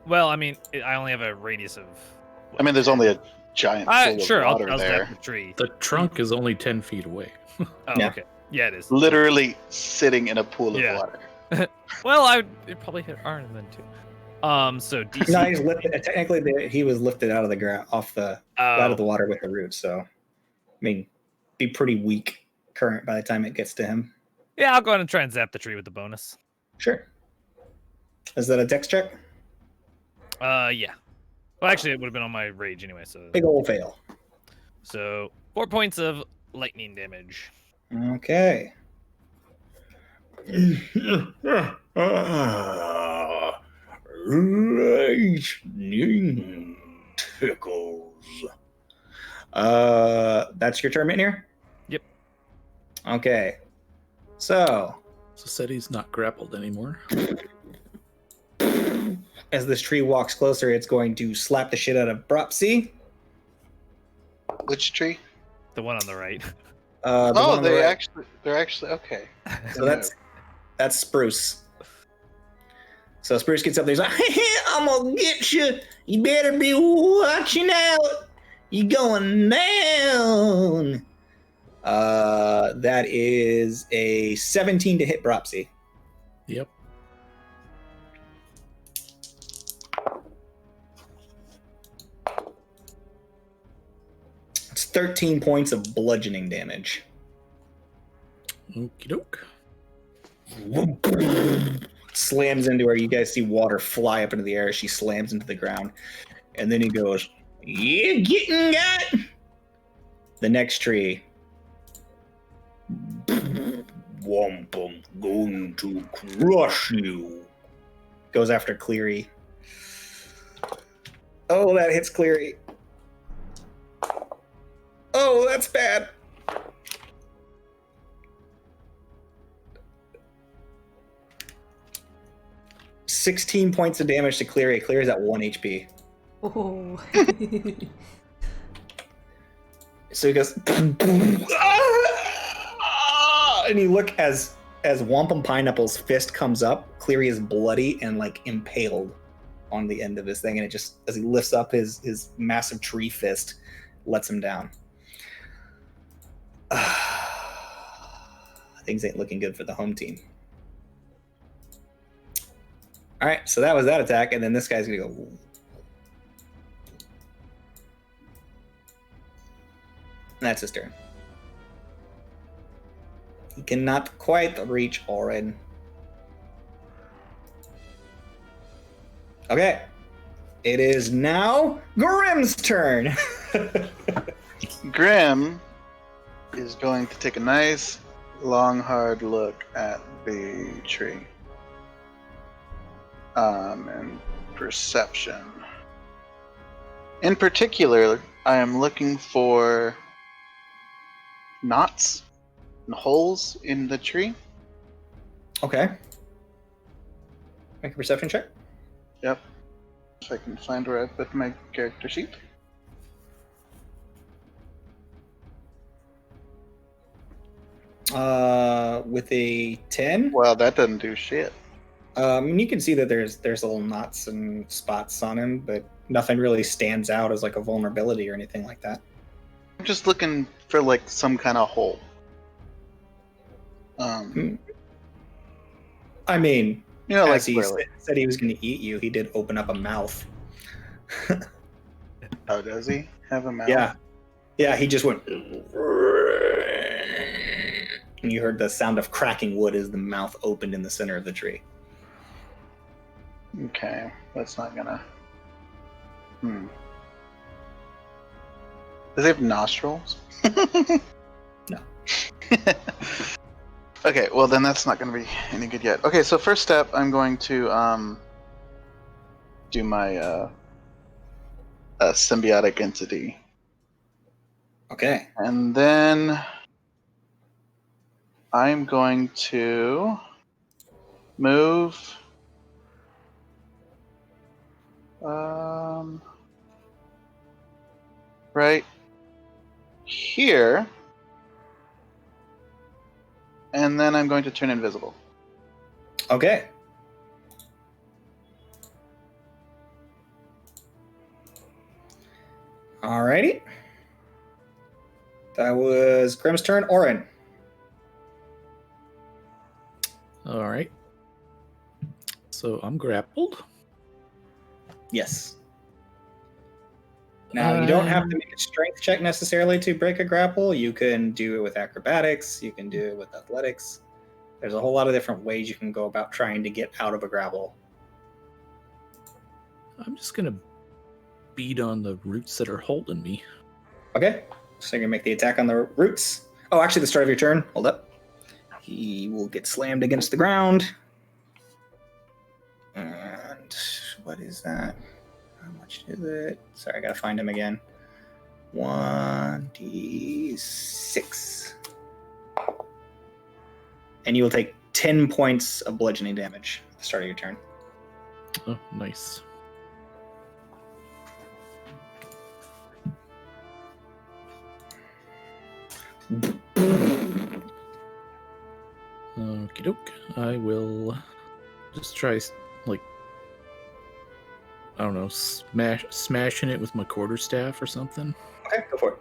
Well, I mean, I only have a radius of. I mean, there's only a giant pool Sure, of water I'll there. zap the tree. The trunk is only 10 feet away. Oh, Yeah. okay. Yeah, it is. Literally sitting in a pool Yeah. of water. Well, it probably hit Arn then too. So DC. No, he's lifted. Technically, he was lifted out of the ground, out of the water with the root. So, I mean, be pretty weak current by the time it gets to him. Yeah, I'll go ahead and try and zap the tree with the bonus. Sure. Is that a dex check? Yeah. Well, actually, it would have been on my rage anyway. So Big old fail. 4 points of lightning damage. Okay. Lightning tickles. That's your turn in here? Yep. Okay. So, So SETI's not grappled anymore. as this tree walks closer, it's going to slap the shit out of Bropsy. Which tree? The one on the right. The one Oh, on the right. they're actually okay. So that's Spruce. So Spruce gets up there. He's like, "I'm gonna get you. You better be watching out. You going down." That is a 17 to hit Bropsy. Yep. It's 13 points of bludgeoning damage. Okie doke. Slams into her. You guys see water fly up into the air as she slams into the ground. And then he goes, "You getting got?" The next tree. Womp, I'm going to crush you. Goes after Cleary. Oh, that hits Cleary. Oh, that's bad. $16 points of damage to Cleary. Cleary's at 1 HP. Oh. So he goes, and you look as Wampum Pineapple's fist comes up, Cleary is bloody and like impaled on the end of his thing, and it just, as he lifts up his massive tree fist, lets him down. Things ain't looking good for the home team. All right, so that was that attack, and then this guy's gonna go. That's his turn. He cannot quite reach Orin. Okay. It is now Grimm's turn. Grim is going to take a nice, long, hard look at the tree. And perception. In particular, I am looking for knots holes in the tree. Okay. Make a perception check. Yep. If I can find where I put my character sheet. With a 10. Well, that doesn't do shit. You can see that there's little knots and spots on him, but nothing really stands out as like a vulnerability or anything like that. I'm just looking for like some kind of hole. I mean, You know, like as he really. said he was going to eat you, he did open up a mouth. Oh, does he have a mouth? Yeah. Yeah, he just went. And you heard the sound of cracking wood as the mouth opened in the center of the tree. Okay, that's not gonna. Does he have nostrils? No. Okay, well then that's not gonna be any good yet. Okay, so first step, I'm going to do my symbiotic entity, Okay. and then I'm going to move. Right here, and then I'm going to turn invisible. Okay. Alrighty. That was Grim's turn. Orin. All right. So I'm grappled. Yes. Now, you don't have to make a strength check necessarily to break a grapple. You can do it with acrobatics. You can do it with athletics. There's a whole lot of different ways you can go about trying to get out of a grapple. I'm just gonna beat on the roots that are holding me. Okay. So you're going to make the attack on the roots. Oh, actually, the start of your turn. Hold up. He will get slammed against the ground. And what is that? How much is it? Sorry, I gotta find him again. 1d6. And you will take 10 points of bludgeoning damage at the start of your turn. Oh, nice. Okie doke. I will just try, like, I don't know, smashing it with my quarterstaff or something. Okay, go for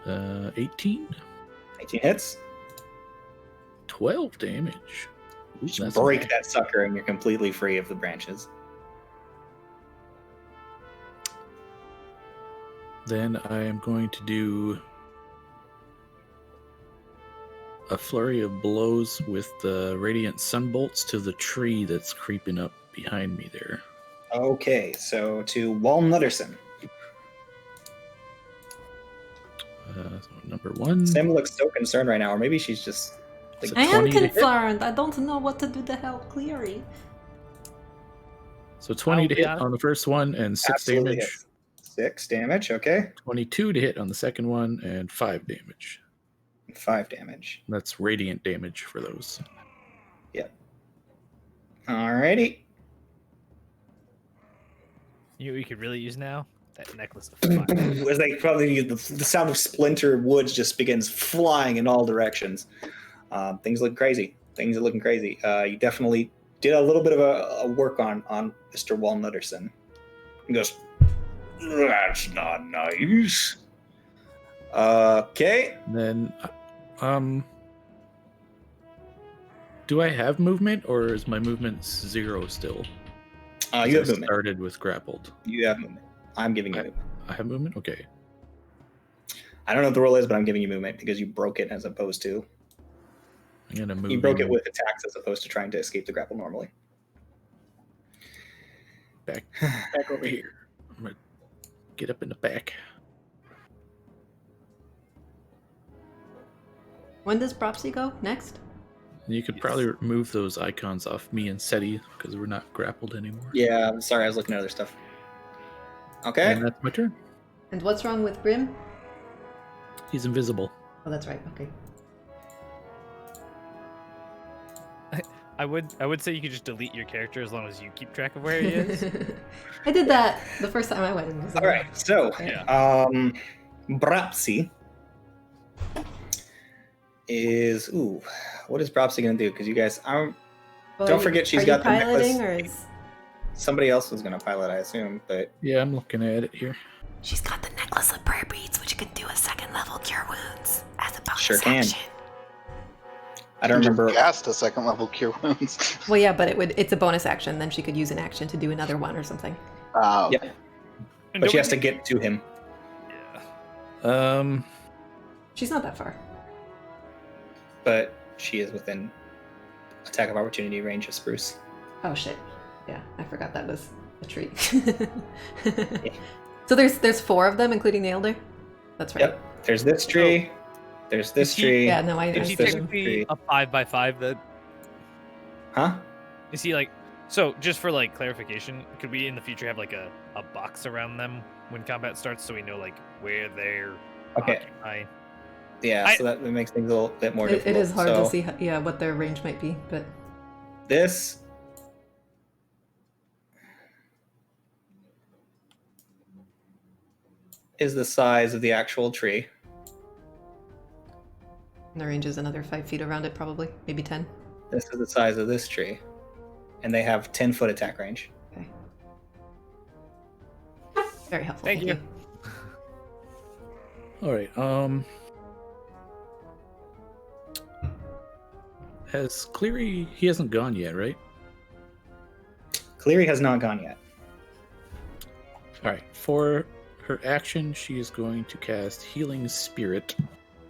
it. 18. 18 hits. 12 damage. Ooh, Just that's break nice. that sucker and you're completely free of the branches. Then I am going to do a flurry of blows with the radiant sunbolts to the tree that's creeping up behind me there. Okay, so to Walnutterson. So number 1. Sim looks so concerned right now, or maybe she's just... It's a I am 20 to hit. concerned. I don't know what to do to help Cleary. So 20 to I'll be hit honest. on the first one and 6 absolutely damage. hits. 6 damage, okay. 22 to hit on the second one and 5 damage. 5 damage. That's radiant damage for those. Alrighty. You know what we could really use now? That necklace of fire. As they probably the sound of splintered woods just begins flying in all directions. Things look crazy. Things are looking crazy. You definitely did a little bit of a work on Mr. Walnutterson. He goes, "That's not nice." Okay. Then, do I have movement or is my movement 0 still? You I have movement. started with grappled. You have movement. I'm giving you movement. I have movement? Okay. I don't know what the rule is, but I'm giving you movement because you broke it as opposed to... I'm going to move. You broke it in with attacks as opposed to trying to escape the grapple normally. back over here. I'm going to get up in the back. When does Propsy go next? You could probably remove those icons off me and Seti because we're not grappled anymore. Yeah, I'm sorry, I was looking at other stuff. Okay. And that's my turn. And what's wrong with Brim? He's invisible. Oh, that's right. Okay. I would say you could just delete your character as long as you keep track of where he is. I did that the first time I went invisible. All right, so Yeah. Brapsy is what is Brapsy gonna do? Because you guys, Well, don't forget she's are got you the necklace. piloting, or is Somebody else was gonna pilot, I assume, but Yeah, I'm looking at it here. She's got the necklace of prayer beads, which can do a second level cure wounds as a bonus Sure can. action. I don't remember. Cast a second level cure wounds. well, yeah, but it's a bonus action. Then she could use an action to do another one or something. Yeah, And but she don't has to get to him. Yeah. She's not that far. But she is within attack of opportunity range of Spruce. Oh shit. Yeah, I forgot that was a treat. So there's 4 of them, including the elder. That's right. Yep. There's this tree. There's this tree. Yeah, no, I Is he there's technically a 5x5 then? Huh? Is he like? So just for like clarification, could we in the future have like a box around them when combat starts, so we know like where they're Okay. occupying? Yeah, so that makes things a little bit more difficult. It is hard So to see, what their range might be, but this is the size of the actual tree. their range is another 5 feet around it, probably, maybe 10. This is the size of this tree. And they have 10-foot attack range. Okay. Very helpful. Thank you. All right. Has Cleary? He hasn't gone yet, right? Cleary has not gone yet. All right. For her action, she is going to cast Healing Spirit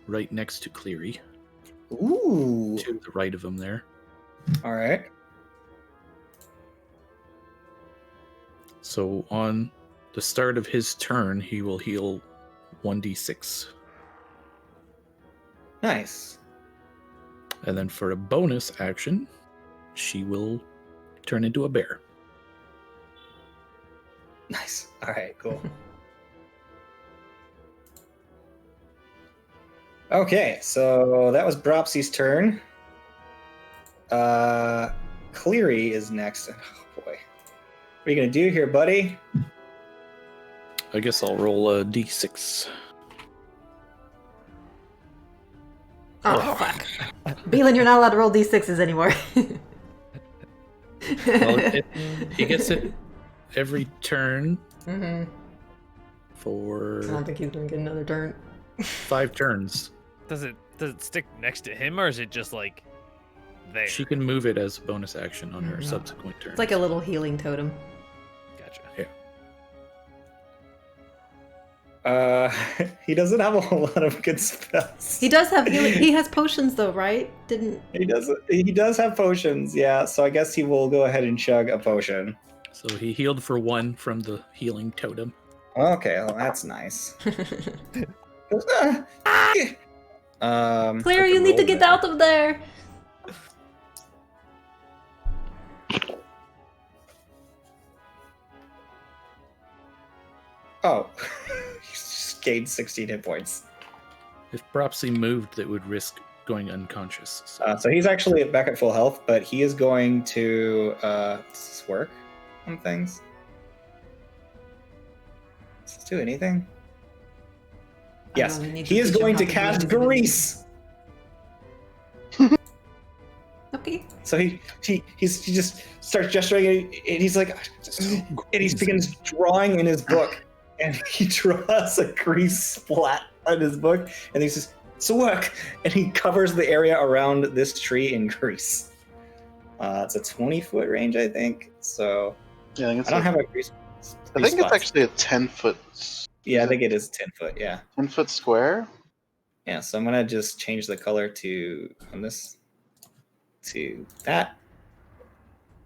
right next to Cleary, Ooh. to the right of him there. All right. So on the start of his turn, he will heal 1d6. Nice. And then for a bonus action, she will turn into a bear. Nice. All right, cool. Okay, so that was Bropsy's turn. Cleary is next. Oh boy. What are you gonna do here, buddy? I guess I'll roll a d6. Oh, fuck. Beelan, you're not allowed to roll d6s anymore. Well, he gets it every turn Mm-hmm. for I don't think he's gonna get another turn. 5 turns. Does it stick next to him, or is it just like there? She can move it as a bonus action on her Mhm. subsequent turn. It's like a little healing totem. Gotcha. He doesn't have a whole lot of good spells. He does have healing. He has potions, though, right? Didn't? He does have potions, yeah. So I guess he will go ahead and chug a potion. So he healed for 1 from the healing totem. Okay, well that's nice. Claire, you need to get out of there. Oh, he just gained 16 hit points. If Propsy moved, that would risk going unconscious. So he's actually back at full health, but he is going to does this work on things? Does this do anything? Yes, we need he to is teach him going how to to cast do grease. Okay. So he just starts gesturing, and he's like, and he begins drawing in his book, and he draws a grease splat on his book, and he says, "It's a work," and he covers the area around this tree in grease. It's a 20-foot range, I think. So Yeah, I think I don't have a grease. I think it's spot. actually a 10-foot. Yeah, I think it is 10 foot. Yeah, 10-foot square. yeah. So I'm gonna just change the color to on this to that,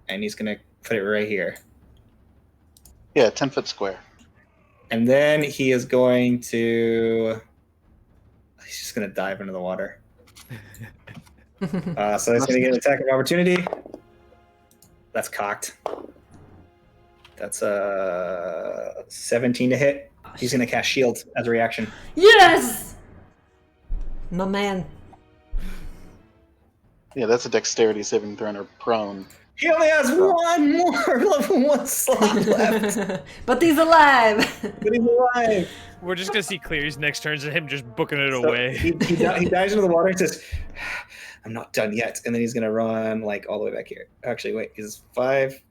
and he's gonna put it right here. Yeah, 10-foot square. And then he is going to. He's just going to dive into the water. So he's going to get an attack of opportunity. That's cocked. That's a 17 to hit. He's gonna cast shield as a reaction. Yes! My man. Yeah, that's a dexterity saving throw or prone. He only has one more level 1 slot left. But he's alive! But he's alive. We're just gonna see Cleary's next turns and him just booking it So away. he dives into the water and says, I'm not done yet. And then he's going to run like all the way back here. Actually, wait, he's 5,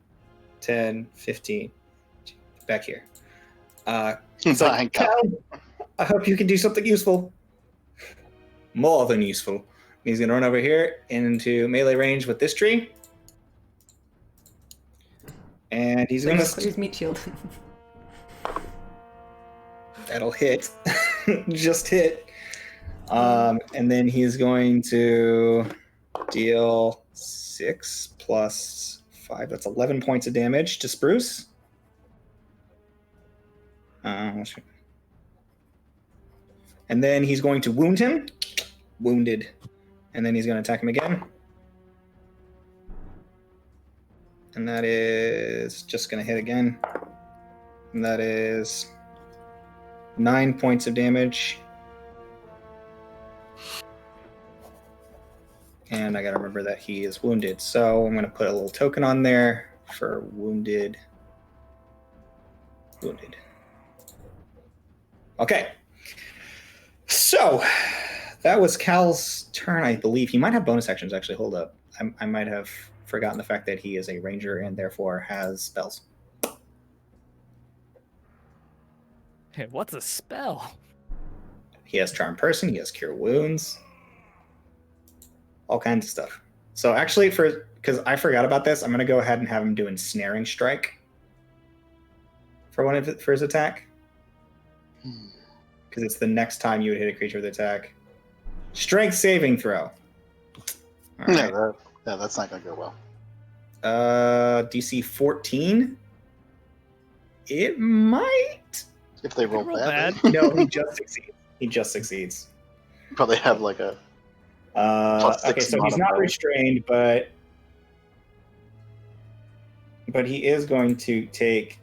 10, 15. Back here. It's like, Cal, I hope you can do something useful. More than useful. And he's going to run over here into melee range with this tree. And he's going to... Use meat shield. That'll hit. Just hit. And then he's going to deal 6 plus 5. That's 11 points of damage to Spruce. And then he's going to wound him. Wounded. And then he's going to attack him again. And that is just going to hit again. And that is 9 points of damage. And I gotta remember that he is wounded. So I'm gonna put a little token on there for wounded. Wounded. Okay. So that was Cal's turn, I believe. He might have bonus actions, actually. Hold up. I might have forgotten the fact that he is a ranger and therefore has spells. Hey, what's a spell? He has Charm Person, he has Cure Wounds, all kinds of stuff. So actually, because I forgot about this, I'm going to go ahead and have him do Ensnaring Strike for his attack. Because it's the next time you would hit a creature with attack. Strength saving throw. All right. Yeah, that's not going to go well. DC 14. It might. If they roll roll bad. No, he just succeeds. He just succeeds. Probably have like a... Okay, so he's not restrained, but he is going to take...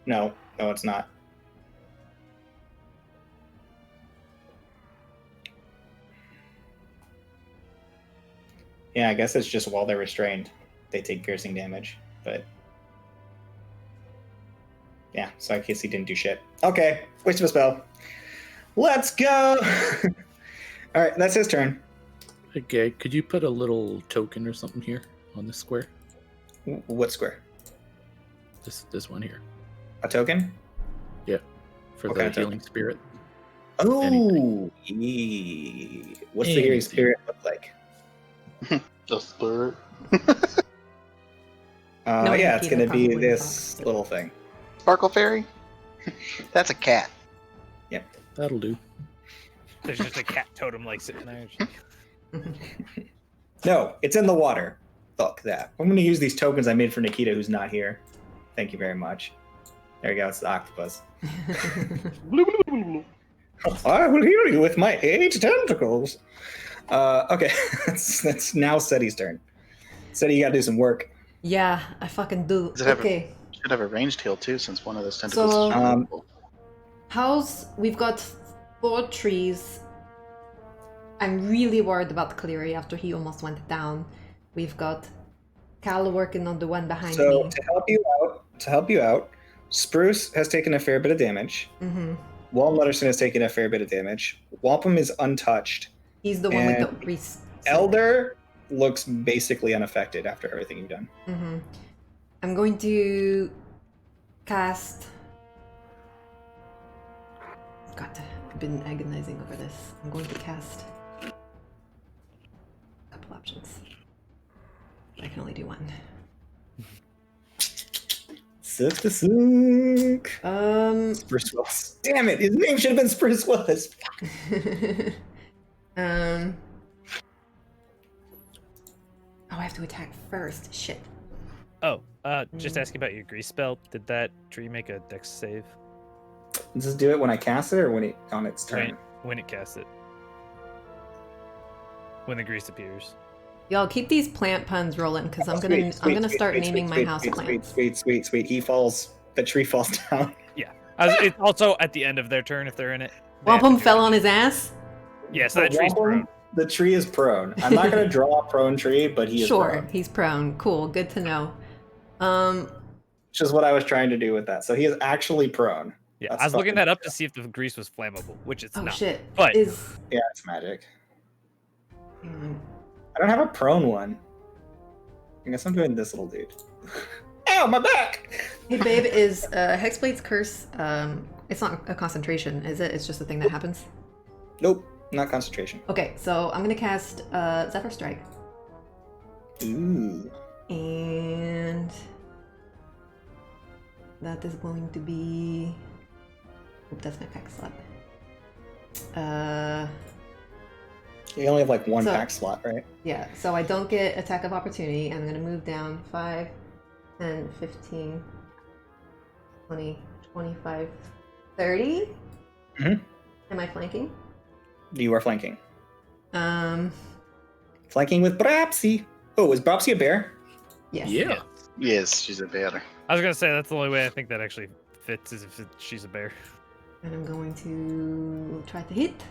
No, it's not. Yeah, I guess it's just while they're restrained, they take piercing damage, but... Yeah, so I guess he didn't do shit. Okay, waste of a spell. Let's go! Alright, that's his turn. Okay, could you put a little token or something here on this square? What square? This one here. A token? Yeah, for What the kind of token? healing spirit. Oh! Anything. What's the healing Anything. spirit look like? The spirit. No, Yeah, it's Nikita going to be probably this thought. little thing. Sparkle Fairy? That's a cat. That'll do. There's just a cat totem like sitting there. No, it's in the water. Fuck that. I'm going to use these tokens I made for Nikita, who's not here. Thank you very much. There you go. It's the octopus. I will heal you with my 8 tentacles. Okay, that's now Seti's turn. Seti, you got to do some work. Yeah, I fucking do. Does it have Okay. Should have a ranged heal too, since one of those tentacles So- is removable. We've got 4 trees. I'm really worried about Cleary after he almost went down. We've got Cal working on the one behind So me. to help you out, Spruce has taken a fair bit of damage. Mm-hmm. Walnutterson has taken a fair bit of damage. Wampum is untouched. He's the one with And the priest. Elder looks basically unaffected after everything you've done. Mm-hmm. I'm going to cast. God, I've been agonizing over this. I'm going to cast a couple options. I can only do one. Sucks to suck. Spruce Willis. Damn it! His name should have been Spruce Willis. Oh, I have to attack first. Shit. Oh, just asking about your grease spell. Did that tree make a dex save Does this do it when I cast it or when it on its turn? when it casts it? When the grease appears. Y'all keep these plant puns rolling, because I'm gonna start naming my house plants. Sweet. He falls. The tree falls down. Yeah. It's also at the end of their turn if they're in it. They have to Wampum do fell it. on his ass. Yeah, so that tree's prone. The tree is prone. I'm not going to draw a prone tree, but he is Sure, prone. he's prone. Cool, good to know. Which is what I was trying to do with that. So he is actually prone. Yeah, That's I was looking fucking that up cool. to see if the grease was flammable, which it's Oh not. shit. But Yeah, it's magic. Hang on. I don't have a prone one. I guess I'm doing this little dude. Ow, my back! Hey babe, is Hexblade's curse? It's not a concentration, is it? It's just a thing that happens. Nope, not concentration. Okay, so I'm gonna cast Zephyr Strike, Ooh. and that is going to be. Oop, that's my pack slot. You only have like one So- pack slot, right? Yeah, so I don't get attack of opportunity. I'm gonna move down 5, 10, 15, 20, 25, 30. Mhm. Am I flanking? You are flanking. Um, Flanking with Brapsy. Oh, is Brapsy a bear? yes. Yeah. Yes, she's a bear. I was gonna say that's the only way I think that actually fits is if she's a bear. And I'm going to try to hit.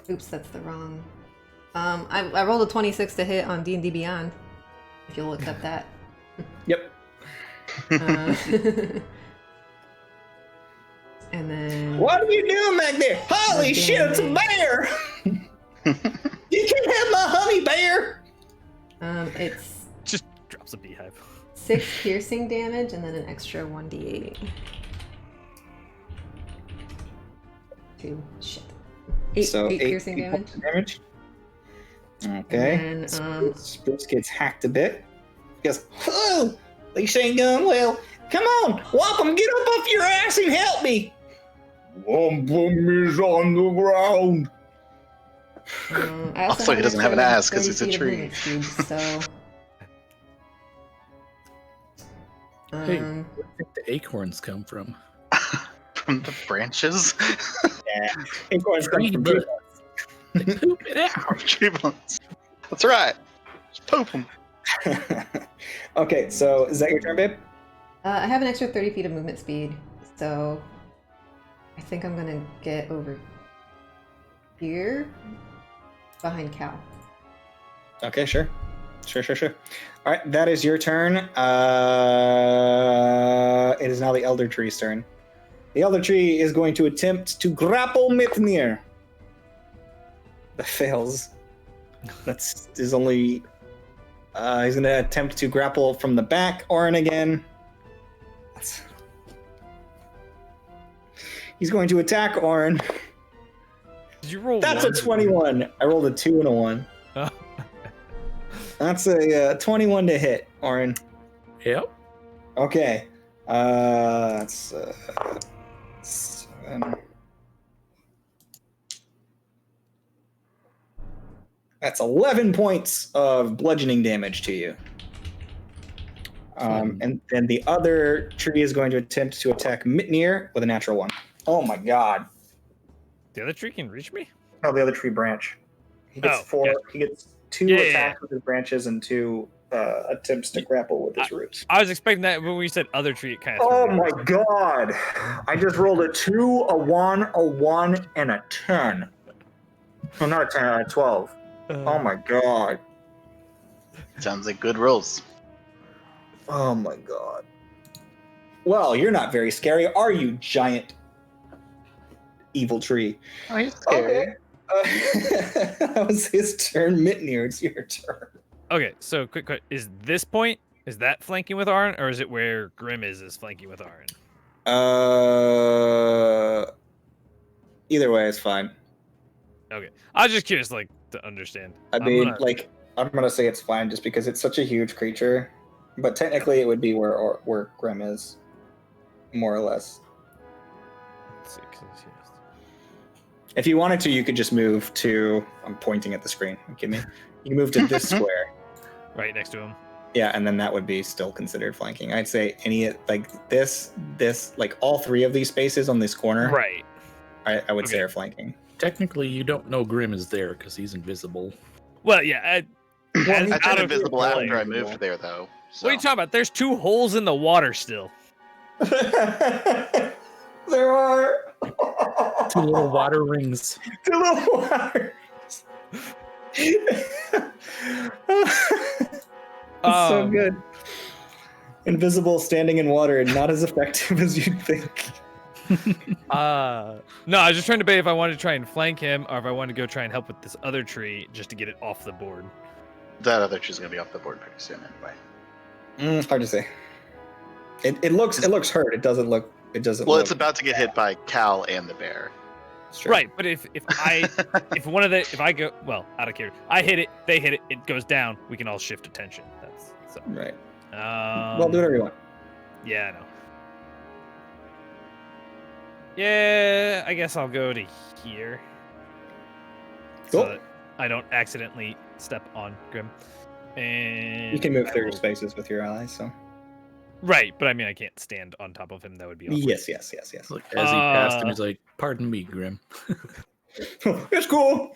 Oops, that's the wrong. I rolled a 26 to hit on D&D Beyond. If you'll accept that. Yep. Uh, and then. What are you doing back there? Holy Damn shit, it's a it. bear! You can't have my honey bear! It's Just drops a beehive. 6 piercing damage and then an extra 1d8. 2. Shit. 8 piercing damage. points of damage. Okay. And then, Spruce gets hacked a bit. He goes, oh, this ain't going well. Come on, Wampum, get up off your ass and help me. Wampum is on the ground. I Also, he doesn't have an ass 'cause he's a 30 feet of tree. movement speed, so. Hey, where do you think the acorns come from? From the branches. Yeah. Acorns come Tree from butt. tree They poop it out. Tree bones. That's right. Just poop them. Okay, so is that your turn, babe? I have an extra 30 feet of movement speed, so I think I'm gonna get over here behind Cal. Okay, sure. Sure. All right, that is your turn. It is now the Elder Tree's turn. The Elder Tree is going to attempt to grapple Mithnir. That fails. Is only. He's going to attempt to grapple from the back, Orin again. He's going to attack Orin. Did you roll? That's a one? 21. I rolled a 2 and a 1. Oh. That's a 21 to hit, Orin. Yep. Okay. That's 7. That's 11 points of bludgeoning damage to you. And then the other tree is going to attempt to attack Mitnir with a natural 1. Oh my god. The other tree can reach me? No, the other tree branch. He gets Oh, 4. yeah. He gets 2 Yeah, attacks with his branches and 2 attempts to grapple with his roots. I was expecting that when we said other tree, it kind of. Oh my god! I just rolled a 2, a 1, a 1, and a 10. Oh, not a 10, a 12. Oh my god. Sounds like good rolls. Oh my god. Well, you're not very scary, are you, giant evil tree? Oh, he's scary. That was his turn. Mitnir, it's your turn. Okay, so quick, is this point, is that flanking with Arn, or is it where Grim is flanking with Arn? Either way is fine. Okay, I was just curious, like, to understand. I I'm mean, gonna- like, I'm gonna say it's fine just because it's such a huge creature, but technically it would be where Grim is, more or less. Let's see, 'cause it's- If you wanted to, you could just move to. I'm pointing at the screen. You kidding me? You can move to this square. right next to him. Yeah, and then that would be still considered flanking. I'd say any like this, like all 3 of these spaces on this corner. Right. I would say Okay. are flanking. Technically, you don't know Grim is there because he's invisible. Well, yeah. I out turned of invisible play. after I moved there, though. So. What are you talking about? There's 2 holes in the water still. There are 2 little water rings. 2 little waters. It's so good. Invisible, standing in water, and not as effective as you'd think. No, I was just trying to debate if I wanted to try and flank him or if I wanted to go try and help with this other tree just to get it off the board. That other tree's gonna be off the board pretty soon anyway. Hard to say. It looks hurt. It doesn't look. Well, it's about to get hit by Cal and the bear. Right, but if I go out of character, I hit it, they hit it, it goes down. We can all shift attention. That's so right. Well, do whatever you want. Yeah, I know. Yeah, I guess I'll go to here. Cool. So that I don't accidentally step on Grim. And You can move through spaces with your allies, so. Right, but I mean, I can't stand on top of him. That would be awkward. Yes. Look, as he passed him, he's like, "Pardon me, Grim." It's cool.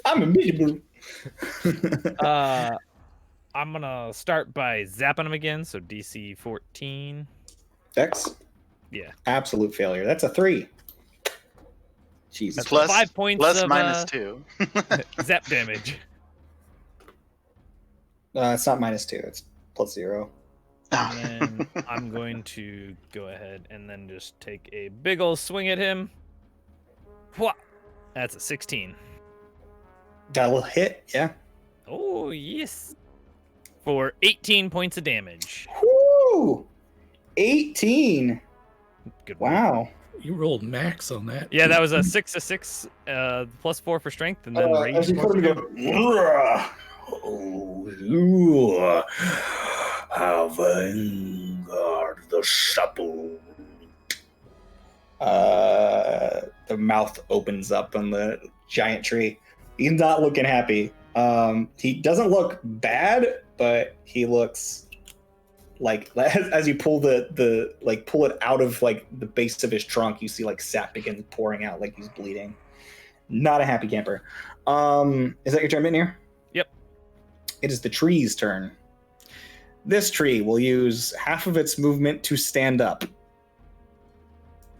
I'm invisible. I'm gonna start by zapping him again. So DC 14. Dex? Yeah. Absolute failure. That's a 3. Jesus. That's Plus 5 points plus of, minus 2. zap damage. It's not -2. It's +0. And then I'm going to go ahead and then just take a big ol' swing at him. Wha- That's a 16. That'll hit, yeah. Oh, yes. For 18 points of damage. Woo! 18. Good one. Wow. You rolled max on that. Yeah, that was a 6 +4 for strength, and then As range. you put him go, Oh, you have angered the supple. The mouth opens up on the giant tree. He's not looking happy. He doesn't look bad, but he looks like as you pull pull it out of like the base of his trunk, you see like sap begin pouring out like he's bleeding. Not a happy camper. Is that your turn, Mitnir? Yep. It is the tree's turn. This tree will use half of its movement to stand up.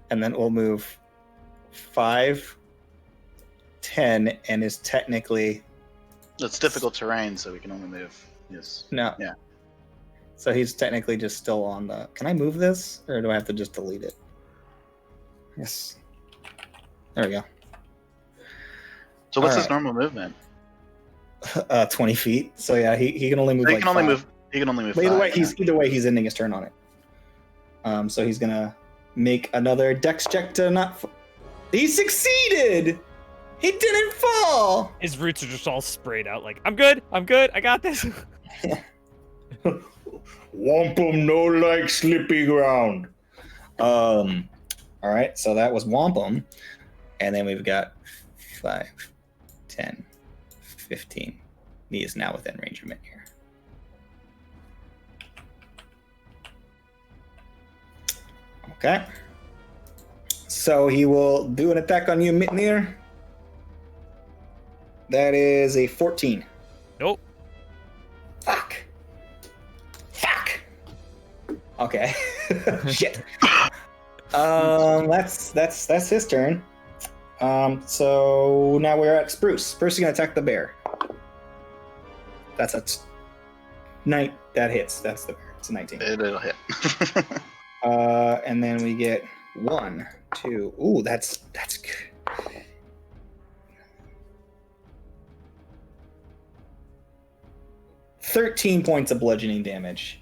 And then it will move 5, 10, and is technically... It's difficult terrain, so we can only move. Yes. No. Yeah. So he's technically just still on the... Can I move this? Or do I have to just delete it? Yes. There we go. So what's All his normal movement? 20 feet. So yeah, he can only move He like can only 5. move. He can only move. But either 5, way, he's ending his turn on it. So he's gonna make another dex check to not... He succeeded! He didn't fall! His roots are just all sprayed out like, I'm good, I got this. Wampum no like slippy ground. Alright, so that was Wampum. And then we've got 5, 10, 15. He is now within range of Mitnir. Okay. So he will do an attack on you, Mitnir. That is a 14. Nope. Fuck. Okay. Shit. That's his turn. So now we're at Spruce. Spruce is gonna attack the bear. That's a night that hits. That's the bear. It's a 19. It'll hit. And then we get 1, 2. Ooh, that's good. $13 points of bludgeoning damage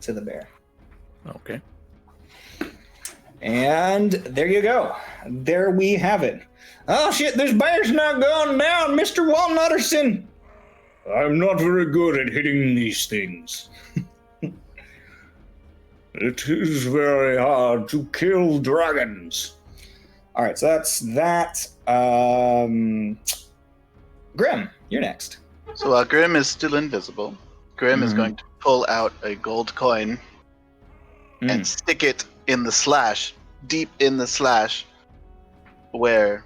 to the bear. Okay. And there you go. There we have it. Oh shit, this bear's not going down, Mr. Walnutterson. I'm not very good at hitting these things. It is very hard to kill dragons. All right, so that's that. Grim, you're next. So while Grim is still invisible, Grim is going to pull out a gold coin and stick it in the slash, deep in the slash, where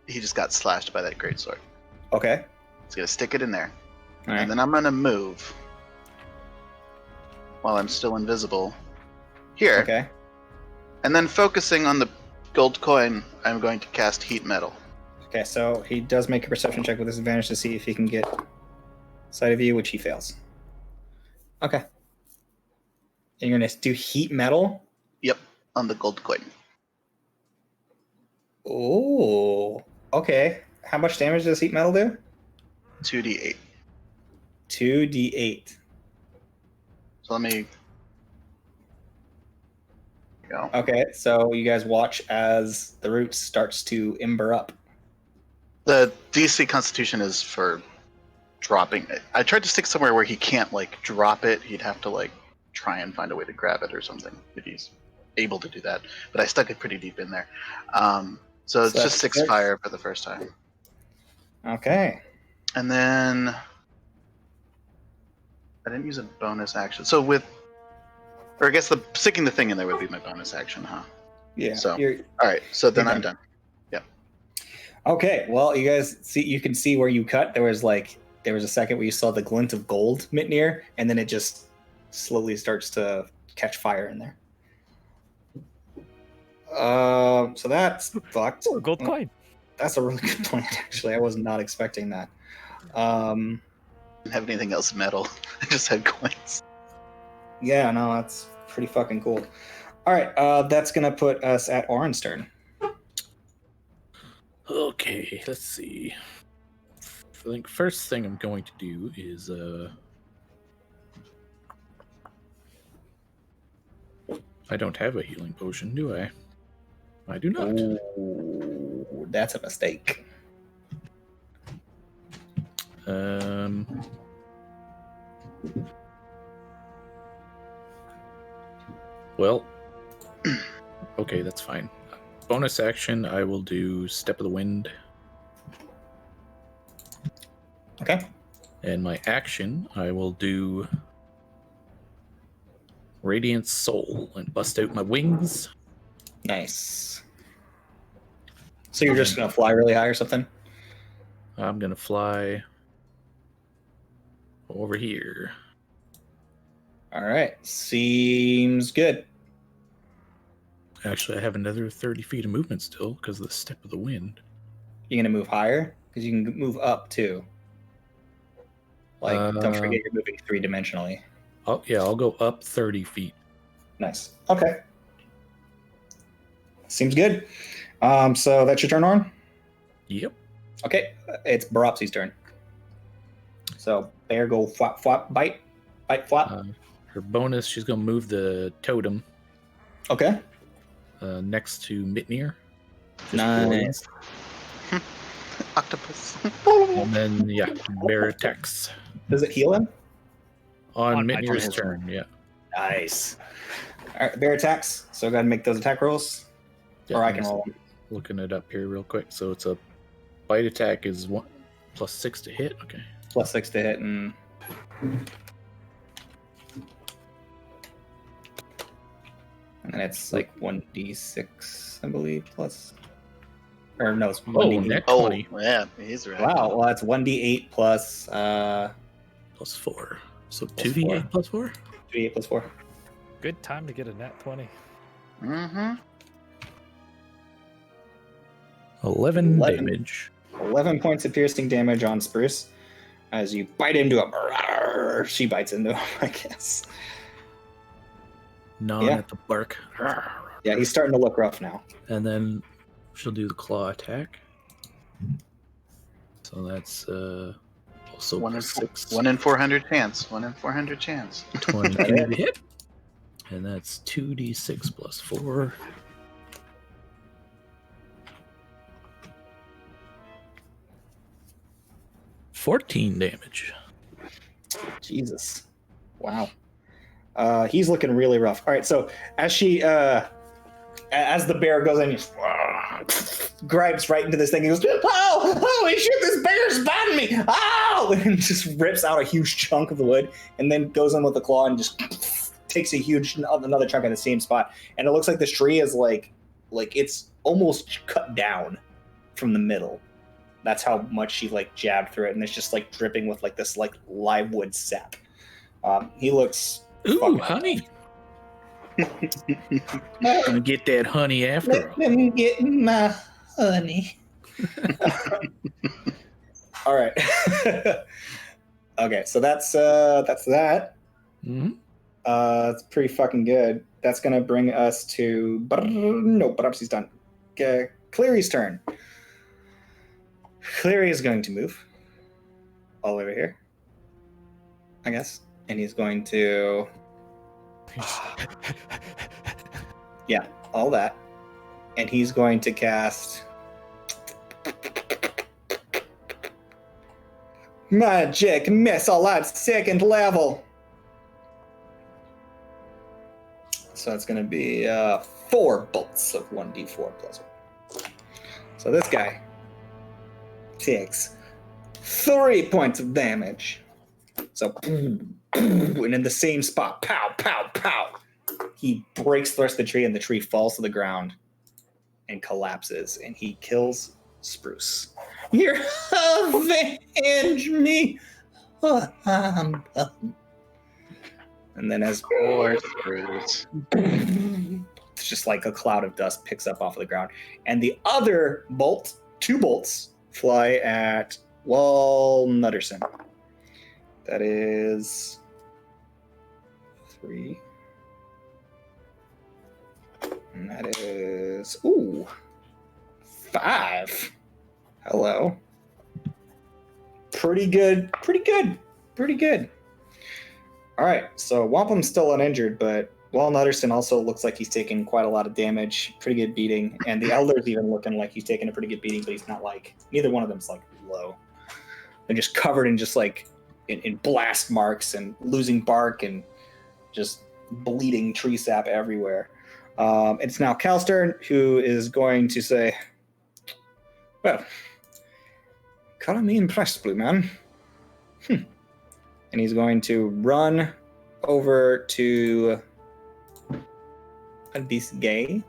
he just got slashed by that greatsword. Okay. He's gonna stick it in there, All right. and then I'm gonna move while I'm still invisible here. Okay. And then focusing on the gold coin, I'm going to cast Heat Metal. Okay, so he does make a perception check with disadvantage to see if he can get sight of you, which he fails. Okay. And you're going to do heat metal? Yep, on the gold coin. Oh, okay. How much damage does heat metal do? 2d8. 2d8. So let me go. Okay, so you guys watch as the root starts to ember up. The DC Constitution is for dropping it. I tried to stick somewhere where he can't like drop it. He'd have to like try and find a way to grab it or something if he's able to do that. But I stuck it pretty deep in there. So it's just 6 fire for the first time. Okay. And then I didn't use a bonus action. So with, or I guess the sticking the thing in there would be my bonus action, huh? Yeah. So all right. So then I'm done. Okay, well, you guys see, you can see where you cut. There was a second where you saw the glint of gold, Mitnir, and then it just slowly starts to catch fire in there. So that's fucked. Oh, gold coin. That's a really good plan, actually. I was not expecting that. Didn't have anything else metal. I just had coins. Yeah, no, that's pretty fucking cool. All right, that's gonna put us at Orin's turn. Okay, let's see. I think first thing I'm going to do is I don't have a healing potion, do I? I do not. Ooh, that's a mistake. Well, okay, that's fine. Bonus action, I will do Step of the Wind. Okay. And my action, I will do Radiant Soul and bust out my wings. Nice. So you're just gonna fly really high or something? I'm gonna fly over here. All right. Seems good. Actually, I have another 30 feet of movement still because of the Step of the Wind. You're gonna move higher because you can move up too. Like, don't forget you're moving 3-dimensionally. Oh yeah, I'll go up 30 feet. Nice. Okay. Seems good. So that's your turn, Orin? Yep. Okay. It's Baropsy's turn. So bear go flop flop bite flop. Her bonus, she's gonna move the totem Okay. next to Mitnir. Nice. Octopus. And then yeah, bear attacks Does it heal him? on my Mitnir's turn. turn. Yeah. Nice. All right, bear attacks. So go ahead and make those attack rolls. Yeah, Or I I'm can just roll them. Looking it up here real quick. So it's a bite attack is 1 plus 6 to hit. Okay. Plus 6 to hit and then it's like 1d6, I believe, plus. Or no, it's 1d8. net Oh, 20 yeah, he's right. Wow, well, that's 1d8 plus plus 4. So Plus 2d8 4. plus 4? 2d8 plus 4. Good time to get a nat 20. Mm-hmm. 11 11. damage. 11 points of piercing damage on Spruce as you bite into him. She bites into him, I guess. Gnawing Yeah. at the bark. Yeah, he's starting to look rough now. And then she'll do the claw attack. So that's also 1 in plus 6. 1 in 400 chance. 1 in 400 chance. 22 to hit. And that's 2d6 plus 4. $14 damage. Jesus. Wow. He's looking really rough. All right, so as she, as the bear goes in, he just grabs right into this thing. He goes, "Oh, holy shit! This bear's biting me! Oh!" And just rips out a huge chunk of the wood, and then goes in with the claw and just takes a huge another chunk at the same spot. And it looks like this tree is like it's almost cut down from the middle. That's how much she like jabbed through it, and it's just like dripping with like this like live wood sap. He looks Ooh, fucking- honey. Gonna get that honey after all. Let me get my honey. All right. Okay, so that's that. Mhm. It's pretty fucking good. That's gonna bring us to no, Barabsi's done. Cleary's turn. Cleary is going to move all over here, I guess, and he's going to yeah, all that, and he's going to cast Magic Missile at 2nd level. So it's going to be 4 bolts of 1d4 plus 1. So this guy takes 3 points of damage. So, and in the same spot, pow, pow, pow. He breaks the rest of the tree, and the tree falls to the ground and collapses, and he kills Spruce. You avenge me! And then as Poor Spruce. it's just like a cloud of dust picks up off of the ground. And the other bolt, 2 bolts, fly at Nutterson. That is 3. And that is 5. Hello. Pretty good. All right, so Wampum's still uninjured, but Nutterson also looks like he's taking quite a lot of damage. Pretty good beating. And the Elder's even looking like he's taking a pretty good beating, but he's not like, neither one of them's like low. They're just covered in just like, in blast marks and losing bark and just bleeding tree sap everywhere. It's now Cal's turn, who is going to say, well, color me impressed, Blue Man. And he's going to run over to this guy.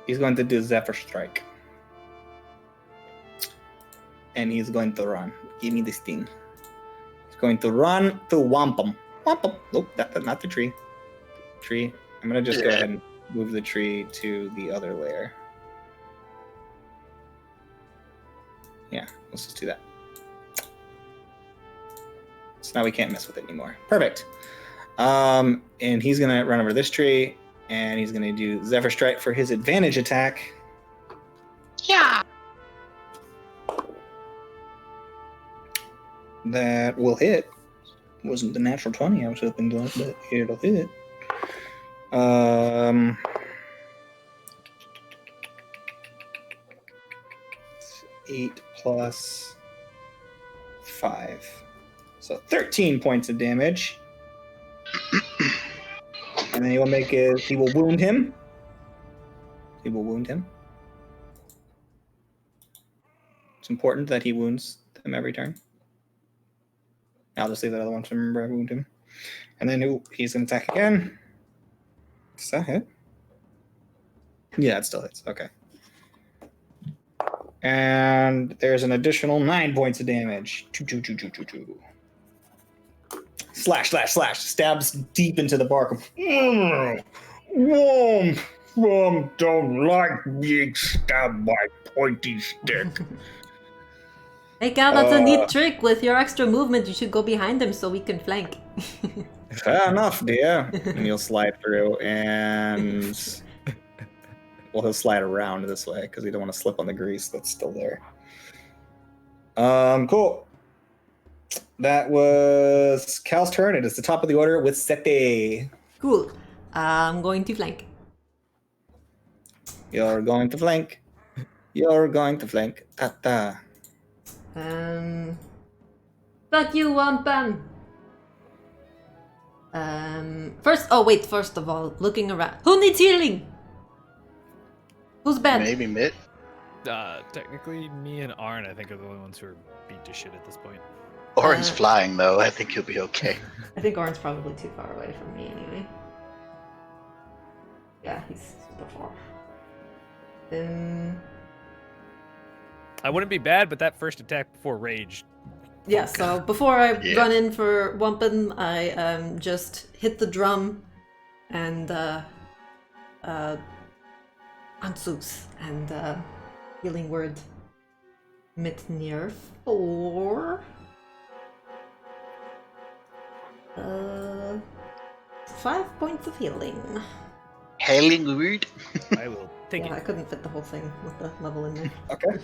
He's going to do Zephyr Strike. And he's going to run. Give me this thing. He's going to run to Wampum. Wampum. Nope, not the tree. Tree. I'm going to just go ahead and move the tree to the other layer. Yeah, let's just do that. So now we can't mess with it anymore. Perfect. And he's going to run over this tree, and he's going to do Zephyr Strike for his advantage attack. Yeah. That will hit. Wasn't the natural 20 I was hoping to, but it'll hit. 8 plus 5. So 13 points of damage. And then he will wound him. He will wound him. It's important that he wounds him every turn. I'll just leave that other one to remember I wound him. And then he's going to attack again. Does that hit? Yeah, it still hits. Okay. And there's an additional 9 points of damage. Slash. Stabs deep into the bark. Don't like being stabbed by pointy stick. Hey Cal, that's a neat trick. With your extra movement, you should go behind him so we can flank. Fair enough, dear. And he'll slide through, and he'll slide around this way because we don't want to slip on the grease that's still there. Cool. That was Cal's turn. It is the top of the order with Sete. Cool. I'm going to flank. You're going to flank. You're going to flank. Ta-ta. Fuck you, Wampum. First of all, looking around. Who needs healing? Who's bad? Maybe Mitt. Technically, me and Arn, I think, are the only ones who are beat to shit at this point. Orin's flying though. I think he'll be okay. I think Orin's probably too far away from me anyway. Yeah, he's super far. I wouldn't be bad, but that first attack before rage. Yeah, so before I Yeah. run in for Wampin, I just hit the drum and Ansus and healing word Mitnir for 5 points of healing. Hailing weird. I will take Yeah, I it. couldn't fit the whole thing with the level in there. Okay.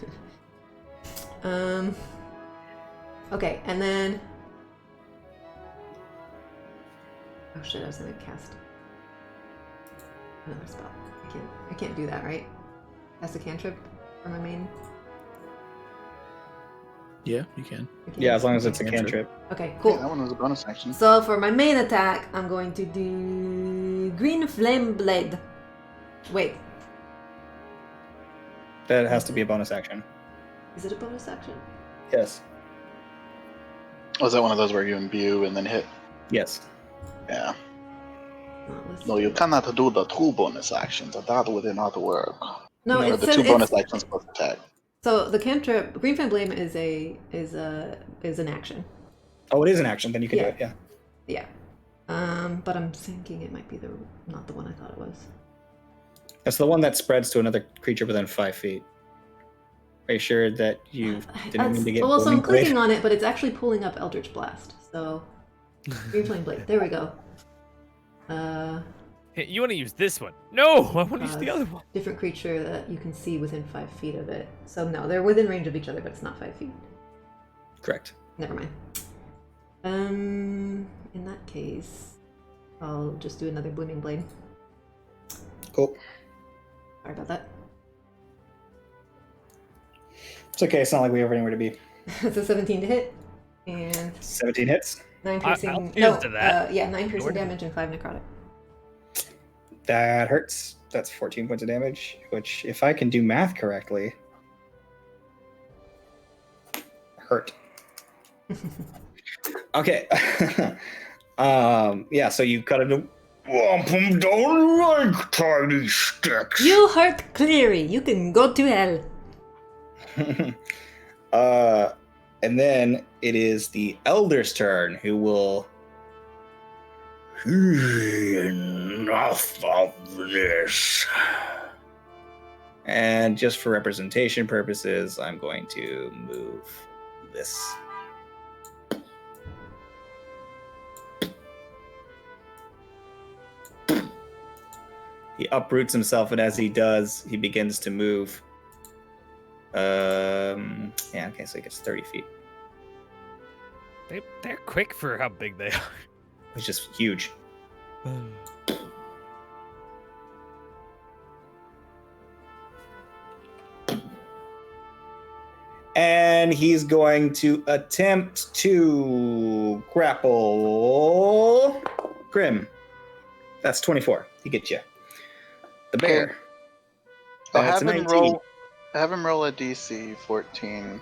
Okay, and then oh shit, I was gonna cast another spell. I can't do that, right? Cast a cantrip for my main. Yeah, you can. I can't? Yeah, as long as it's a Cantrip. cantrip. Okay, Yeah, cool. that one was a bonus action. So for my main attack, I'm going to do Green Flame Blade. Wait, That has to be a bonus action. is it a bonus action? Yes. Was that one of those where you imbue and then hit? Yes. Yeah. Let's No, do you it. cannot do the 2 bonus actions. That would not work. No, Or it's the 2 bonus actions plus attack. so the cantrip Green Flame Blade is an action. Oh, it is an action. Then you can do Yeah. it. Yeah. Yeah. But I'm thinking it might be not the one I thought it was. That's the one that spreads to another creature within 5 feet. Are you sure that you didn't mean to get Well, so I'm Booming Blade? clicking on it, but it's actually pulling up Eldritch Blast. So Green Flame Blade. There we go. Hey, you want to use this one? No, I want to use the other one. Different creature that you can see within 5 feet of it. So no, they're within range of each other, but it's not 5 feet. Correct. Never mind. In that case, I'll just do another Blooming Blade. Cool. Sorry about that. It's okay. It's not like we have anywhere to be. It's a 17 to hit, and 17 hits. 9 I'll piercing. cheers to that. Yeah, 9 piercing Lord. damage and 5 necrotic. That hurts. That's 14 points of damage, which, if I can do math correctly, hurt. Okay. Yeah, so you cut it. Wampum don't like tiny sticks. You hurt Cleary. You can go to hell. And then it is the Elder's turn, who will. Enough of this. And just for representation purposes, I'm going to move this. He uproots himself, and as he does, he begins to move. Yeah, okay, so he gets 30 feet. They're quick for how big they are. It's just huge. And he's going to attempt to grapple Grim. That's 24. He gets you. The bear. That's Have a him 19. roll a DC 14.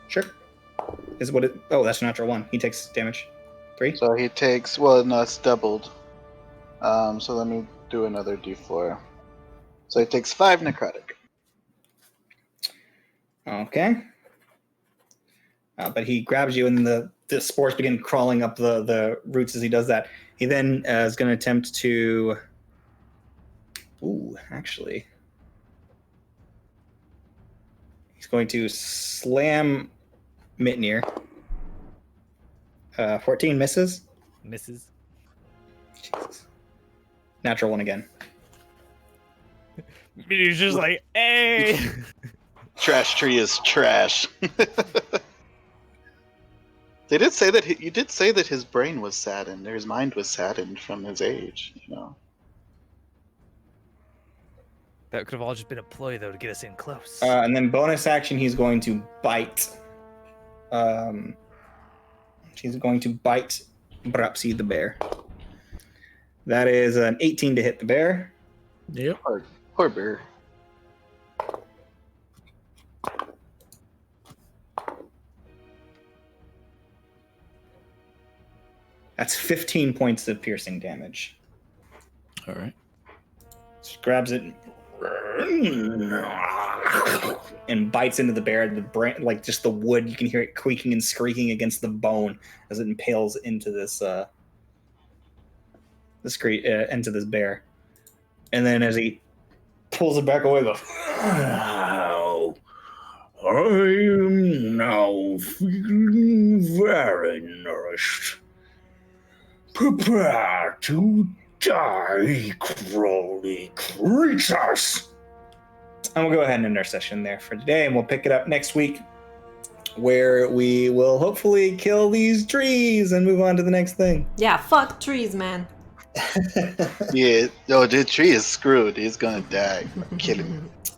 Sure. Is what it? Oh, that's a natural one. He takes damage. 3. So he takes, well, no, it's doubled. So let me do another D4. So he takes 5 necrotic. Okay. But he grabs you, and the spores begin crawling up the roots as he does that. He then is going to attempt to. Ooh, actually. He's going to slam Mitnir. 14 misses. Misses. Jesus. Natural one again. He's just like, hey. Trash tree is trash. They did say that you did say that his brain was saddened, or his mind was saddened from his age. You know. That could have all just been a ploy, though, to get us in close. And then bonus action, he's going to bite. He's going to bite Brapsy the bear. That is an 18 to hit the bear. Yep. Poor bear. That's 15 points of piercing damage. All right. Just grabs it. and bites into the bear. Like just the wood, you can hear it creaking and squeaking against the bone as it impales into this into this bear. And then as he pulls it back away, goes, Now, I am now feeling very nourished. Prepare to die, crawly creatures. and we'll go ahead and end our session there for today, and we'll pick it up next week, where we will hopefully kill these trees and move on to the next thing. Yeah, fuck trees, man. Yeah, the tree is screwed. He's gonna die. Kill him.